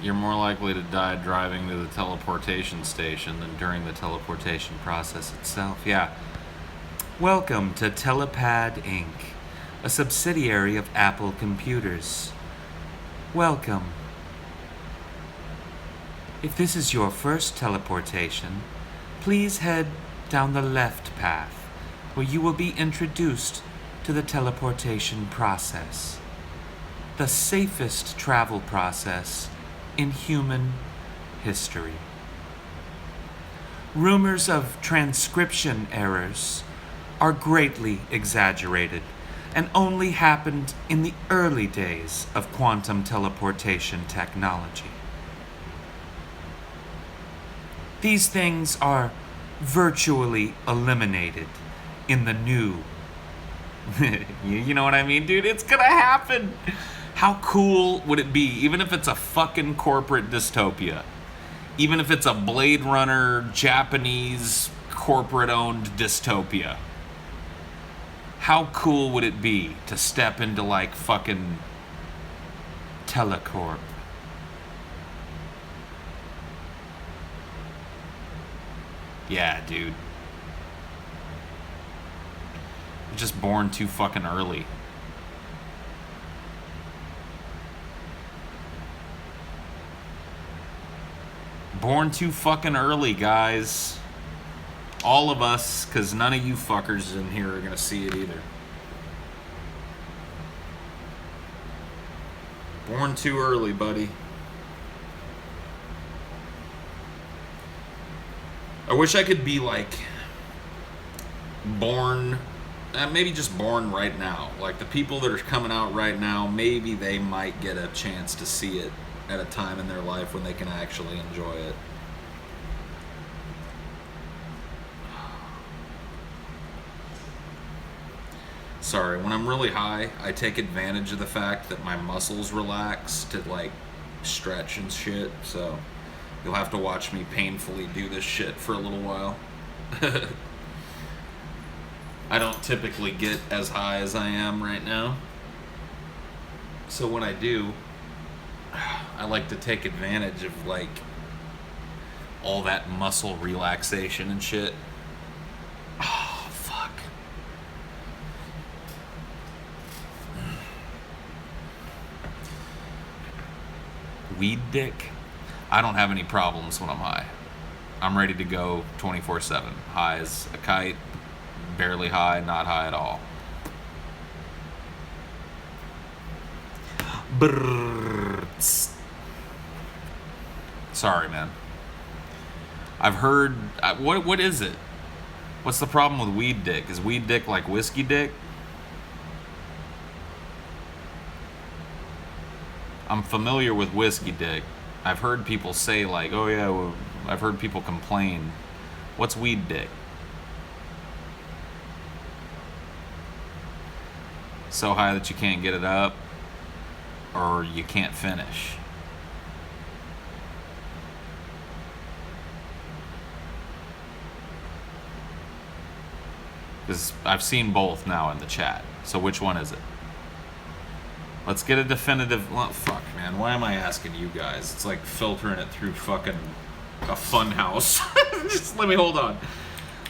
You're more likely to die driving to the teleportation station than during the teleportation process itself. Yeah. Welcome to Telepad Inc., a subsidiary of Apple Computers. Welcome. If this is your first teleportation, please head down the left path, where you will be introduced to the teleportation process. The safest travel process in human history. Rumors of transcription errors are greatly exaggerated and only happened in the early days of quantum teleportation technology. These things are virtually eliminated in the new. You know what I mean, dude? It's gonna happen. How cool would it be, even if it's a fucking corporate dystopia? Even if it's a Blade Runner, Japanese, corporate-owned dystopia? How cool would it be to step into, like, fucking Telecorp? Yeah, dude. You're just born too fucking early. Born too fucking early, guys. All of us, because none of you fuckers in here are gonna see it either. Born too early, buddy. I wish I could be like born, maybe just born right now. Like the people that are coming out right now, maybe they might get a chance to see it at a time in their life when they can actually enjoy it. Sorry, when I'm really high, I take advantage of the fact that my muscles relax to like stretch and shit, so you'll have to watch me painfully do this shit for a little while. I don't typically get as high as I am right now, so when I do, I like to take advantage of like all that muscle relaxation and shit. Oh, fuck. Weed dick? I don't have any problems when I'm high. I'm ready to go 24/7. High as a kite, barely high, not high at all. Brrrr. Sorry, man. I've heard. What is it? What's the problem with weed dick? Is weed dick like whiskey dick? I'm familiar with whiskey dick. I've heard people say like, oh yeah, well, I've heard people complain. What's weed dick? So high that you can't get it up, or you can't finish. Because I've seen both now in the chat. So which one is it? Let's get a definitive. Well, fuck, man. Why am I asking you guys? It's like filtering it through fucking a fun house. Just let me hold on.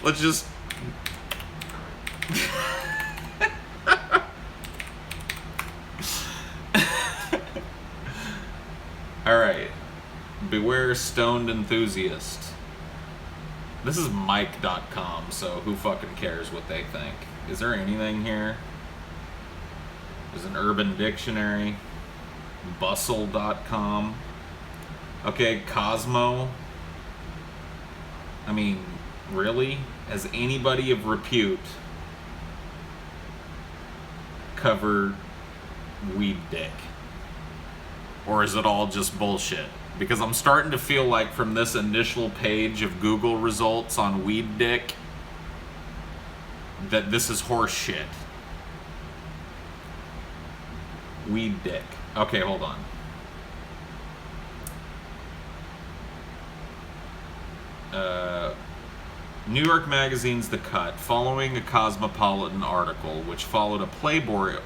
Let's just. All right. Beware stoned enthusiast. This is Mike.com, so who fucking cares what they think? Is there anything here? There's an Urban Dictionary. Bustle.com. Okay, Cosmo. I mean, really? Has anybody of repute covered weed dick? Or is it all just bullshit? Because I'm starting to feel like from this initial page of Google results on weed dick that this is horse shit. Weed dick. Okay, hold on. New York Magazine's The Cut, following a Cosmopolitan article, which followed a Playboy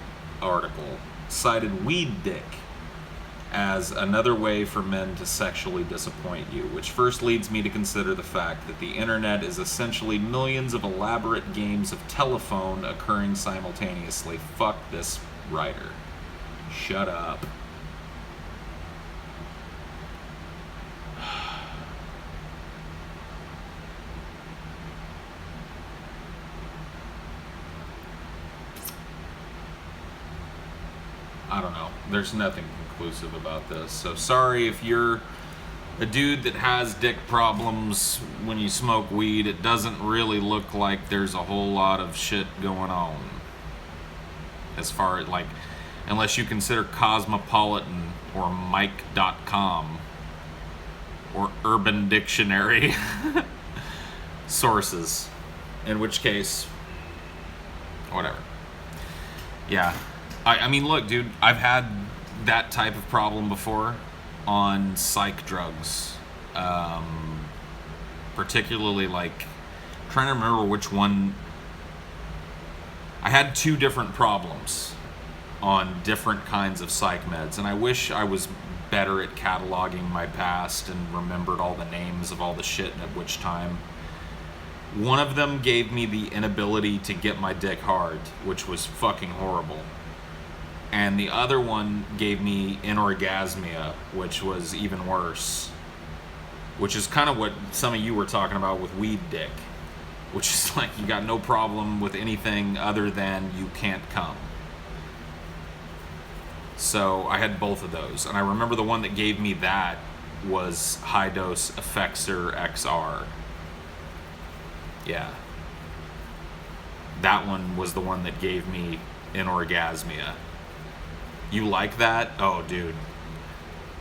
article, cited weed dick as another way for men to sexually disappoint you, which first leads me to consider the fact that the internet is essentially millions of elaborate games of telephone occurring simultaneously. Fuck this writer. Shut up. I don't know. There's nothing conclusive about this. So sorry if you're a dude that has dick problems when you smoke weed. It doesn't really look like there's a whole lot of shit going on. As far as, like, unless you consider Cosmopolitan or Mike.com or Urban Dictionary sources. In which case, whatever. Yeah. I mean, look, dude, I've had that type of problem before on psych drugs. Particularly, like, trying to remember which one. I had two different problems on different kinds of psych meds, and I wish I was better at cataloging my past and remembered all the names of all the shit and at which time. One of them gave me the inability to get my dick hard, which was fucking horrible. And the other one gave me anorgasmia, which was even worse. Which is kind of what some of you were talking about with weed dick. Which is like you got no problem with anything other than you can't come. So I had both of those. And I remember the one that gave me that was high dose Effexor XR. Yeah. That one was the one that gave me anorgasmia. You like that? Oh, dude.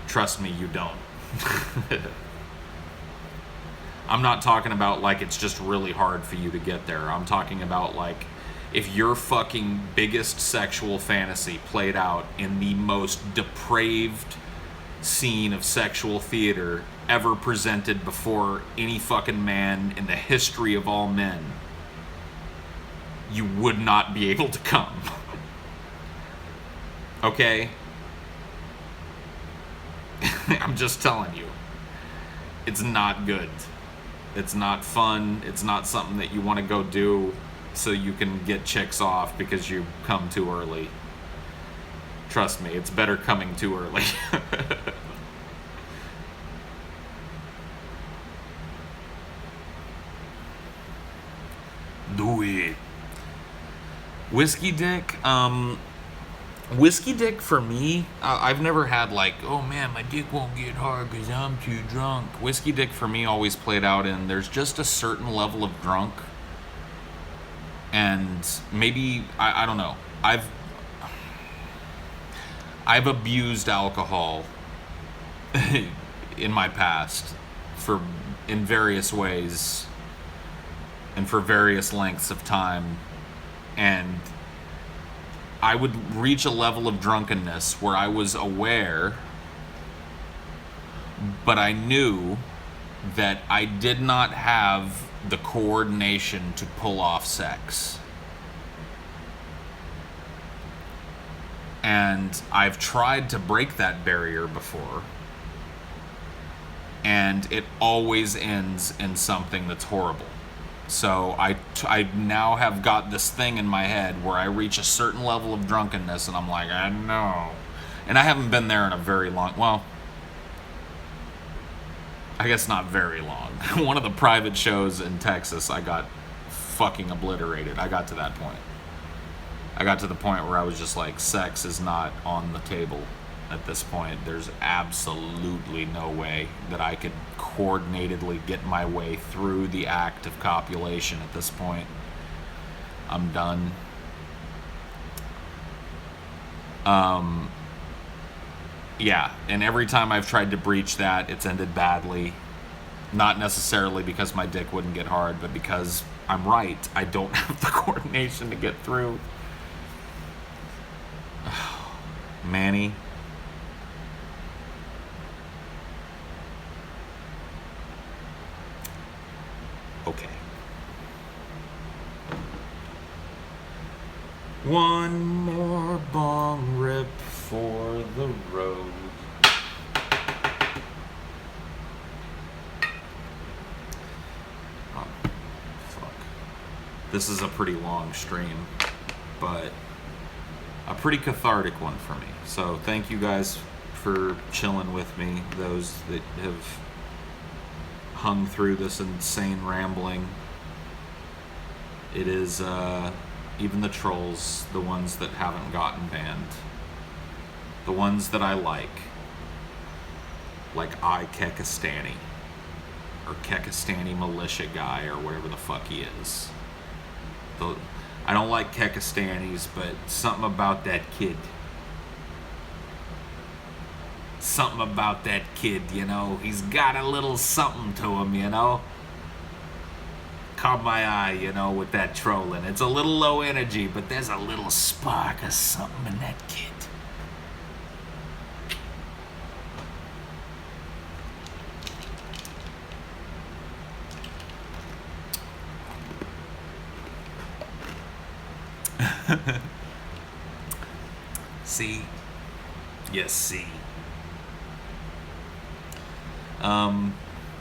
Trust me, you don't. I'm not talking about like it's just really hard for you to get there. I'm talking about like if your fucking biggest sexual fantasy played out in the most depraved scene of sexual theater ever presented before any fucking man in the history of all men, you would not be able to come. Okay? I'm just telling you. It's not good. It's not fun. It's not something that you want to go do so you can get chicks off because you come too early. Trust me, it's better coming too early. Do it. Whiskey dick, Whiskey dick for me, I've never had like, oh man, my dick won't get hard because I'm too drunk. Whiskey dick for me always played out in there's just a certain level of drunk. And maybe, I don't know. I've abused alcohol in my past in various ways and for various lengths of time. And I would reach a level of drunkenness where I was aware, but I knew that I did not have the coordination to pull off sex. And I've tried to break that barrier before, and it always ends in something that's horrible. So I now have got this thing in my head where I reach a certain level of drunkenness and I'm like, I know. And I haven't been there in a very long, well, I guess not very long. One of the private shows in Texas, I got fucking obliterated. I got to that point. I got to the point where I was just like, sex is not on the table at this point. There's absolutely no way that I could coordinatedly get my way through the act of copulation at this point. I'm done. Yeah, and every time I've tried to breach that, it's ended badly. Not necessarily because my dick wouldn't get hard, but because I'm right. I don't have the coordination to get through. Manny. Okay. One more bong rip for the road. Oh, fuck. This is a pretty long stream, but a pretty cathartic one for me. So thank you guys for chilling with me, those that have hung through this insane rambling. It is, even the trolls, the ones that haven't gotten banned, the ones that I like Kekistani, or Kekistani militia guy, or whatever the fuck he is. I don't like Kekistanis, but something about that kid. Something about that kid, you know? He's got a little something to him, you know? Caught my eye, you know, with that trolling. It's a little low energy, but there's a little spark of something in that kid. See? Yes, see.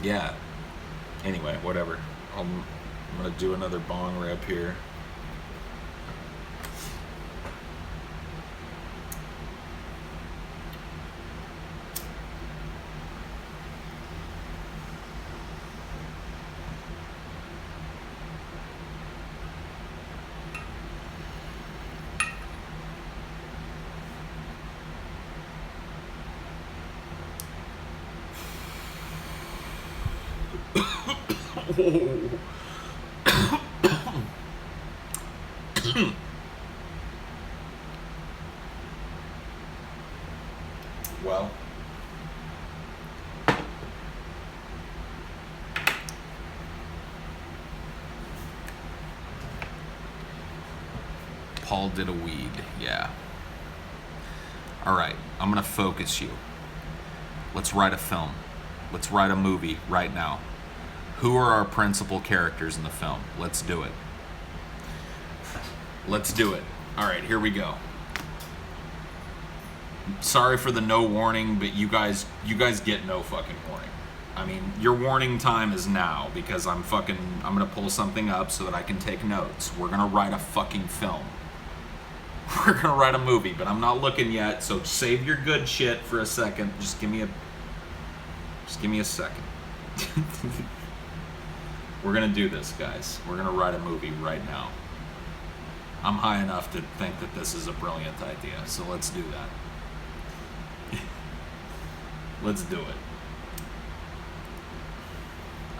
Yeah. Anyway, whatever. I'm gonna do another bong rip here. Well, Paul did a weed, yeah. All right, I'm gonna focus you. Let's write a film. Let's write a movie right now. Who are our principal characters in the film? Let's do it. Let's do it. All right, here we go. Sorry for the no warning, but you guys get no fucking warning. I mean, your warning time is now, because I'm gonna pull something up so that I can take notes. We're gonna write a fucking film. We're gonna write a movie, but I'm not looking yet, so save your good shit for a second. Just give me a second. We're gonna do this, guys. We're gonna write a movie right now. I'm high enough to think that this is a brilliant idea, so let's do that. Let's do it.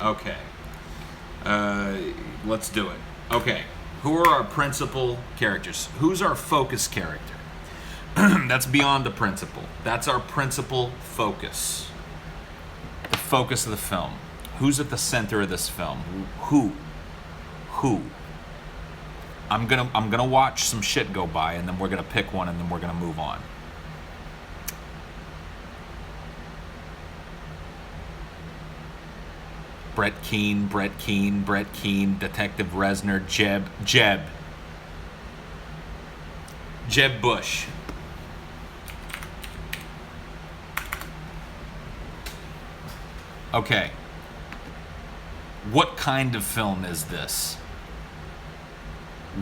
Okay. Let's do it. Okay. Who are our principal characters? Who's our focus character? That's beyond the principal. That's our principal focus. The focus of the film. Who's at the center of this film? Who? I'm gonna watch some shit go by, and then we're gonna pick one, and then we're gonna move on. Brett Keane, Detective Resner, Jeb Bush. Okay. What kind of film is this?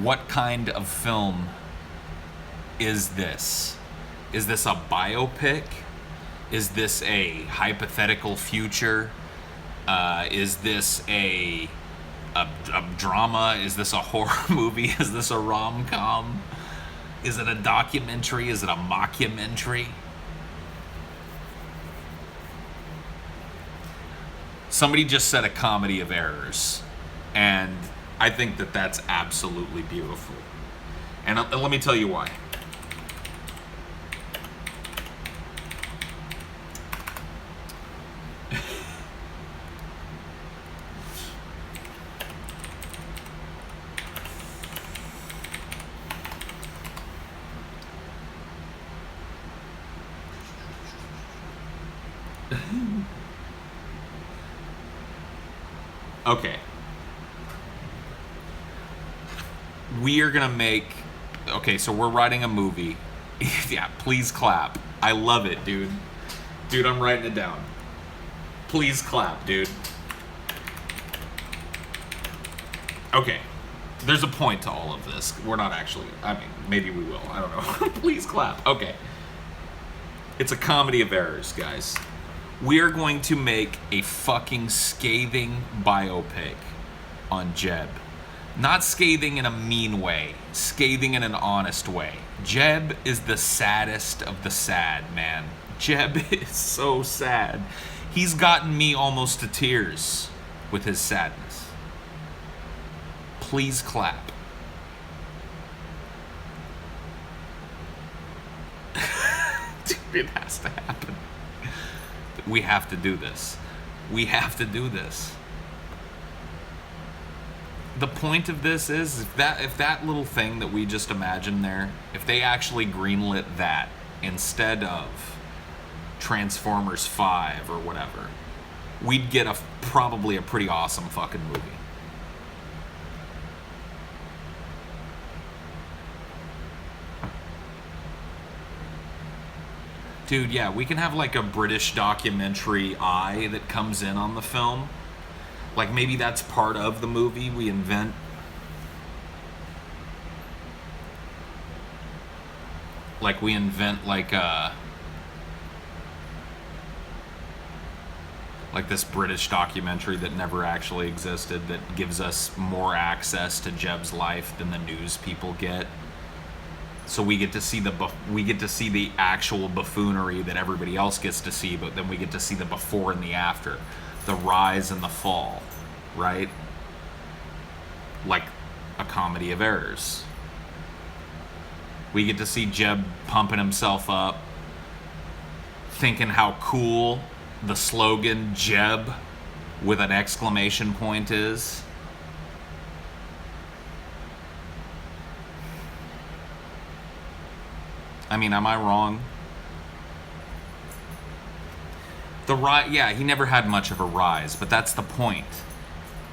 What kind of film is this? Is this a biopic? Is this a hypothetical future? Is this a drama? Is this a horror movie? Is this a rom-com? Is it a documentary? Is it a mockumentary? Somebody just said a comedy of errors, and I think that that's absolutely beautiful. And let me tell you why. Okay. We are gonna make... Okay, so we're writing a movie. Yeah, please clap. I love it, dude. Dude, I'm writing it down. Please clap, dude. Okay. There's a point to all of this. We're not actually... I mean, maybe we will. I don't know. Please clap. Okay. It's a comedy of errors, guys. We are going to make a fucking scathing biopic on Jeb. Not scathing in a mean way, scathing in an honest way. Jeb is the saddest of the sad, man. Jeb is so sad. He's gotten me almost to tears with his sadness. Please clap. Dude, it has to happen. We have to do this. We have to do this. The point of this is if that little thing that we just imagined there, if they actually greenlit that instead of Transformers 5 or whatever, we'd get probably a pretty awesome fucking movie. Dude, yeah, we can have like a British documentary eye that comes in on the film. Like maybe that's part of the movie we invent. Like we invent like this British documentary that never actually existed that gives us more access to Jeb's life than the news people get. So we get to see the actual buffoonery that everybody else gets to see, but then we get to see the before and the after, the rise and the fall, right? Like a comedy of errors. We get to see Jeb pumping himself up, thinking how cool the slogan Jeb with an exclamation point is. I mean, am I wrong? Yeah, he never had much of a rise, but that's the point.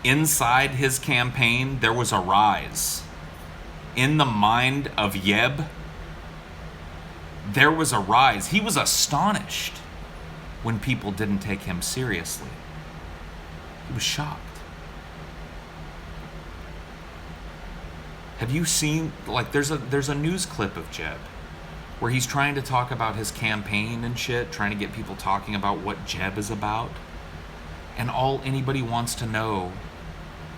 Inside his campaign, there was a rise. In the mind of Jeb, there was a rise. He was astonished when people didn't take him seriously. He was shocked. Have you seen, like, there's a news clip of Jeb where he's trying to talk about his campaign and shit, trying to get people talking about what Jeb is about. And all anybody wants to know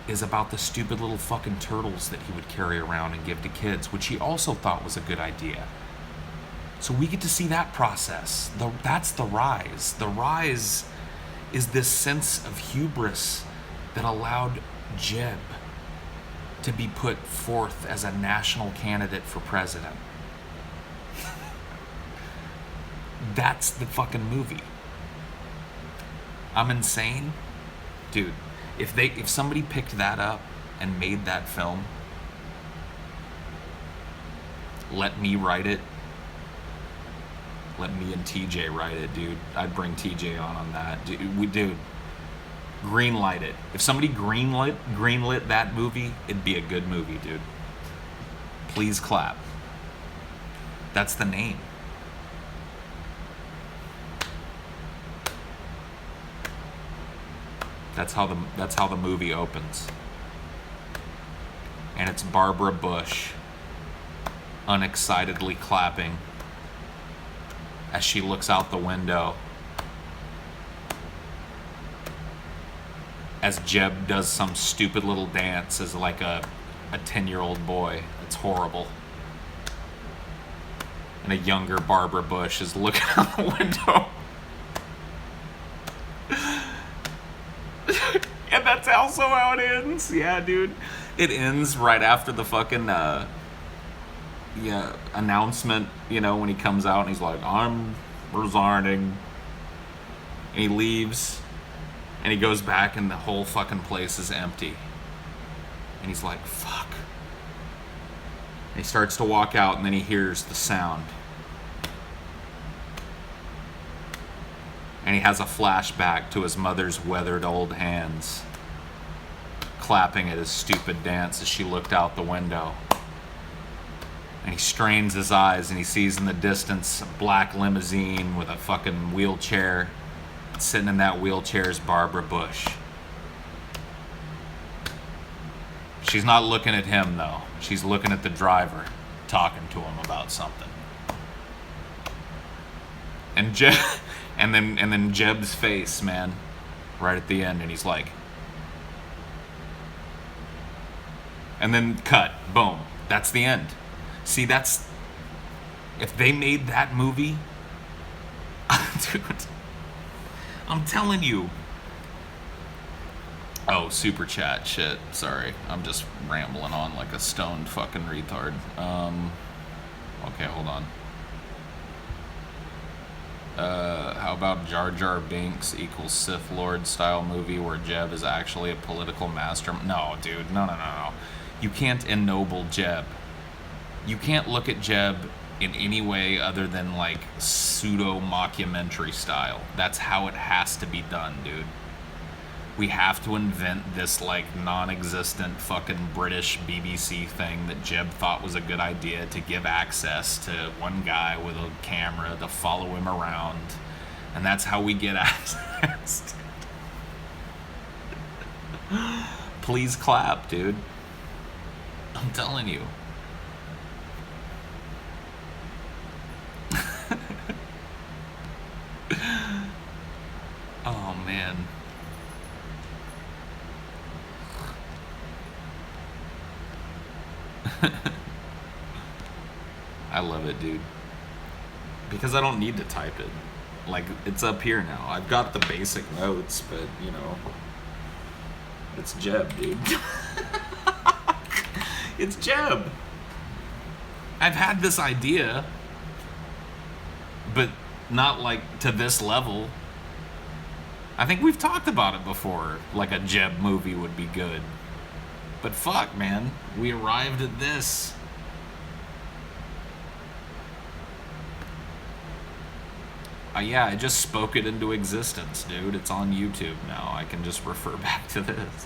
is about the stupid little fucking turtles that he would carry around and give to kids, which he also thought was a good idea. So we get to see that process. That's the rise. The rise is this sense of hubris that allowed Jeb to be put forth as a national candidate for president. That's the fucking movie. I'm insane? Dude, if somebody picked that up and made that film, let me write it. Let me and TJ write it, dude. I'd bring TJ on that. Dude, greenlight it. If somebody greenlit that movie, it'd be a good movie, dude. Please clap. That's the name. That's how the movie opens. And it's Barbara Bush unexcitedly clapping as she looks out the window as Jeb does some stupid little dance as like a 10-year-old boy. It's horrible. And a younger Barbara Bush is looking out the window. And that's also how it ends. Yeah, dude. It ends right after the fucking announcement, you know, when he comes out and he's like, I'm resigning. And he leaves. And he goes back and the whole fucking place is empty. And he's like, fuck. And he starts to walk out and then he hears the sound. And he has a flashback to his mother's weathered old hands clapping at his stupid dance as she looked out the window. And he strains his eyes and he sees in the distance a black limousine with a fucking wheelchair. And sitting in that wheelchair is Barbara Bush. She's not looking at him though. She's looking at the driver, talking to him about something. And then Jeb's face, man, right at the end, and he's like, and then cut, boom, that's the end. See, that's, if they made that movie, dude, I'm telling you. Oh, super chat, shit, sorry, I'm just rambling on like a stoned fucking retard. Okay, hold on. How about Jar Jar Binks equals Sith Lord style movie where Jeb is actually a political mastermind? No, dude, no. You can't ennoble Jeb. You can't look at Jeb in any way other than like pseudo mockumentary style. That's how it has to be done, dude. We have to invent this like non-existent fucking British BBC thing that Jeb thought was a good idea to give access to one guy with a camera to follow him around. And that's how we get access. Please clap, dude. I'm telling you. Oh, man. I love it, dude. Because I don't need to type it. Like, it's up here now. I've got the basic notes, but, you know, it's Jeb, dude. It's Jeb. I've had this idea, but not, like, to this level. I think we've talked about it before. Like, a Jeb movie would be good. But fuck, man. We arrived at this. Yeah, I just spoke it into existence, dude. It's on YouTube now. I can just refer back to this.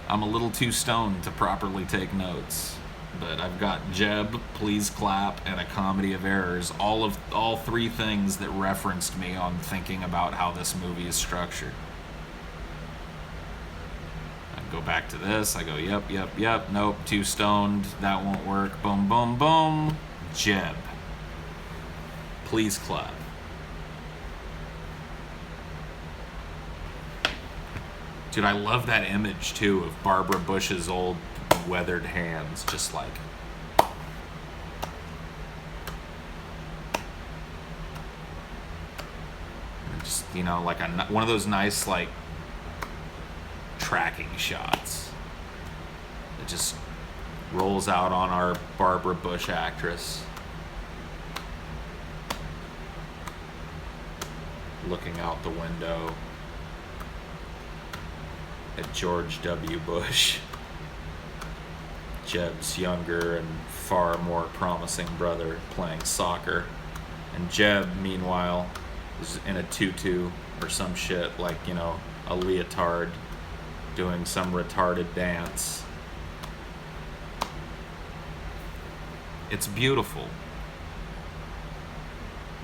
I'm a little too stoned to properly take notes. But I've got Jeb, Please Clap, and A Comedy of Errors. All three things that referenced me on thinking about how this movie is structured. I go back to this. I go, yep. Nope, too stoned. That won't work. Boom, boom, boom. Jeb. Please Clap. Dude, I love that image, too, of Barbara Bush's old weathered hands, just like... Just, you know, like one of those nice, like, tracking shots. It just rolls out on our Barbara Bush actress. Looking out the window at George W. Bush, Jeb's younger and far more promising brother, playing soccer. And Jeb, meanwhile, is in a tutu or some shit, like, you know, a leotard, doing some retarded dance. It's beautiful.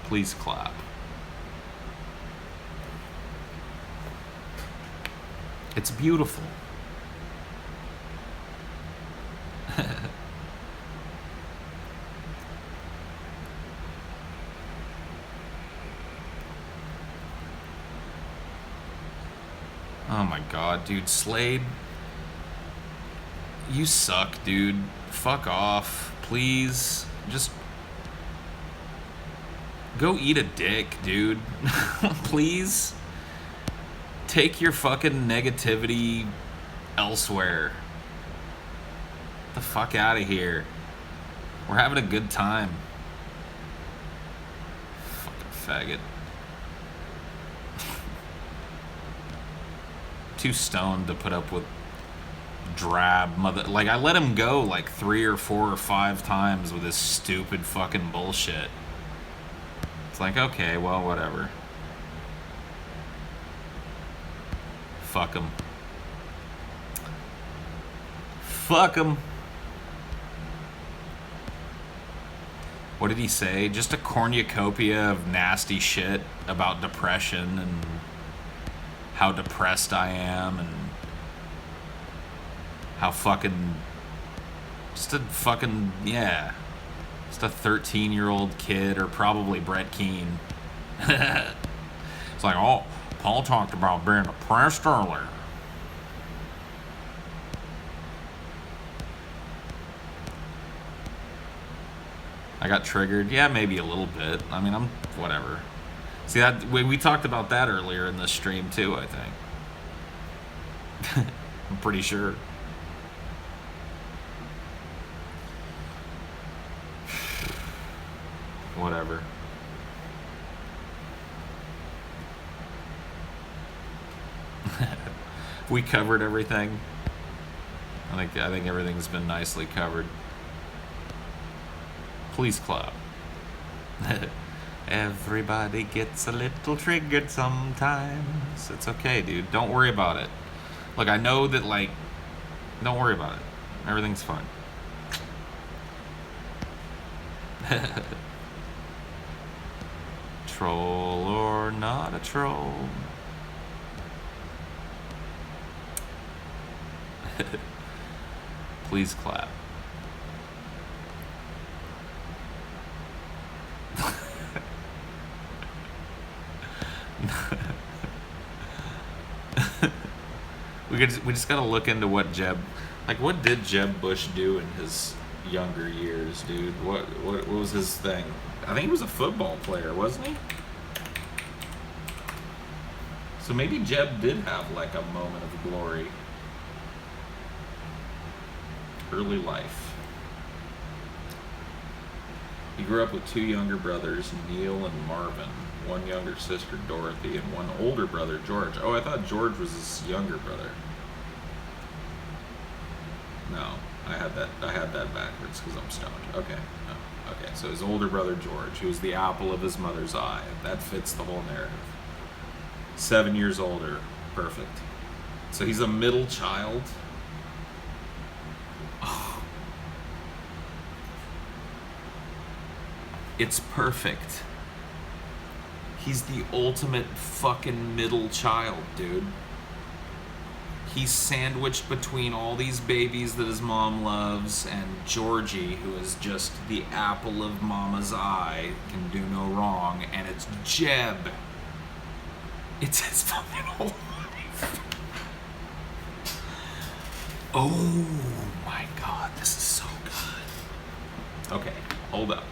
Please clap. It's beautiful. Oh my god, dude. Slade. You suck, dude. Fuck off. Please. Just Go eat a dick, dude. Please. Take your fucking negativity elsewhere. Get the fuck out of here. We're having a good time. Fucking faggot. Too stoned to put up with drab mother. Like, I let him go like 3 or 4 or 5 times with this stupid fucking bullshit. It's like, okay, well, whatever. Fuck him. Fuck him. What did he say? Just a cornucopia of nasty shit about depression and how depressed I am and how fucking... Just a fucking... Yeah. Just a 13-year-old kid, or probably Brett Keane. It's like, oh, Paul talked about being depressed earlier. I got triggered. Yeah, maybe a little bit. I mean, I'm... Whatever. See, that we talked about that earlier in the stream, too, I think. I'm pretty sure. Whatever. We covered everything. I think everything's been nicely covered. Please clap. Everybody gets a little triggered sometimes. It's okay, dude. Don't worry about it. Look, I know that, like, don't worry about it. Everything's fine. Troll or not a troll. Please clap. We just gotta look into what what did Jeb Bush do in his younger years, dude? What was his thing? I think he was a football player, wasn't he? So maybe Jeb did have like a moment of glory. Early life. He grew up with 2 younger brothers, Neil and Marvin, 1 younger sister, Dorothy, and 1 older brother, George. Oh, I thought George was his younger brother. No, I had that backwards because I'm stoned. Okay, no, okay. So his older brother, George, who was the apple of his mother's eye. That fits the whole narrative. 7 years older. Perfect. So he's a middle child. Oh. It's perfect. He's the ultimate fucking middle child, dude. He's sandwiched between all these babies that his mom loves and Georgie, who is just the apple of mama's eye, can do no wrong, and it's Jeb. It's his fucking whole life. Oh my god, this is so good. Okay, hold up.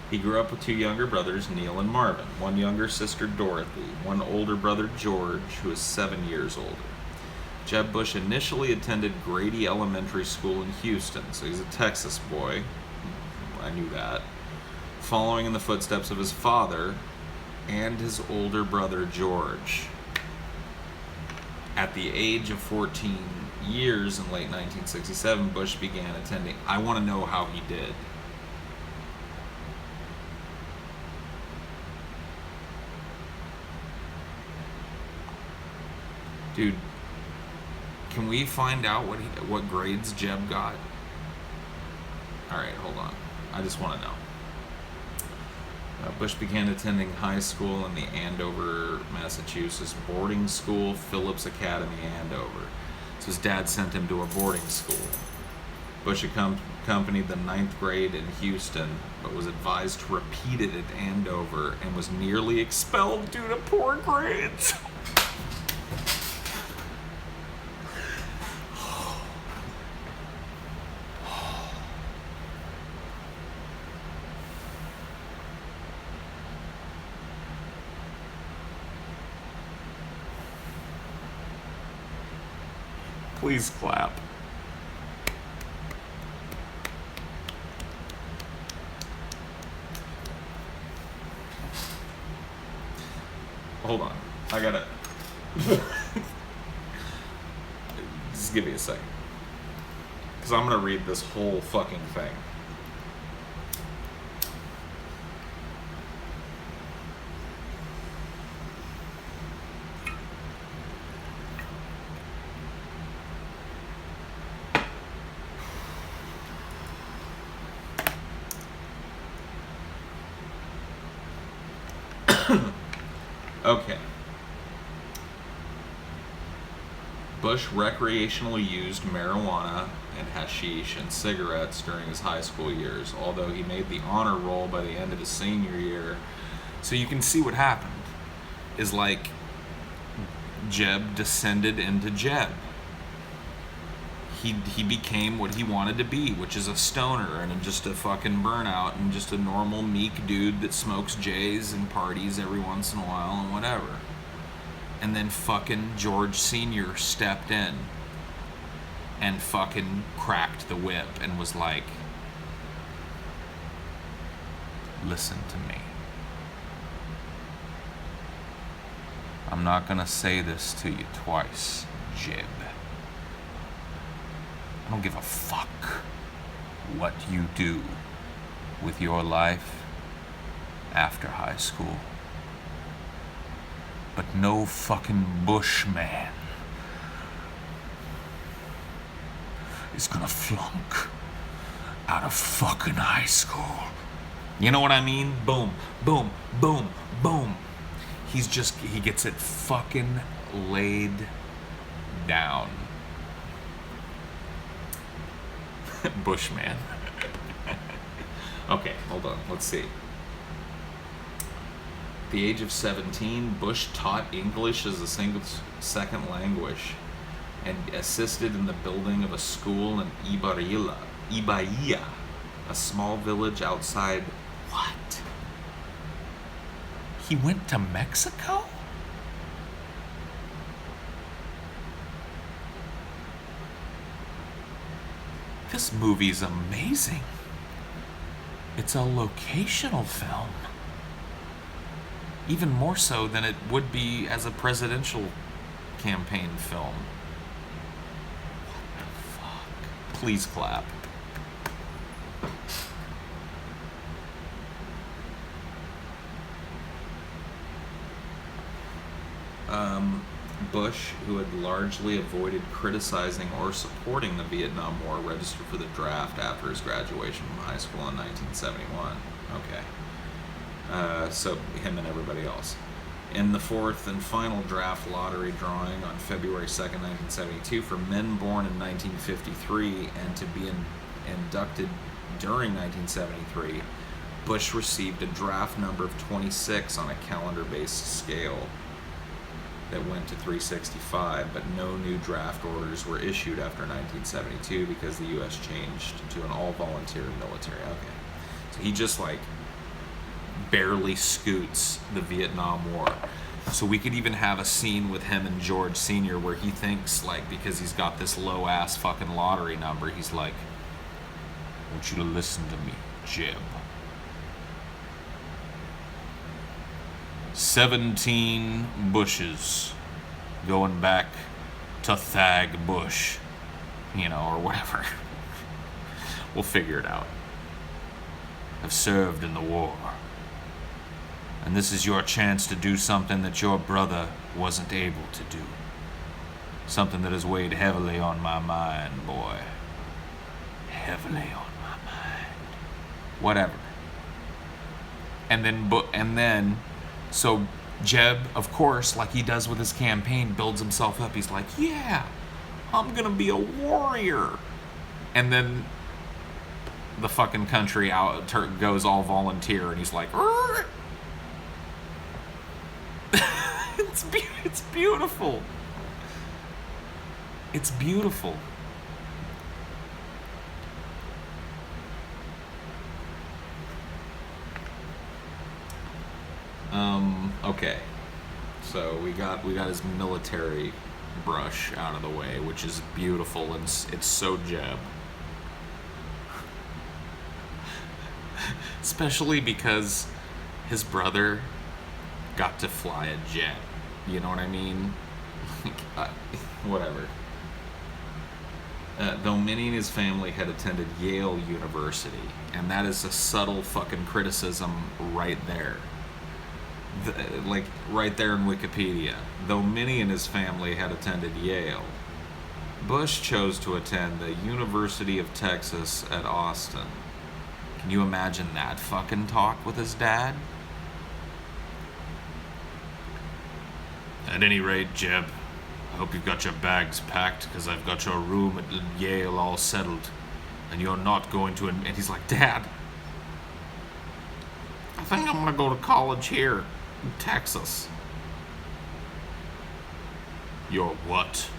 He grew up with 2 younger brothers, Neil and Marvin, 1 younger sister, Dorothy, 1 older brother, George, who is 7 years older. Jeb Bush initially attended Grady Elementary School in Houston, so he's a Texas boy. I knew that. Following in the footsteps of his father and his older brother, George. At the age of 14 years in late 1967, Bush began attending. I want to know how he did. Dude, can we find out what grades Jeb got? Alright, hold on. I just want to know. Bush began attending high school in the Andover, Massachusetts boarding school, Phillips Academy, Andover. So his dad sent him to a boarding school. Bush accompanied the 9th grade in Houston, but was advised to repeat it at Andover and was nearly expelled due to poor grades. Please clap. Hold on. I gotta... Just give me a second. Because I'm gonna read this whole fucking thing. Okay. Bush recreationally used marijuana and hashish and cigarettes during his high school years, although he made the honor roll by the end of his senior year. So you can see what happened. Is like Jeb descended into Jeb. He became what he wanted to be, which is a stoner and just a fucking burnout and just a normal meek dude that smokes J's and parties every once in a while and whatever. And then fucking George Sr. stepped in and fucking cracked the whip and was like, listen to me. I'm not gonna say this to you twice, Jeb. I don't give a fuck what you do with your life after high school. But no fucking Bushman is gonna flunk out of fucking high school. You know what I mean? Boom, boom, boom, boom. He gets it fucking laid down. Bushman. Okay, hold on. Let's see. At the age of 17, Bush taught English as a second language and assisted in the building of a school in Ibaia, a small village outside. What? He went to Mexico? This movie's amazing. It's a locational film. Even more so than it would be as a presidential campaign film. What the fuck? Please clap. Bush, who had largely avoided criticizing or supporting the Vietnam War, registered for the draft after his graduation from high school in 1971. Okay. So him and everybody else. In the fourth and final draft lottery drawing on February 2nd, 1972, for men born in 1953 and to be inducted during 1973, Bush received a draft number of 26 on a calendar-based scale that went to 365, but no new draft orders were issued after 1972 because the U.S. changed to an all-volunteer military. Okay. So he just, like, barely scoots the Vietnam War. So we could even have a scene with him and George Sr. where he thinks, like, because he's got this low-ass fucking lottery number, he's like, I want you to listen to me, Jeb. 17 Bushes going back to Thag Bush, you know, or whatever. We'll figure it out. Have served in the war. And this is your chance to do something that your brother wasn't able to do. Something that has weighed heavily on my mind, boy. Heavily on my mind. Whatever. And then, so Jeb, of course, like he does with his campaign, builds himself up. He's like, yeah, I'm gonna be a warrior. And then the fucking country goes all volunteer, and he's like, it's beautiful. It's beautiful. Okay, so we got his military brush out of the way, which is beautiful, and it's so Jeb. Especially because his brother got to fly a jet. You know what I mean? Whatever. Though many in his family had attended Yale University, and that is a subtle fucking criticism right there. Like, right there in Wikipedia. Though many in his family had attended Yale, Bush chose to attend the University of Texas at Austin. Can you imagine that fucking talk with his dad? At any rate, Jeb, I hope you've got your bags packed, because I've got your room at Yale all settled, and you're not going to... And he's like, Dad, I think I'm going to go to college here in Texas. Your what?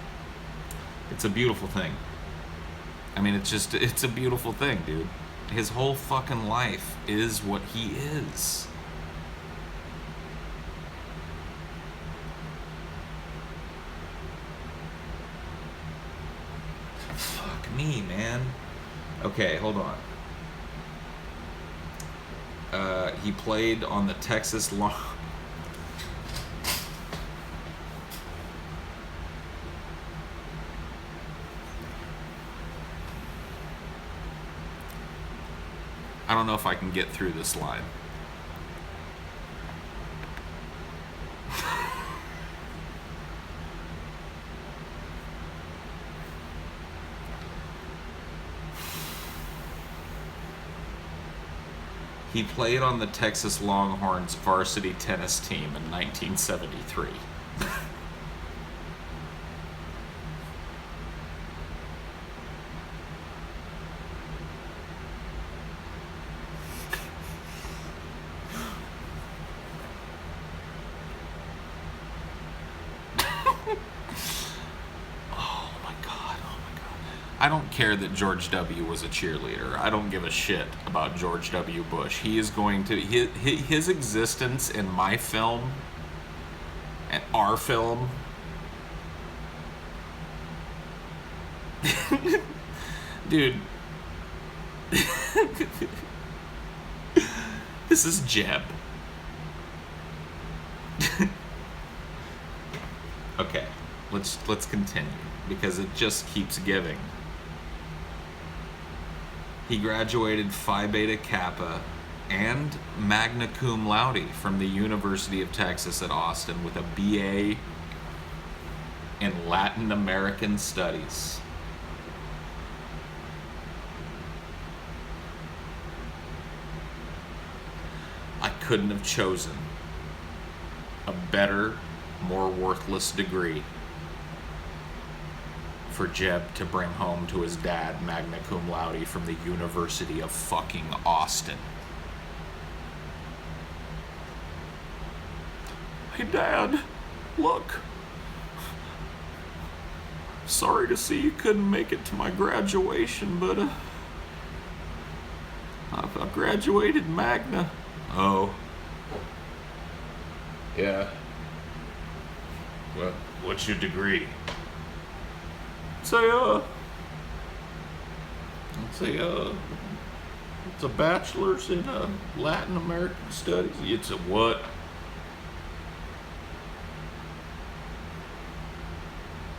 It's a beautiful thing. I mean, it's a beautiful thing, dude. His whole fucking life is what he is. Fuck me, man. Okay, hold on. He played on the Texas Long... I don't know if I can get through this line. He played on the Texas Longhorns varsity tennis team in 1973. I don't care that George W. was a cheerleader. I don't give a shit about George W. Bush. He is going to... His existence in my film, and our film... Dude. This is Jeb. Okay, let's continue, because it just keeps giving. He graduated Phi Beta Kappa and magna cum laude from the University of Texas at Austin with a BA in Latin American Studies. I couldn't have chosen a better, more worthless degree for Jeb to bring home to his dad, magna cum laude from the University of fucking Austin. Hey, Dad, look. Sorry to see you couldn't make it to my graduation, but I graduated magna. Oh. Yeah. Well, what's your degree? It's a bachelor's in Latin American Studies. It's a what?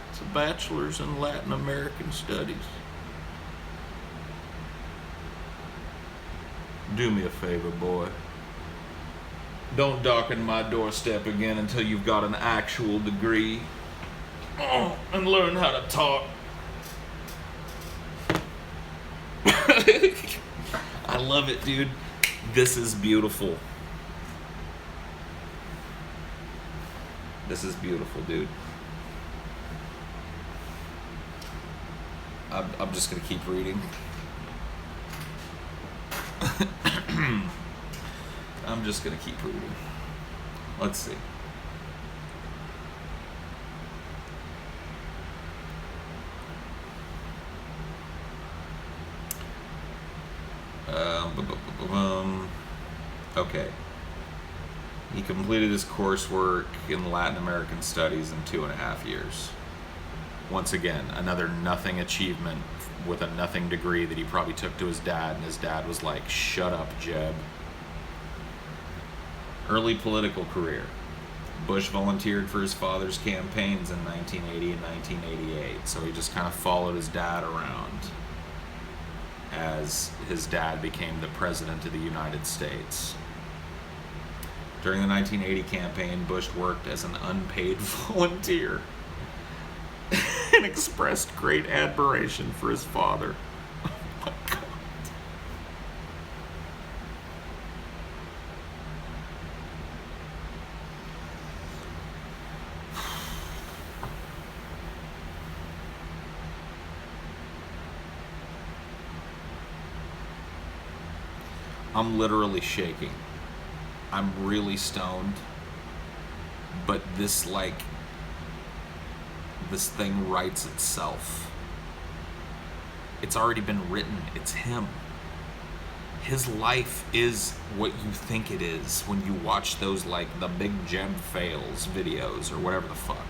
It's a bachelor's in Latin American Studies. Do me a favor, boy. Don't darken my doorstep again until you've got an actual degree. Oh, and learn how to talk. I love it, dude. This is beautiful. This is beautiful, dude. I'm just gonna keep reading. I'm just gonna keep reading. Let's see. Okay. He completed his coursework in Latin American Studies in 2.5 years. Once again, another nothing achievement with a nothing degree that he probably took to his dad, and his dad was like, shut up, Jeb. Early political career. Bush volunteered for his father's campaigns in 1980 and 1988, so he just kind of followed his dad around as his dad became the president of the United States. During the 1980 campaign, Bush worked as an unpaid volunteer and expressed great admiration for his father. Oh my God. I'm literally shaking. I'm really stoned. But this thing writes itself. It's already been written. It's him. His life is what you think it is when you watch those, the Big Jeb Fails videos or whatever the fuck.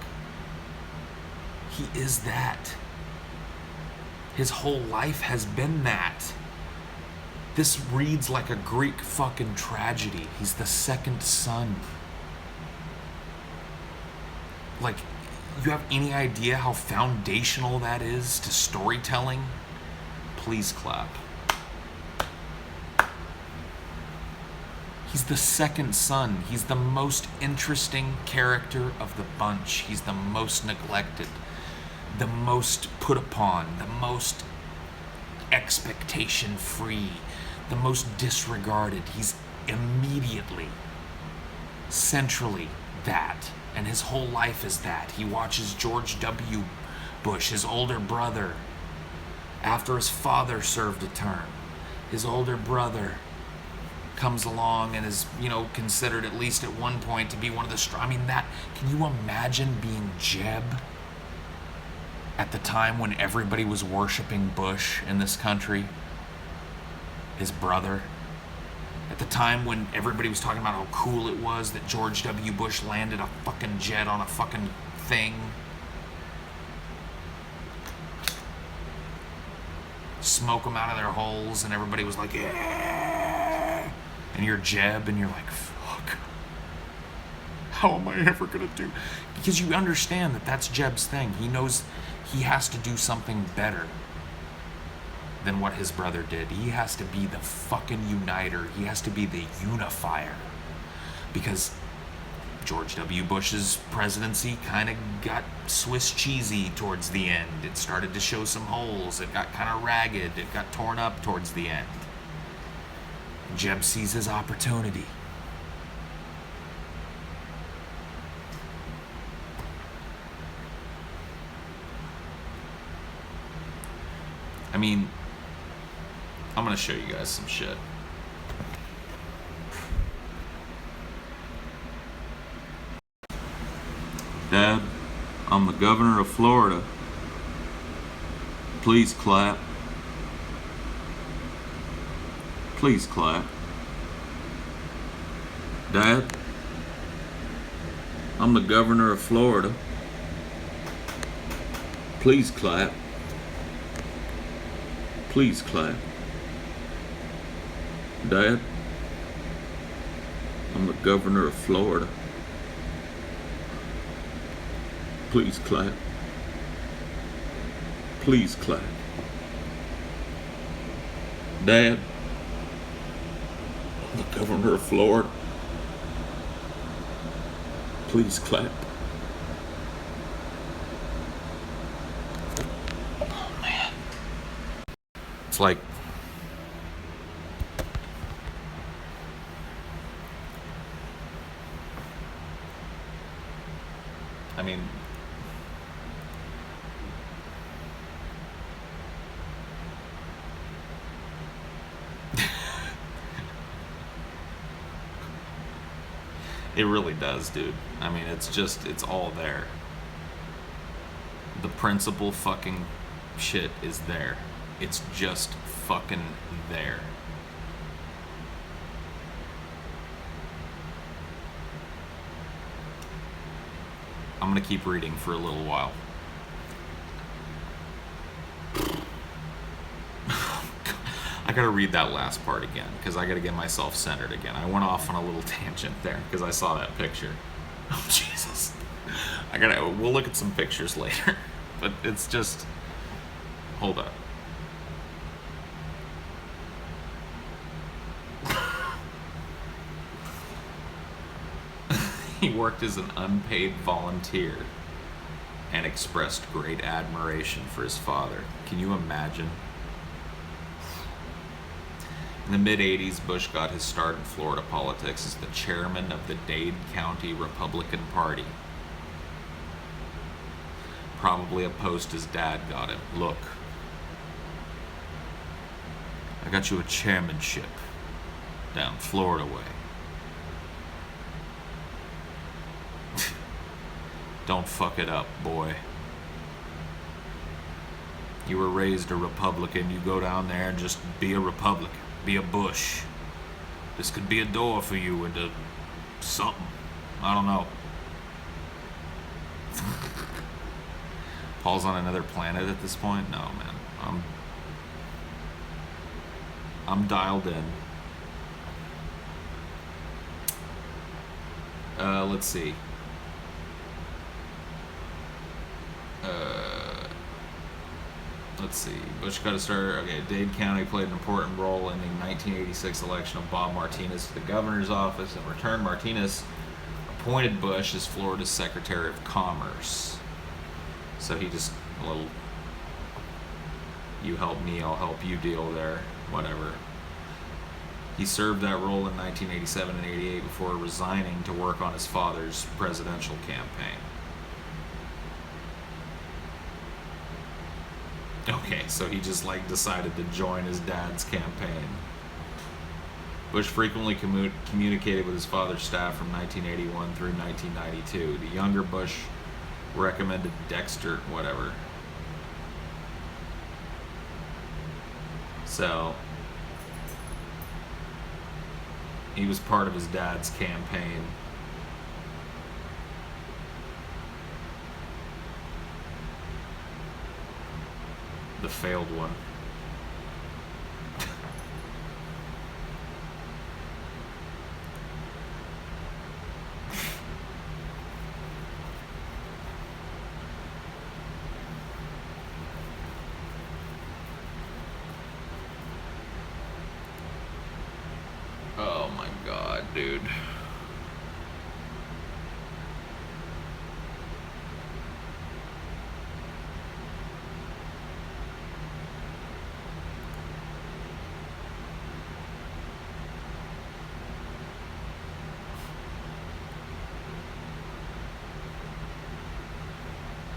He is that. His whole life has been that. This reads like a Greek fucking tragedy. He's the second son. You have any idea how foundational that is to storytelling? Please clap. He's the second son. He's the most interesting character of the bunch. He's the most neglected, the most put upon, the most expectation free, the most disregarded. He's immediately, centrally that. And his whole life is that. He watches George W. Bush, his older brother, after his father served a term. His older brother comes along and is, considered at least at one point to be one of the strong. Can you imagine being Jeb at the time when everybody was worshiping Bush in this country? His brother. At the time when everybody was talking about how cool it was that George W. Bush landed a fucking jet on a fucking thing. Smoke them out of their holes, and everybody was like, yeah! And you're Jeb, and you're like, fuck. How am I ever gonna do? Because you understand that that's Jeb's thing. He knows he has to do something better than what his brother did. He has to be the fucking uniter. He has to be the unifier. Because George W. Bush's presidency kind of got Swiss cheesy towards the end. It started to show some holes. It got kind of ragged. It got torn up towards the end. Jeb sees his opportunity. I'm gonna show you guys some shit. Dad, I'm the governor of Florida. Please clap. Please clap. Dad, I'm the governor of Florida. Please clap. Please clap. Dad, I'm the governor of Florida. Please clap. Please clap. Dad, I'm the governor of Florida. Please clap. Oh man. It's like it really does, dude. It's all there. The principal fucking shit is there. It's just fucking there. I'm gonna keep reading for a little while. I gotta read that last part again because I gotta get myself centered again. I went off on a little tangent there because I saw that picture. Oh Jesus! We'll look at some pictures later, but it's just. Hold up. He worked as an unpaid volunteer and expressed great admiration for his father. Can you imagine? In the mid-'80s, Bush got his start in Florida politics as the chairman of the Dade County Republican Party. Probably a post his dad got him. Look, I got you a chairmanship down Florida way. Don't fuck it up, boy. You were raised a Republican. You go down there and just be a Republican. Be a Bush. This could be a door for you into something. I don't know. Paul's on another planet at this point? No, man. I'm dialed in. Let's see. Let's see. Bush got to start. Okay, Dade County played an important role in the 1986 election of Bob Martinez to the governor's office. In return, Martinez appointed Bush as Florida's Secretary of Commerce. So he just a little, you help me, I'll help you deal there, whatever. He served that role in 1987 and 88 before resigning to work on his father's presidential campaign. Okay, so he just decided to join his dad's campaign. Bush frequently communicated with his father's staff from 1981 through 1992. The younger Bush recommended Dexter, whatever. So, he was part of his dad's campaign. The failed one. Oh my God, dude.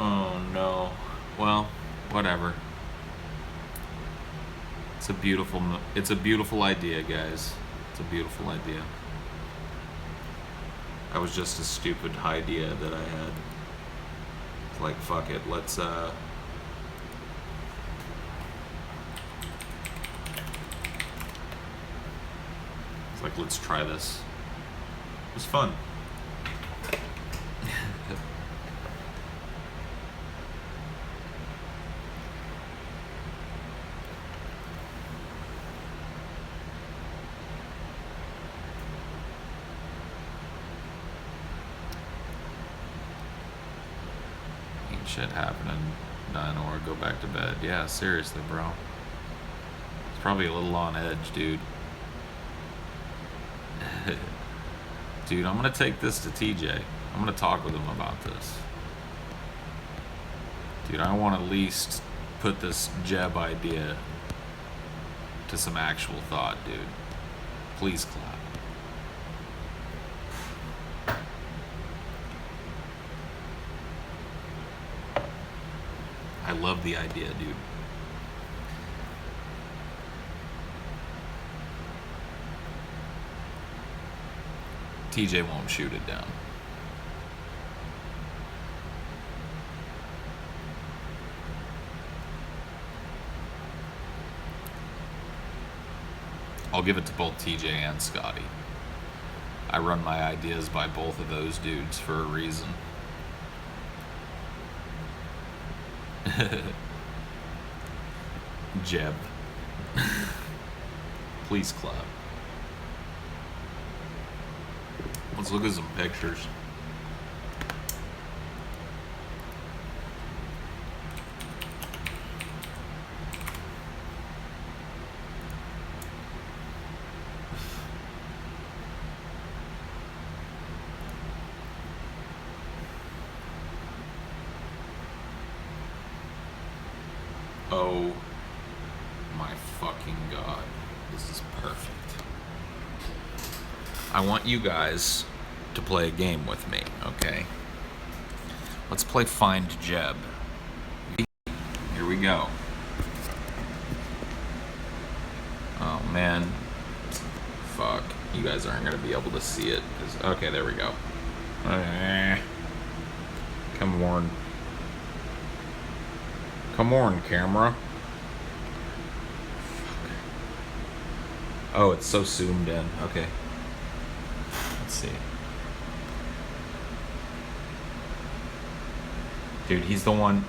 Oh no. Well, whatever. It's a beautiful idea, guys. It's a beautiful idea. That was just a stupid idea that I had. It's like, fuck it, let's it's like, let's try this. It was fun. Shit happening, done, or go back to bed. Yeah, seriously, bro. It's probably a little on edge, dude. Dude, I'm gonna take this to TJ. I'm gonna talk with him about this. Dude, I want to at least put this Jeb idea to some actual thought, dude. Please clap. I love the idea, dude. TJ won't shoot it down. I'll give it to both TJ and Scotty. I run my ideas by both of those dudes for a reason. Jeb. Police Club. Let's look at some pictures. Oh my fucking god. This is perfect. I want you guys to play a game with me, okay? Let's play Find Jeb. Here we go. Oh man. Fuck. You guys aren't gonna be able to see it. Okay, there we go. Come on. Come on, camera. Oh, it's so zoomed in. Okay. Let's see. Dude, he's the one.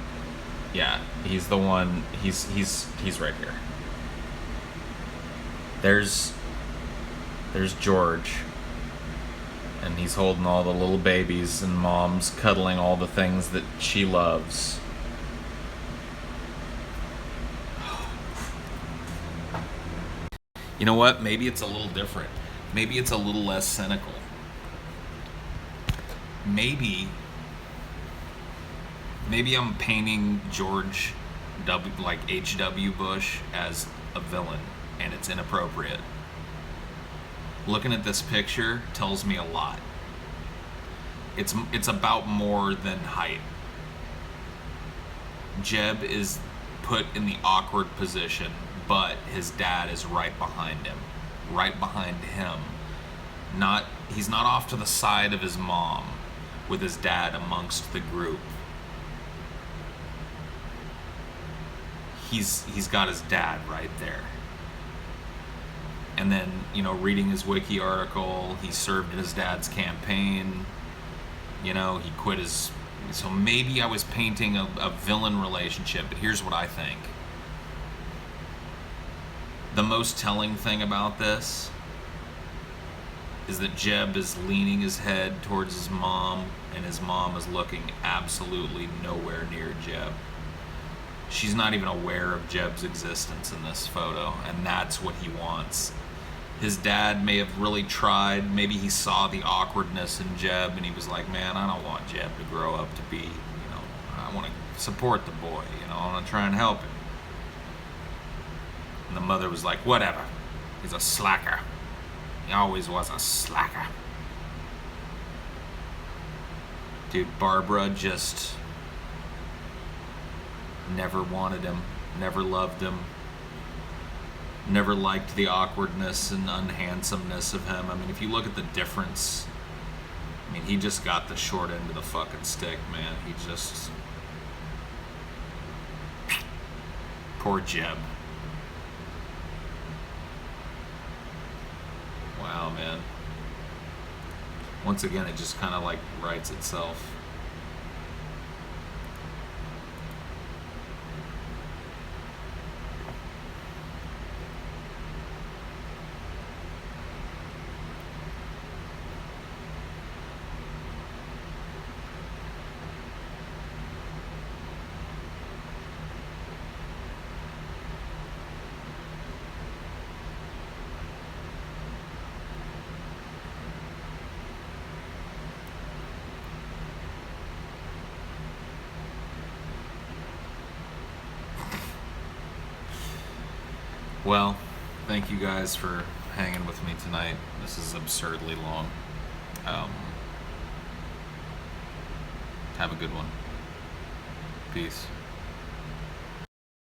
Yeah, he's the one. He's right here. There's George. And he's holding all the little babies, and mom's cuddling all the things that she loves. You know what? Maybe it's a little different. Maybe it's a little less cynical. Maybe I'm painting George W. like H.W. Bush as a villain, and it's inappropriate. Looking at this picture tells me a lot. It's about more than height. Jeb is put in the awkward position, but his dad is right behind him. Right behind him. He's not off to the side of his mom with his dad amongst the group. He's got his dad right there. And then, reading his wiki article, he served in his dad's campaign. He quit his... So maybe I was painting a villain relationship, but here's what I think. The most telling thing about this is that Jeb is leaning his head towards his mom, and his mom is looking absolutely nowhere near Jeb. She's not even aware of Jeb's existence in this photo, and that's what he wants. His dad may have really tried. Maybe he saw the awkwardness in Jeb, and he was like, man, I don't want Jeb to grow up to be, I want to support the boy, I want to try and help him. And the mother was like, whatever. He's a slacker. He always was a slacker. Dude, Barbara just never wanted him, never loved him, never liked the awkwardness and unhandsomeness of him. I mean, if you look at the difference, he just got the short end of the fucking stick, man. He just... Poor Jeb. Wow, man. Once again, it just kind of writes itself. Well, thank you guys for hanging with me tonight. This is absurdly long. Have a good one. Peace.